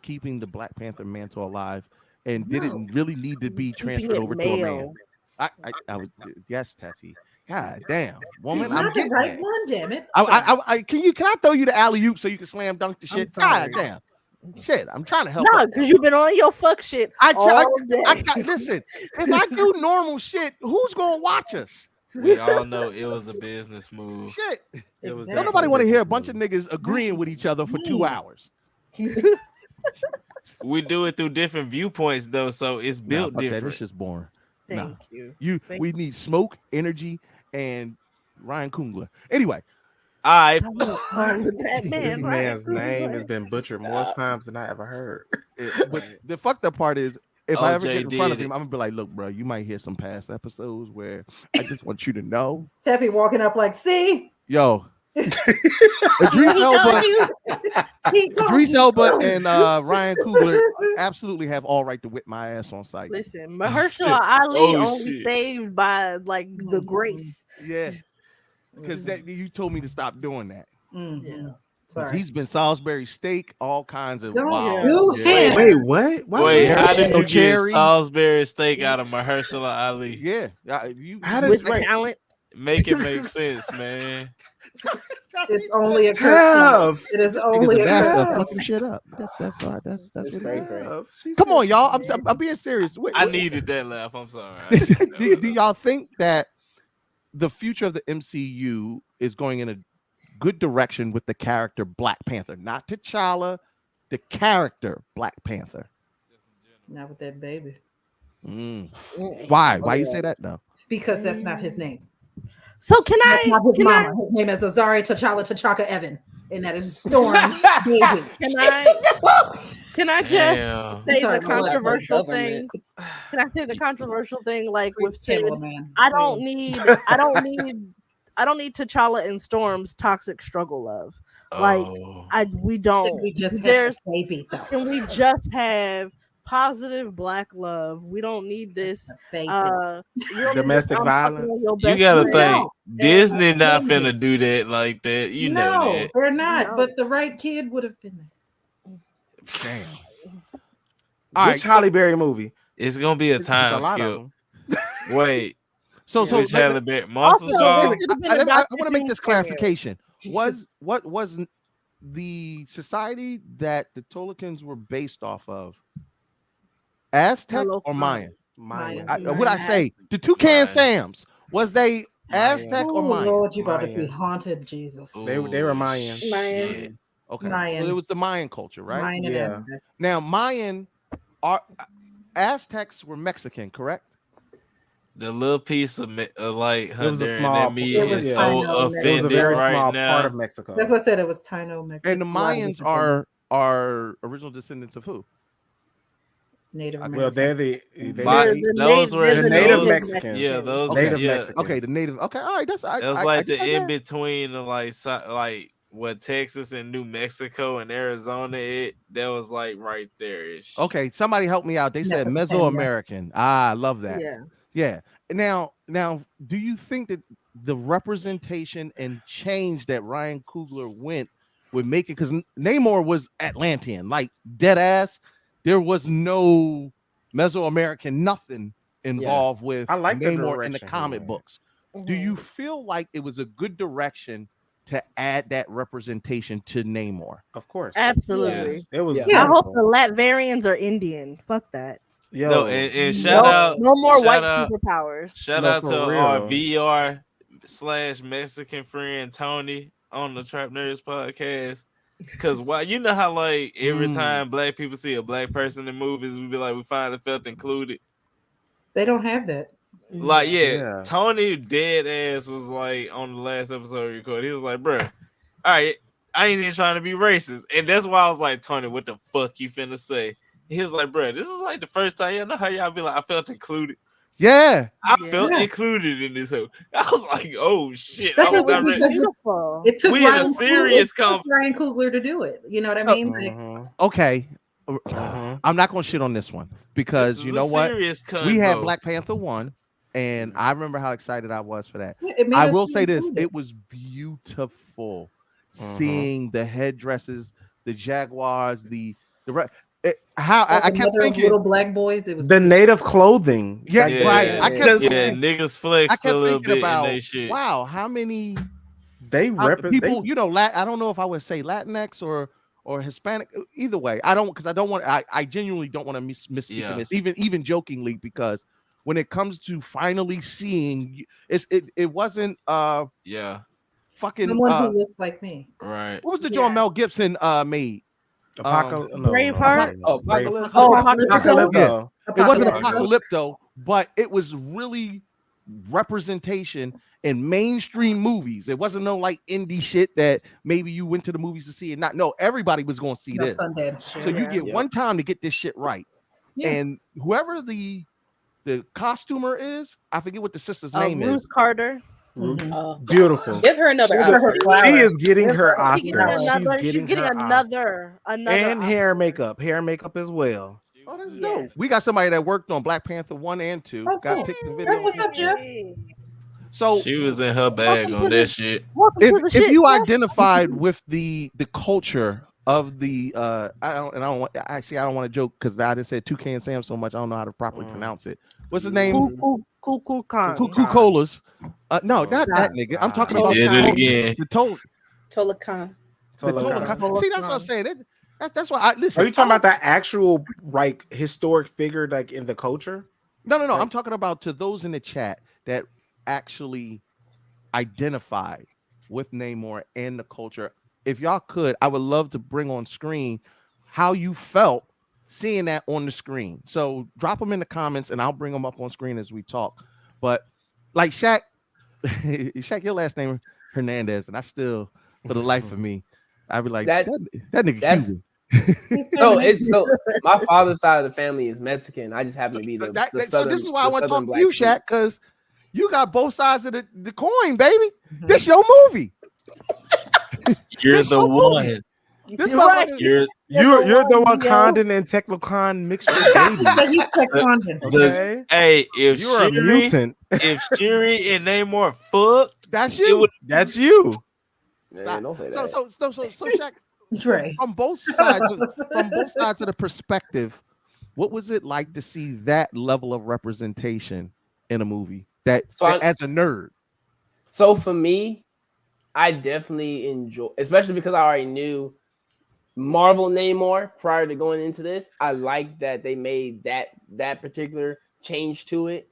keeping the Black Panther mantle alive? And did it really need to be transferred over to a man? I would yes, Teffy. God damn, woman! I'm getting right one, damn it. Can I throw you the alley oop so you can slam dunk the shit? God damn, shit! I'm trying to help. No, because you've been on your fuck shit. Listen, if I do normal shit, who's gonna watch us? We all know it was a business move. Shit, don't nobody want to hear a bunch of niggas agreeing with each other for 2 hours. We do it through different viewpoints though, so it's built different. It's just boring. Thank you. We need smoke, energy, and Ryan Coogler. Anyway, right. This man's name has been butchered more times than I ever heard. But the fucked up part is, if I ever OJ get in front of did him, I'm gonna be like, "Look, bro, you might hear some past episodes where I just want you to know, Teffy walking up like, see, yo, Idris He Elba, told you. He told Idris you. Elba, and Ryan Coogler absolutely have all right to whip my ass on sight." Listen, Mahershala Ali Oh, only shit. saved by like the grace. Yeah, because you told me to stop doing that. Yeah. 'Cause Sorry. he's been Salisbury steak, all kinds of Don't wild. do him. Wait, what? Why Wait, would how that did shit- you get cherry? Salisbury steak out of Mahershala Ali? Yeah, How did With talent. Make it make sense, man. It's only a Kev. It is Niggas only a a master of curse. fucking shit up. That's what it great. is. Come on, y'all. I'm being serious. Wait, I wait. needed that laugh. I'm sorry. do y'all think that the future of the MCU is going in a good direction with the character Black Panther? Not T'Challa, the character Black Panther. Not with that baby. Why? Why you say that though? Because that's not his name. So can That's I? not his Can mama. I? His name is Azari T'Challa T'Chaka Evan, and that is Storm baby. Can I? Can I just Damn. say Sorry, the my left controversial government. thing? Can I say the controversial thing? Like with Sid, Camel man. I don't need T'Challa and Storm's toxic struggle love. Like Oh. we don't. We just have There's a baby though. can we just have positive Black love? We don't need this. Baby. We don't need Domestic this, I'm violence. fucking your You best gotta friend. think Disney not finna do that like that. You know no, that. they're not. No. But the right kid would have been there. Damn. Which Halle Berry movie? It's gonna be a It's time a lot of skip. them. Wait, So which let- Halle Berry? Monster Also, Dog? it should've been I about want to make this 15 period. clarification. Was the society that the Tolkiens were based off of Aztec Hello, or Mayan? Mayan. What I say? The Toucan Mayan. Sams, was they Aztec or Oh Mayan? Lord, you about to be Mayan. haunted, Jesus. They were Mayan. Mayan. Okay, Mayan. so it was the Mayan culture, right? Mine and Yeah. Aztec. Now Mayan Aztecs were Mexican, correct? The little piece of like It was a Honduran small- that me it is was so Taino. It was a offended very right small now. part of Mexico. That's what I said. It was Taino Mexican. And the Mayans are original descendants of who? Native American. Well, they're Those were the native those- Mexicans. Yeah, those native yeah. Mexicans. Okay, the native. Okay, all right. That's It was like the in between of like what Texas and New Mexico and Arizona. That was like right there. Okay, somebody help me out. They said Mesoamerican. I love that. Yeah. Now, do you think that the representation and change that Ryan Coogler went with making, because Namor was Atlantean, like dead ass, there was no Mesoamerican nothing involved with I like the Namor in the direction he comic went. books. Do you feel like it was a good direction to add that representation to Namor? Of course. Absolutely. It was. I hope the Latvarians are Indian. Fuck that. Yo, no, and shout out, no more shout white out- superpowers. Shout No, out for to real. our VR/Mexican friend Tony on the Trap Nerds podcast. Cause why you know how like every time black people see a black person in movies, we be like, we finally felt included. They don't have that. Like, yeah, Tony dead ass was like on the last episode we recorded. He was like, bruh, all right, I ain't even trying to be racist. And that's why I was like, Tony, what the fuck you finna say? He was like, bruh, this is like the first time y'all know how y'all be like, I felt included. Yeah. I felt included in this whole. I was like, oh shit. That's I was not because ready. it took We in a Ryan serious Coogler, it took Ryan Coogler to do it. You know what I mean? Like, Okay. I'm not gonna shit on this one because This you is know a what? serious We had convo. Black Panther 1, and I remember how excited I was for that. Yeah, it made I us will feel say this: included. it was beautiful seeing the headdresses, the jaguars, I kept mother of thinking little black boys. It was the native clothing. Yeah, Like, right. I kept thinking, niggas flexed a little bit in they shit. wow, how many they represent people? You know, I don't know if I would say Latinx or Hispanic. Either way, I don't because I don't want. I genuinely don't want to misspeak in this, even jokingly, because when it comes to finally seeing, it wasn't fucking someone who looks like me. Right. What was the John Mel Gibson made? Braveheart? Apocalypto. It wasn't Apocalypto. Apocalypto, but it was really representation in mainstream movies. It wasn't no like indie shit that maybe you went to the movies to see and not. No, everybody was going to see this. So you get one time to get this shit right. Yeah. And whoever the costumer is, I forget what the sister's name Ruth is. Carter. Beautiful. Give her another Oscar. She is getting her Oscar. She's getting another. And hair and makeup. Hair and makeup as well. Oh, that's dope. We got somebody that worked on Black Panther 1 and 2. Got picked in video. That's what's up, Jeff. So she was in her bag on that shit. If you identified with the culture of the I don't want to joke because I just said Toucan Sam so much I don't know how to properly pronounce it. What's his name? Cuckoo Khan. Cuckoo Colas. No, not that nigga. I'm talking about the Tola Khan. See, that's what I'm saying. That's why I listen. Are you talking about that actual like historic figure like in the culture? No. I'm talking about to those in the chat that actually identified with Namor and the culture. If y'all could, I would love to bring on screen how you felt seeing that on the screen. So drop them in the comments and I'll bring them up on screen as we talk. But like Shaq, your last name Hernandez, and I still, for the life of me, I'd be like, that nigga Cuban. So my father's side of the family is Mexican. I just happen to be the southern, so this is why I want to talk to you, Shaq, because you got both sides of the coin, baby. This your movie. You're the one. This right. You're the Wakandan and Technocon mixture, baby. He's Tecondan. Okay. Hey, if you're a mutant, if Shuri and Namor fucked, that's you. That's you. Yeah, don't say that. So Shaq, Dre. From both sides of the perspective, what was it like to see that level of representation in a movie? As a nerd. So for me, I definitely enjoy, especially because I already knew Marvel Namor prior to going into this. I like that they made that particular change to it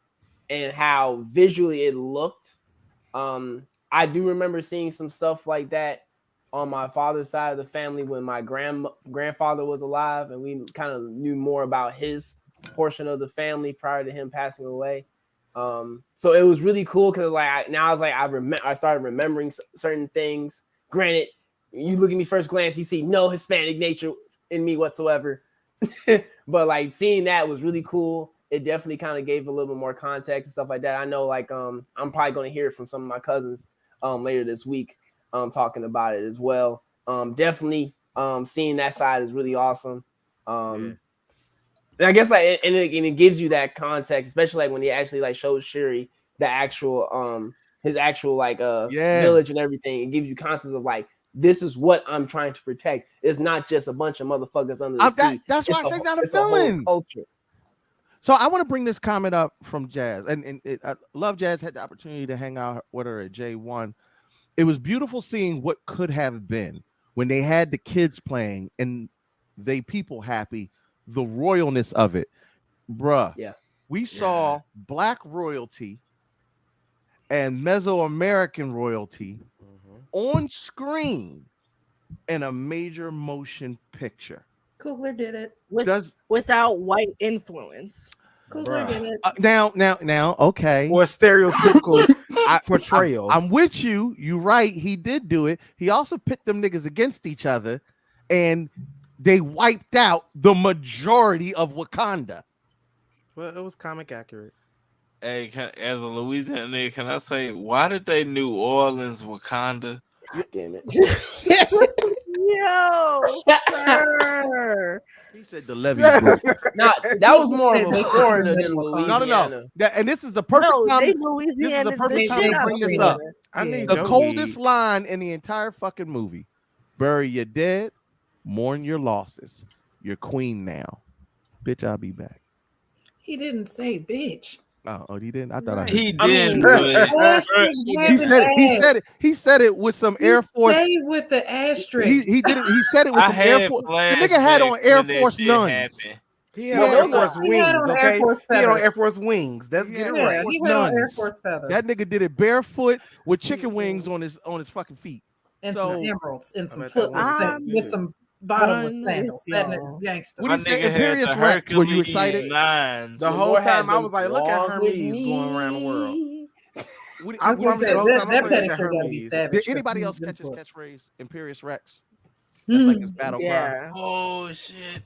and how visually it looked. I do remember seeing some stuff like that on my father's side of the family when my grandfather was alive, and we kind of knew more about his portion of the family prior to him passing away. So it was really cool because I started remembering certain things. Granted, you look at me first glance, you see no Hispanic nature in me whatsoever. But like seeing that was really cool. It definitely kind of gave a little bit more context and stuff like that. I know I'm probably going to hear from some of my cousins later this week talking about it as well. Definitely seeing that side is really awesome. And I guess it gives you that context, especially like when he actually shows Shuri the actual his actual village and everything. It gives you context of this is what I'm trying to protect. It's not just a bunch of motherfuckers under the sea. That's why I say not a villain. Culture. So I want to bring this comment up from Jazz, and I love Jazz had the opportunity to hang out with her at J1. It was beautiful seeing what could have been when they had the kids playing and they people happy. The royalness of it, bruh. Yeah, we saw Black royalty and Mesoamerican royalty on screen in a major motion picture. Coogler did it without white influence. Coogler did it. Now, okay. Or stereotypical portrayal. I'm with you. You're right. He did do it. He also pit them niggas against each other, and they wiped out the majority of Wakanda. Well, it was comic accurate. Hey, as a Louisiana nigga, can I say, why did they New Orleans Wakanda? God damn it. Yo, sir. He said the levee. Nah, that was more of a Florida than Louisiana. No. And this is the perfect time. This is the perfect time to bring this up. The coldest line in the entire fucking movie. Bury your dead, mourn your losses. You're queen now. Bitch, I'll be back. He didn't say bitch. Oh, he didn't. I thought I heard. He did. He said it with some Air Force. Say with the asterisk. He did it. He said it with some Air Force. The nigga had on Air Force nuns. He had Air Force wings. Okay, he had on Air Force wings. That's He had on Air Force feathers. That nigga did it barefoot with chicken wings on his fucking feet and some emeralds and some footless with some bottomless sandals. That nigga's gangster. What do you say, Imperious Rex? Were you excited? The whole time I was like, look at Hermes going around the world. I promise you, the whole time I'm that looking at pedicure gotta be Hermes. savage. Did anybody else That's catch his Impulse. catchphrase? Imperious Rex. That's like his battle cry. Yeah. Oh shit.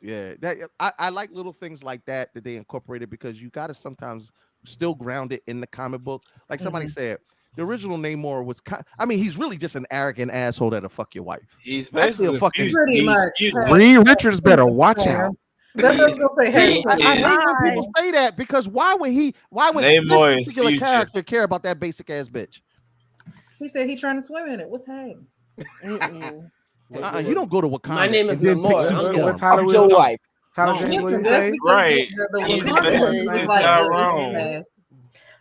Yeah, I like little things like that they incorporated because you got to sometimes still ground it in the comic book. Like somebody said, the original Namor was, I mean, he's really just an arrogant asshole that'll fuck your wife. He's Actually basically a fucking. Pretty much. Reed Richards better watch out. That's what I was gonna say. See, I hate when people say that because why would Namor this is particular future. character care about that basic ass bitch? He said he trying to swim in it. What's happening? You don't go to Wakanda. My name is and then pick Namor. Sue I'm Storm. Tyler your wife. Tyler Yeah, James so Williams that's say? because Right. the He's Wakanda basically was like, Tyrone.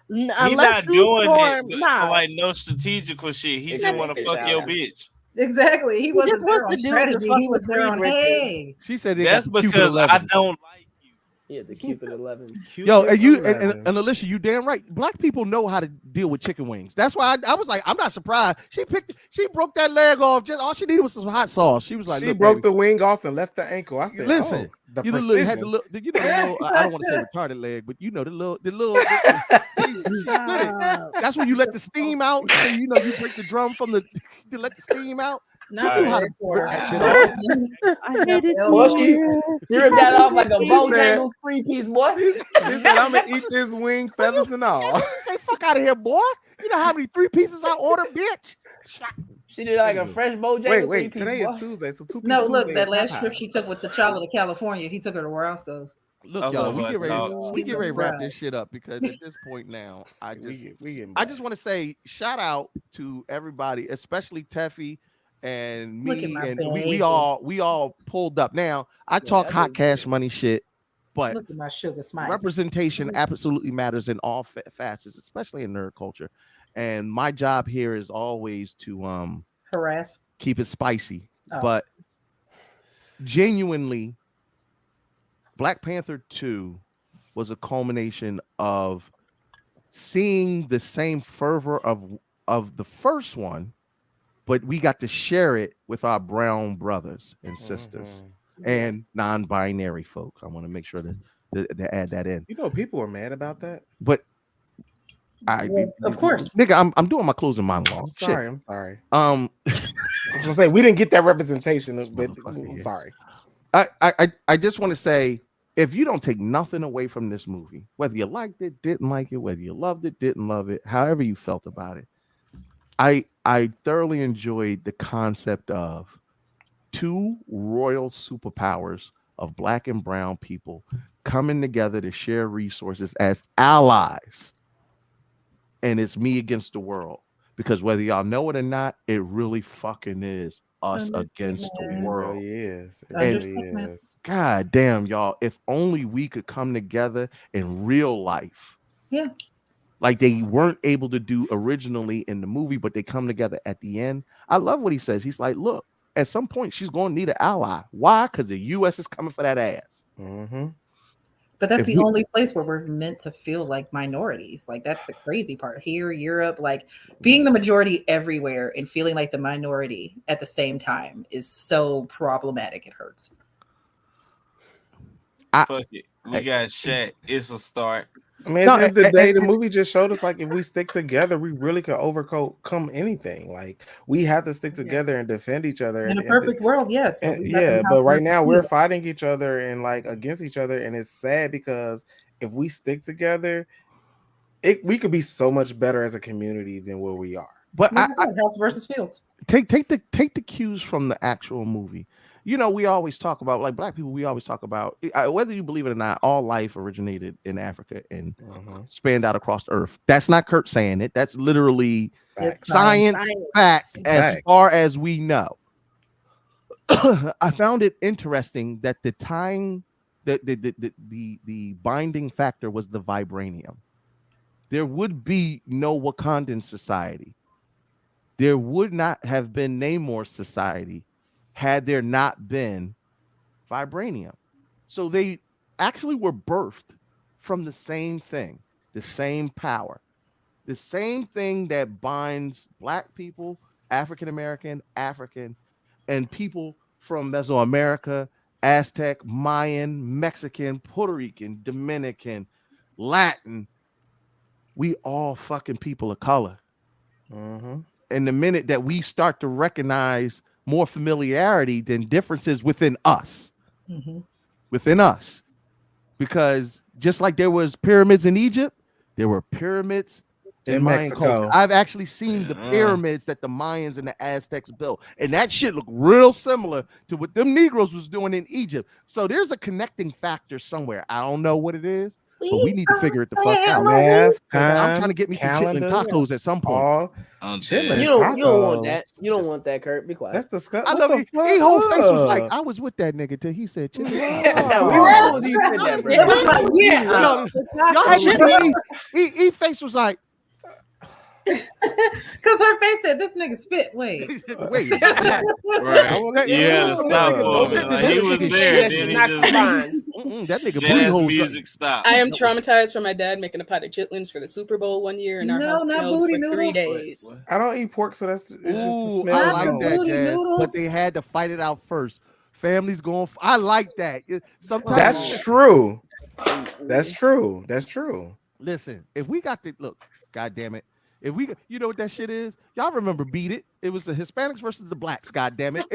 He Unless not Sue doing Storm, it nah. for like no strategical shit. He just want to fuck your bitch. Exactly. He wasn't just there wants on to do strategy. the He was fuck there with on, Reed Richards. hey. She said they That's got the Cupid because I 11. don't like Yeah, the Cupid 11. Yo, and you and Alicia, you damn right. Black people know how to deal with chicken wings. That's why I was like, I'm not surprised. She broke that leg off. Just all she needed was some hot sauce. She was like, she look, broke baby, the wing off and left the ankle. I said, listen, the you know, precision. had the little, you know, the little, I don't want to say retarded leg, but you know, the little. She split it. That's when you let the steam out. So, you know, you break the drum from the to let the steam out. She knew how to break that shit off. I hate it. Boy, she ripped that off like a He Bojangles 3-piece, boy. She said, I'm going to eat this wing, feathers and all. She say, fuck out of here, boy. You know how many 3 pieces I ordered, bitch? She did like a fresh Bojangles. Wait, 3-piece, today boy. is Tuesday, so 2 No, Tuesday look, is that last Popeyes. trip she took with T'Challa to California, he took her to Roscoe's. Look, y'all, we get ready to wrap this shit up because at this point now, I just want to say shout out to everybody, especially Teffy and me, and we all pulled up. Now I talk hot cash money shit, but look at my sugar smile. representation absolutely matters in all facets, especially in nerd culture. And my job here is always to harass, keep it spicy, but genuinely. Black Panther 2 was a culmination of seeing the same fervor of the first one, but we got to share it with our brown brothers and sisters and non-binary folk. I want to make sure to add that in. You know, people were mad about that. But of course, nigga, I'm doing my closing monologue. I'm sorry. I was gonna say we didn't get that representation, but I'm sorry. I just want to say, if you don't take nothing away from this movie, whether you liked it, didn't like it, whether you loved it, didn't love it, however you felt about it, I thoroughly enjoyed the concept of 2 royal superpowers of black and brown people coming together to share resources as allies. And it's me against the world. Because whether y'all know it or not, it really fucking is us against the world. It is. God damn, y'all. If only we could come together in real life. Yeah. Like they weren't able to do originally in the movie, but they come together at the end. I love what he says. He's like, look, at some point she's going to need an ally. Why? Because the U.S. is coming for that ass. Mm-hmm. But that's the only place where we're meant to feel like minorities. Like that's the crazy part. Here, Europe, like being the majority everywhere and feeling like the minority at the same time is so problematic. It hurts. Fuck it. We got Shaq. It's a start. I mean, at the end of the day, the movie just showed us like if we stick together, we really could overcome anything. Like we have to stick together and defend each other. In a perfect world, yes. But right now we're fighting each other and like against each other, and it's sad because if we stick together, we could be so much better as a community than where we are. But House versus Fields. Take the cues from the actual movie. You know, we always talk about, like black people, we always talk about, whether you believe it or not, all life originated in Africa and spanned out across the earth. That's not Kurt saying it. That's literally science fact as far as we know. I found it interesting that the binding factor was the vibranium. There would be no Wakandan society. There would not have been Namor society had there not been vibranium. So they actually were birthed from the same thing, the same power, the same thing that binds black people, African-American, African, and people from Mesoamerica, Aztec, Mayan, Mexican, Puerto Rican, Dominican, Latin, we all fucking people of color. And the minute that we start to recognize more familiarity than differences within us, because just like there was pyramids in Egypt, there were pyramids in Mayan culture. I've actually seen the pyramids that the Mayans and the Aztecs built, and that shit looked real similar to what them Negroes was doing in Egypt. So there's a connecting factor somewhere. I don't know what it is, but we need to figure it the fuck out. I'm trying to get me some chitlin tacos at some point. You don't want that. You don't want that, Kurt. Be quiet. That's disgusting. I love it. His whole face was like, I was with that nigga till he said chitlin. It was like, He face was like, because her face said, "This nigga spit." Wait. Right. Yeah, stop for me. Like, he was there. Then he just that nigga jazz music stopped. I am traumatized from my dad making a pot of chitlins for the Super Bowl one year, and our house smelled for 3 days. I don't eat pork, so it's just the smell. I like that, Jazz, but they had to fight it out first. Families going. I like that. Sometimes that's true. That's true. That's true. Listen, if we got the look, God damn it. If we, you know what that shit is? Y'all remember Beat It? It was the Hispanics versus the blacks. God damn it!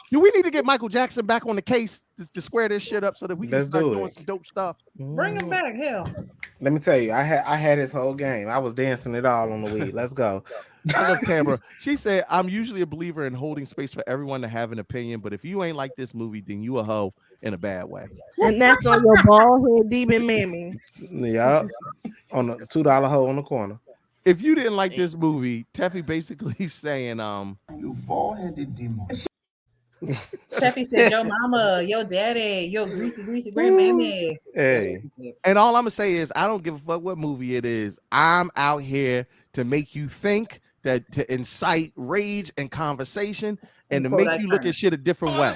Do we need to get Michael Jackson back on the case to square this shit up so that we can start doing some dope stuff? Bring him back, hell. Let me tell you, I had his whole game. I was dancing it all on the weed. Let's go. I love Tamara. She said, "I'm usually a believer in holding space for everyone to have an opinion, but if you ain't like this movie, then you a hoe in a bad way." And that's on your bald head demon mammy. Yeah, on the $2 hoe on the corner. If you didn't like this movie, Teffy basically saying, you bald-headed demon. Teffy said, "Your mama, your daddy, your greasy grandmammy." Hey. And all I'm gonna say is, I don't give a fuck what movie it is. I'm out here to make you think, to incite rage and conversation, and to make you look at shit a different way.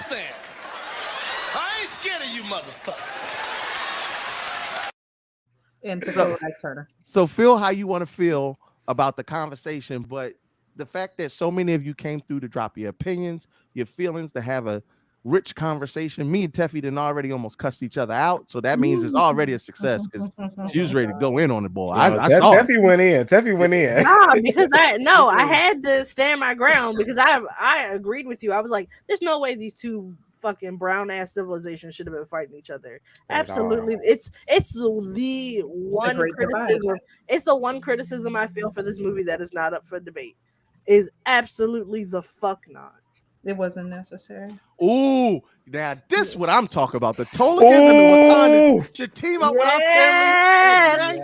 I ain't scared of you, motherfucker. And to go like Turner. So feel how you want to feel about the conversation, but the fact that so many of you came through to drop your opinions, your feelings, to have a rich conversation. Me and Teffy done already almost cussed each other out, so that means it's already a success because she was ready to go in on the boy. I saw Teffy went in. Teffy went in. Nah, because I had to stand my ground because I agreed with you. I was like, there's no way these two fucking brown ass civilizations should have been fighting each other. Absolutely. It's the one criticism. It's the one criticism I feel for this movie that is not up for debate. Is absolutely the fuck not. It wasn't necessary. Ooh, now this is what I'm talking about. The Tolikans and the Wakandans should team up with our family.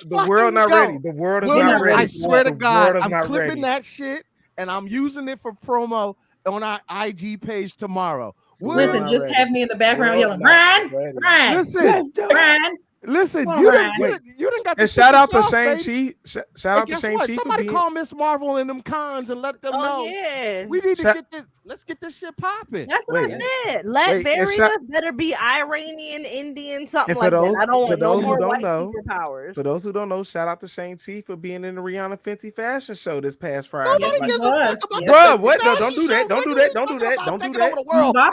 The world not ready. The world is not ready. I swear to God, I'm clipping that shit and I'm using it for promo on our IG page tomorrow. Listen, just have me in the background yelling, Brian. Listen, Brian. Listen, you didn't got the shout out to Shang-Chi. Shout out to Shang-Chi. Somebody call Miss Marvel and them cons and let them know. Yeah. We need to get this. Let's get this shit popping. That's what I said. Latveria better be Iranian, Indian, something like that. I don't want no more white superpowers. For those who don't know, shout out to Shang-Chi for being in the Rihanna Fenty fashion show this past Friday. Bro, what? No, don't do that. Don't do that. Don't do that. Don't do that.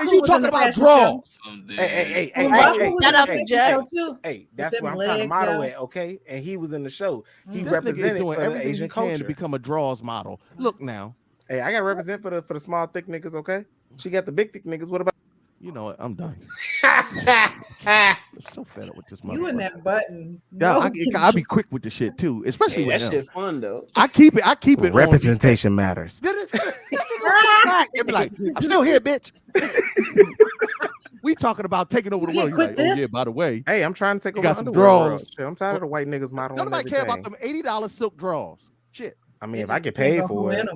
And you talking about draws? Hey, shout out to Jeff. Hey, that's what I'm trying to model at, okay? And he was in the show. He represented doing for the everything Asian he can culture to become a draws model. Look now. Hey, I got to represent for the small thick niggas, okay? She got the big thick niggas. What about? You know what? I'm done. I'm so fed up with this. You and that button. Yeah, I'll be quick with the shit too, especially with that them. shit fun though. I keep it. Representation matters. It'd be like, I'm still here, bitch. We talking about taking over the world. You're like, oh yeah, by the way. Hey, I'm trying to take over got the some underworld draws. world. I'm tired of the white niggas modeling. Don't nobody care about them $80 silk draws. Shit. I mean, if I get paid for it,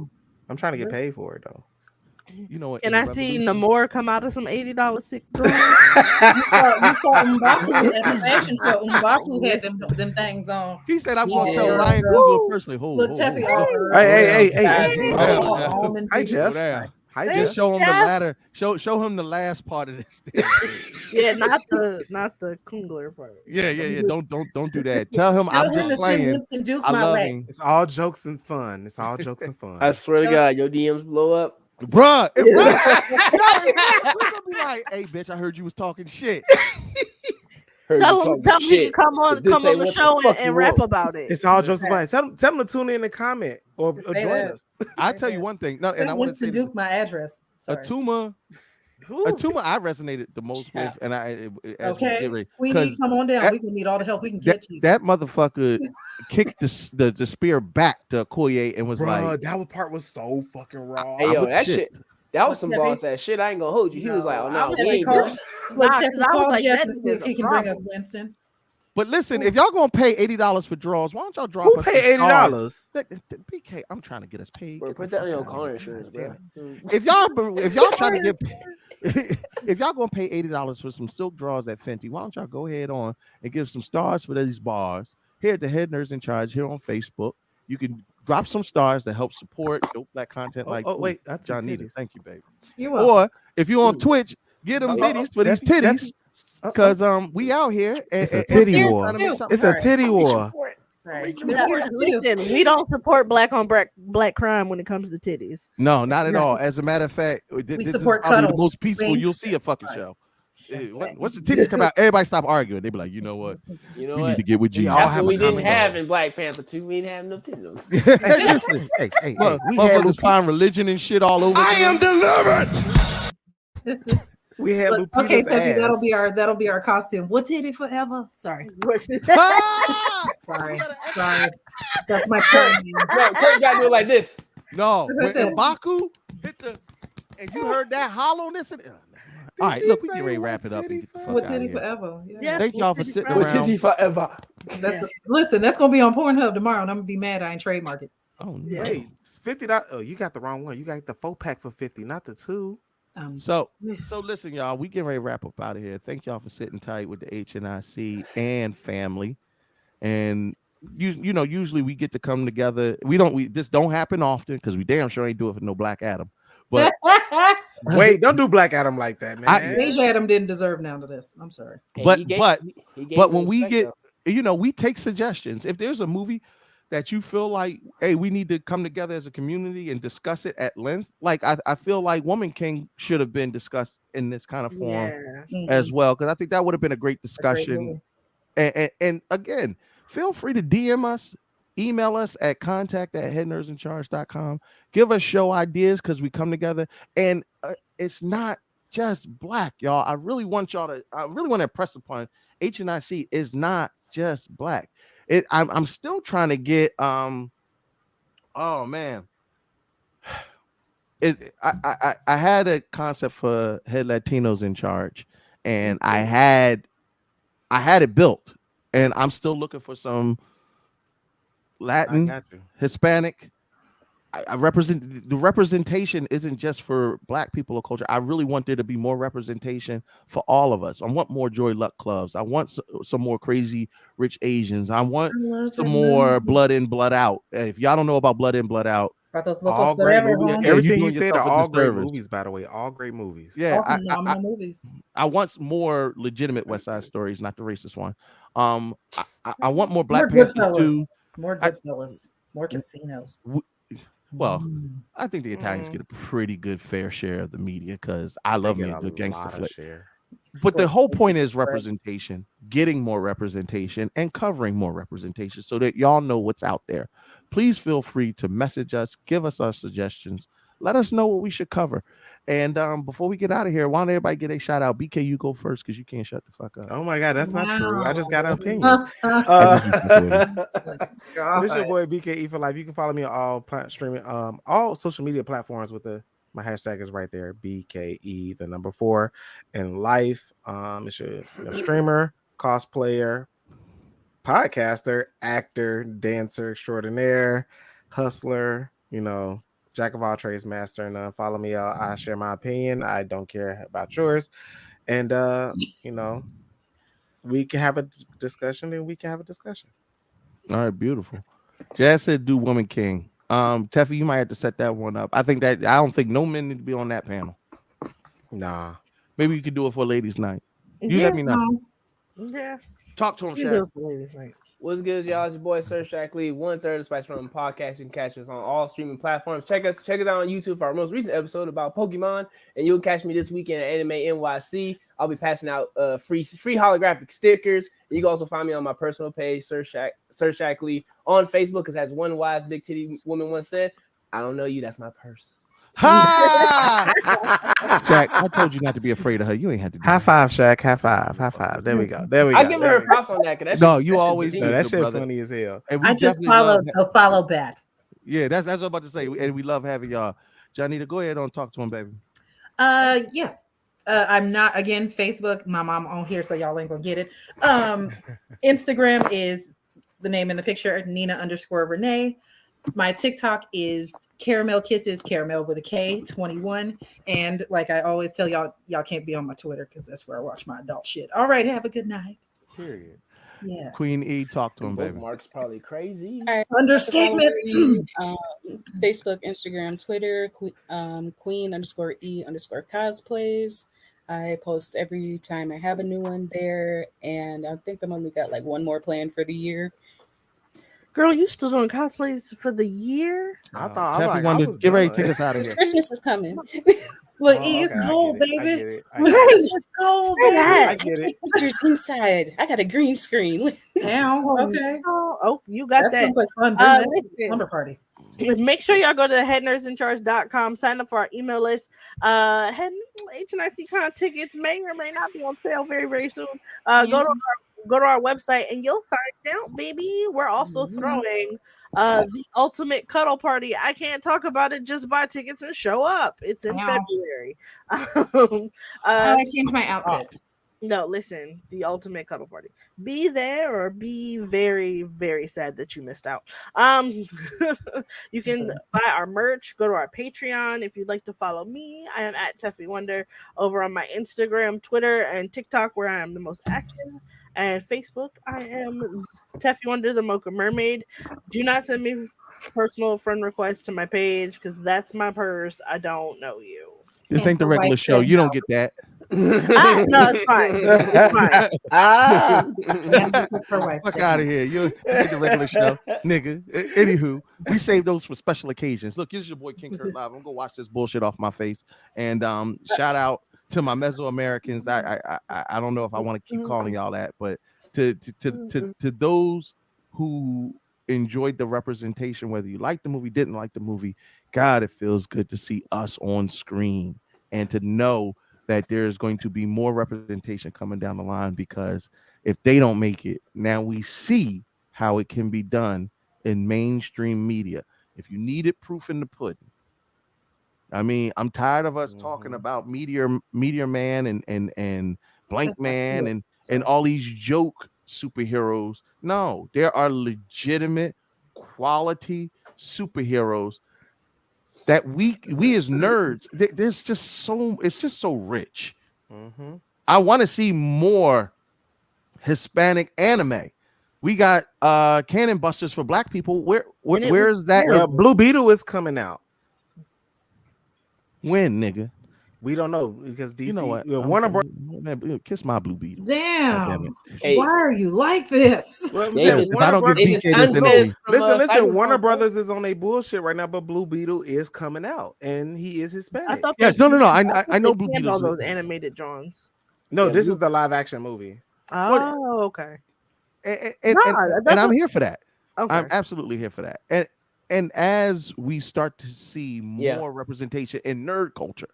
I'm trying to get paid for it though. You know what? Can I see Namor come out of some $80 sick draws? You saw Mbaku at the fashion show. Mbaku had them things on. He said, "I'm gonna tell Ryan Coogler personally." Look, Teffy, hey. Hi, Jeff. Just show him the ladder. Show him the last part of this thing. Yeah, not the Kungler part. Yeah. Don't do that. Tell him I'm just playing. I love him. It's all jokes and fun. I swear to God, your DMs blow up. Bruh, we're gonna be like, hey bitch, I heard you was talking shit. Tell them he can come on the show and rap about it. It's all jokes about it. Tell them to tune in and comment or join us. I'll tell you one thing. No, and I want to say Duke my address. Atuma, I resonated the most with, and Queenie, come on down. We can need all the help we can get you. That motherfucker kicked the spear back to Okoye and was like, that part was so fucking raw. Hey, yo, that shit. That was some boss ass shit. I ain't gonna hold you. He was like, "Oh no, he ain't call Jeff and see if he can bring us Winston." But listen, if y'all gonna pay $80 for draws, why don't y'all drop us? Who pay $80? BK, I'm trying to get us paid. Bro, put that on your car insurance, bro. If y'all trying to get, if y'all gonna pay $80 for some silk draws at Fenty, why don't y'all go ahead on and give some stars for these bars here at the Head Nerds in Charge here on Facebook. You can drop some stars that help support dope black content like. Oh wait, that's John Nita. Thank you, baby. You're welcome. Or if you're on Twitch, get them bitties for these titties. Because we out here. It's a titty war. It's a titty war. Listen, we don't support black on black crime when it comes to titties. No, not at all. As a matter of fact, this is probably the most peaceful you'll see a fucking show. Once the titties come out, everybody stop arguing. They be like, you know what? We need to get with Jesus. That's what we didn't have in Black Panther 2. We didn't have no titties. Listen, hey, motherfuckers find religion and shit all over. I am delivered. We have okay, Sophie, that'll be our costume. What titty forever? Sorry. sorry. That's my turn. No, Kurt gotta do it like this. No, when Baku hit the, and you heard that hollowness. All right, look, we can ready to wrap it up. And get the fuck What out titty of here. forever? Yeah. Thank y'all for sitting What around. titty forever? Listen, that's gonna be on Pornhub tomorrow, and I'm gonna be mad I ain't trademark it. Oh no. Wait, $50. Oh, you got the wrong one. You got the 4-pack for $50, not the 2. So listen, y'all, we getting ready to wrap up out of here. Thank y'all for sitting tight with the HNIC and family. And you know, usually we get to come together. This don't happen often because we damn sure ain't do it for no Black Adam. But wait, don't do Black Adam like that, man. Asia Adam didn't deserve none of this. I'm sorry. But when we get, we take suggestions. If there's a movie that you feel like, hey, we need to come together as a community and discuss it at length. Like I feel like Woman King should have been discussed in this kind of form as well, because I think that would have been a great discussion. And again, feel free to DM us, email us at contact@headnerdsincharge.com. Give us show ideas because we come together, and it's not just black, y'all. I really want to impress upon HNIC is not just black. I'm still trying to get oh man. I had a concept for Head Latinos in Charge, and I had it built, and I'm still looking for some Latin, Hispanic. I represent the representation isn't just for black people or culture. I really want there to be more representation for all of us. I want more Joy Luck clubs. I want some more Crazy Rich Asians. I want some more Blood In, Blood Out. If y'all don't know about Blood In, Blood Out, all great movies. Everything you said are all great movies, by the way. All great movies. Yeah, I want more legitimate West Side Stories, not the racist one. I want more Black Panthers too. More Goodfellas. More casinos. Well, I think the Italians get a pretty good fair share of the media because I love me a good gangster flick. But the whole point is representation, getting more representation and covering more representation so that y'all know what's out there. Please feel free to message us, give us our suggestions, let us know what we should cover. And before we get out of here, why don't everybody get a shout out? BK, you go first because you can't shut the fuck up. Oh my God, that's not true. I just got opinions. This your boy BKE for life. You can follow me on all streaming, all social media platforms with my hashtag is right there, BKE, the number 4 in life. It's your streamer, cosplayer, podcaster, actor, dancer extraordinaire, hustler, jack of all trades, master and none. Follow me. I share my opinion. I don't care about yours. And we can have a discussion and we can have a discussion. All right, beautiful. Jazz said do Woman King. Teffy, you might have to set that one up. I don't think no men need to be on that panel. Nah. Maybe you could do it for ladies' night. You let me know. Yeah. Talk to him, Shaq. What's good, y'all? It's your boy Sir Shaq Lee, 1/3 of Spice from Podcast. You can catch us on all streaming platforms. Check us out on YouTube for our most recent episode about Pokemon, and you'll catch me this weekend at Anime NYC. I'll be passing out free holographic stickers. You can also find me on my personal page, Sir Shaq Lee, on Facebook, because as one wise big titty woman once said, I don't know you, that's my purse. Ha! Jack, I told you not to be afraid of her. You ain't had to do High five, Shaq. High five. High five. There we go. I give her props on that. No, you always do. That shit funny as hell. And I just follow back. Yeah, that's what I'm about to say. And we love having y'all. Janita, go ahead and talk to him, baby. Yeah. I'm not, again, Facebook. My mom on here, so y'all ain't gonna get it. Instagram is the name in the picture, Nina_Renee. My TikTok is Caramel Kisses, Caramel with a K, 21. And like I always tell y'all can't be on my Twitter because that's where I watch my adult shit. All right, have a good night. Period. Yeah. Queen E, talk to him, baby. Mark's probably crazy. All right. Understatement. Facebook, Instagram, Twitter, Queen_E_cosplays. I post every time I have a new one there, and I think I've only got like one more planned for the year. Girl, you still doing cosplays for the year? I thought Teffy wanted to get ready to take us out of here. Christmas is coming. Look, it's cold, baby. It's cold, Say baby. that. I get it. Pictures inside. I got a green screen. Damn, okay. Oh, you got That that. sounds like fun. Bring that to the Listen. slumber party. Make sure y'all go to headnerdsincharge.com, sign up for our email list. HNIC con tickets may or may not be on sale very, very soon. Go to our website and you'll find out, baby. We're also throwing the ultimate cuddle party. I can't talk about it. Just buy tickets and show up. It's in February. I changed my outfit. No, listen, the ultimate cuddle party. Be there or be very, very sad that you missed out. You can buy our merch, go to our Patreon. If you'd like to follow me, I am at Teffy Wonder over on my Instagram, Twitter, and TikTok, where I am the most active. And Facebook, I am Teffy Wonder, the Mocha Mermaid. Do not send me personal friend requests to my page because that's my purse. I don't know you. This ain't the regular show. You don't get that. No, it's fine. It's fine. Fuck out of here. This ain't the regular show, nigga. Anywho, we save those for special occasions. Look, this is your boy King Kurt Live. I'm gonna watch this bullshit off my face. And shout out to my Mesoamericans. I don't know if I want to keep calling y'all that, but to those who enjoyed the representation, whether you liked the movie, didn't like the movie, God, it feels good to see us on screen and to know that there's going to be more representation coming down the line, because if they don't make it, now we see how it can be done in mainstream media. If you needed proof in the pudding, I mean, I'm tired of us talking about Meteor Man and Blank Man and all these joke superheroes. No, there are legitimate quality superheroes that we as nerds, there's just it's just so rich. I want to see more Hispanic anime. We got Cannon Busters for Black people. Where's that? Blue Beetle is coming out. When, nigga? We don't know, because DC, you know what? Warner Bros. Kiss my Blue Beetle. Damn. Why are you like this? I don't get BK this energy. Listen. Warner Brothers is on a bullshit right now, but Blue Beetle is coming out, and he is Hispanic. I thought no. I know Blue Beetle. All those animated Johns. No, this is the live action movie. Oh, okay. And I'm here for that. Okay. I'm absolutely here for that. And as we start to see more representation in nerd culture,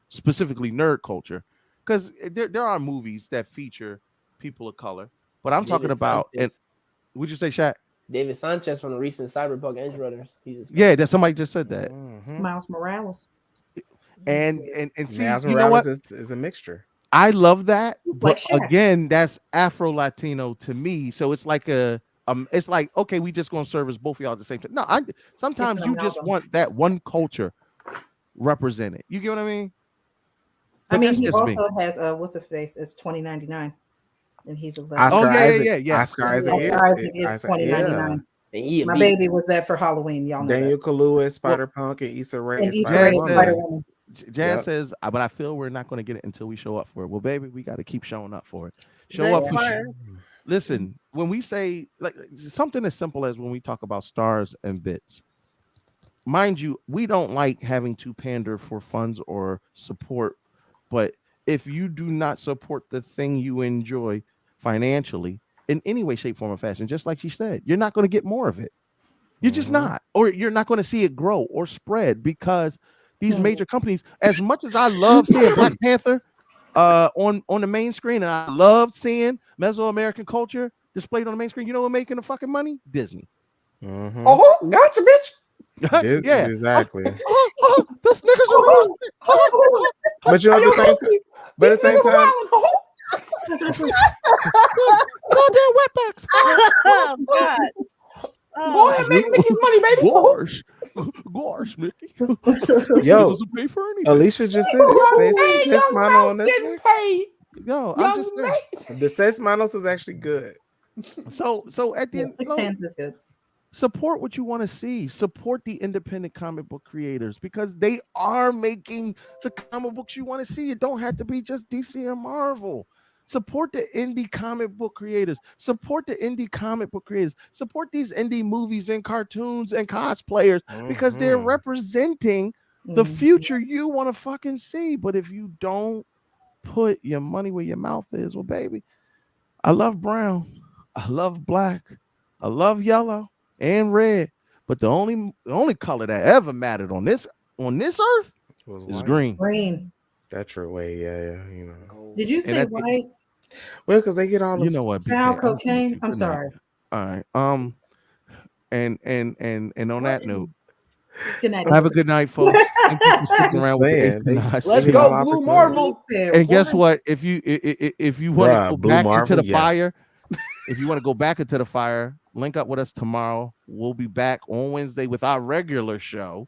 specifically nerd culture, because there are movies that feature people of color, but I'm talking about. And would you say, Shaq? David Sanchez from the recent Cyberpunk Edge Runners. That somebody just said that. Miles Morales. And see, Miles you know what? Is a mixture. I love that, but like again, that's Afro Latino to me. So it's like it's like, okay, we just gonna service both of y'all at the same time. No, sometimes you just want that one culture represented. You get what I mean? I mean, he also has what's the face? It's 2099, and he's a Oscar Isaac. Oscar Isaac is 2099. Yeah. My baby was that for Halloween. Y'all know Daniel Kaluuya, Spider-Punk, and Issa Rae. Spider-Woman. Jan says, but I feel we're not going to get it until we show up for it. Well, baby, we got to keep showing up for it. Show up for sure. Listen, when we say like something as simple as when we talk about stars and bits, mind you, we don't like having to pander for funds or support, but if you do not support the thing you enjoy financially in any way, shape, form, or fashion, just like she said, you're not going to get more of it. You're just not, or you're not going to see it grow or spread because these major companies, as much as I love seeing Black Panther on the main screen, and I loved seeing Mesoamerican culture displayed on the main screen, you know what making the fucking money? Disney. Oh, gotcha, bitch. Yeah, exactly. This nigga's a But you know, at the same time, goddamn wetbacks. Oh God. Go ahead, make Mickey's money, baby. Gosh, Mickey. Yo, doesn't pay for anything. Alicia just said it. Seis Manos on getting Netflix. paid. Yo, I'm just saying. The Seis Manos is actually good. So at the end, Six Hands is good. Support what you want to see. Support the independent comic book creators because they are making the comic books you want to see. It don't have to be just DC and Marvel. Support the indie comic book creators. Support the indie comic book creators. Support these indie movies and cartoons and cosplayers because they're representing the future you want to fucking see. But if you don't put your money where your mouth is, well, baby, I love brown. I love black. I love yellow and red. But the only color that ever mattered on this earth is green. Green. That's your way, yeah, you know. Did you say white? Well, because they get all you know what? Brown cocaine. I'm sorry. All right. And on that note, good night. Have a good night, folks. Thank you for sticking around with us. Let's go, Blue Marvel. And guess what? If you want to go back into the fire, if you want to go back into the fire, link up with us tomorrow. We'll be back on Wednesday with our regular show.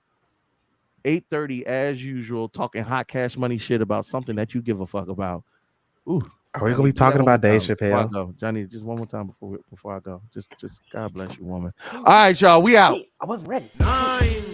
8:30 as usual, talking hot cash money shit about something that you give a fuck about. Ooh, are we gonna be talking about Dave Chappelle? Johnny, just one more time before I go. Just God bless you, woman. All right, y'all, we out. I wasn't ready. 9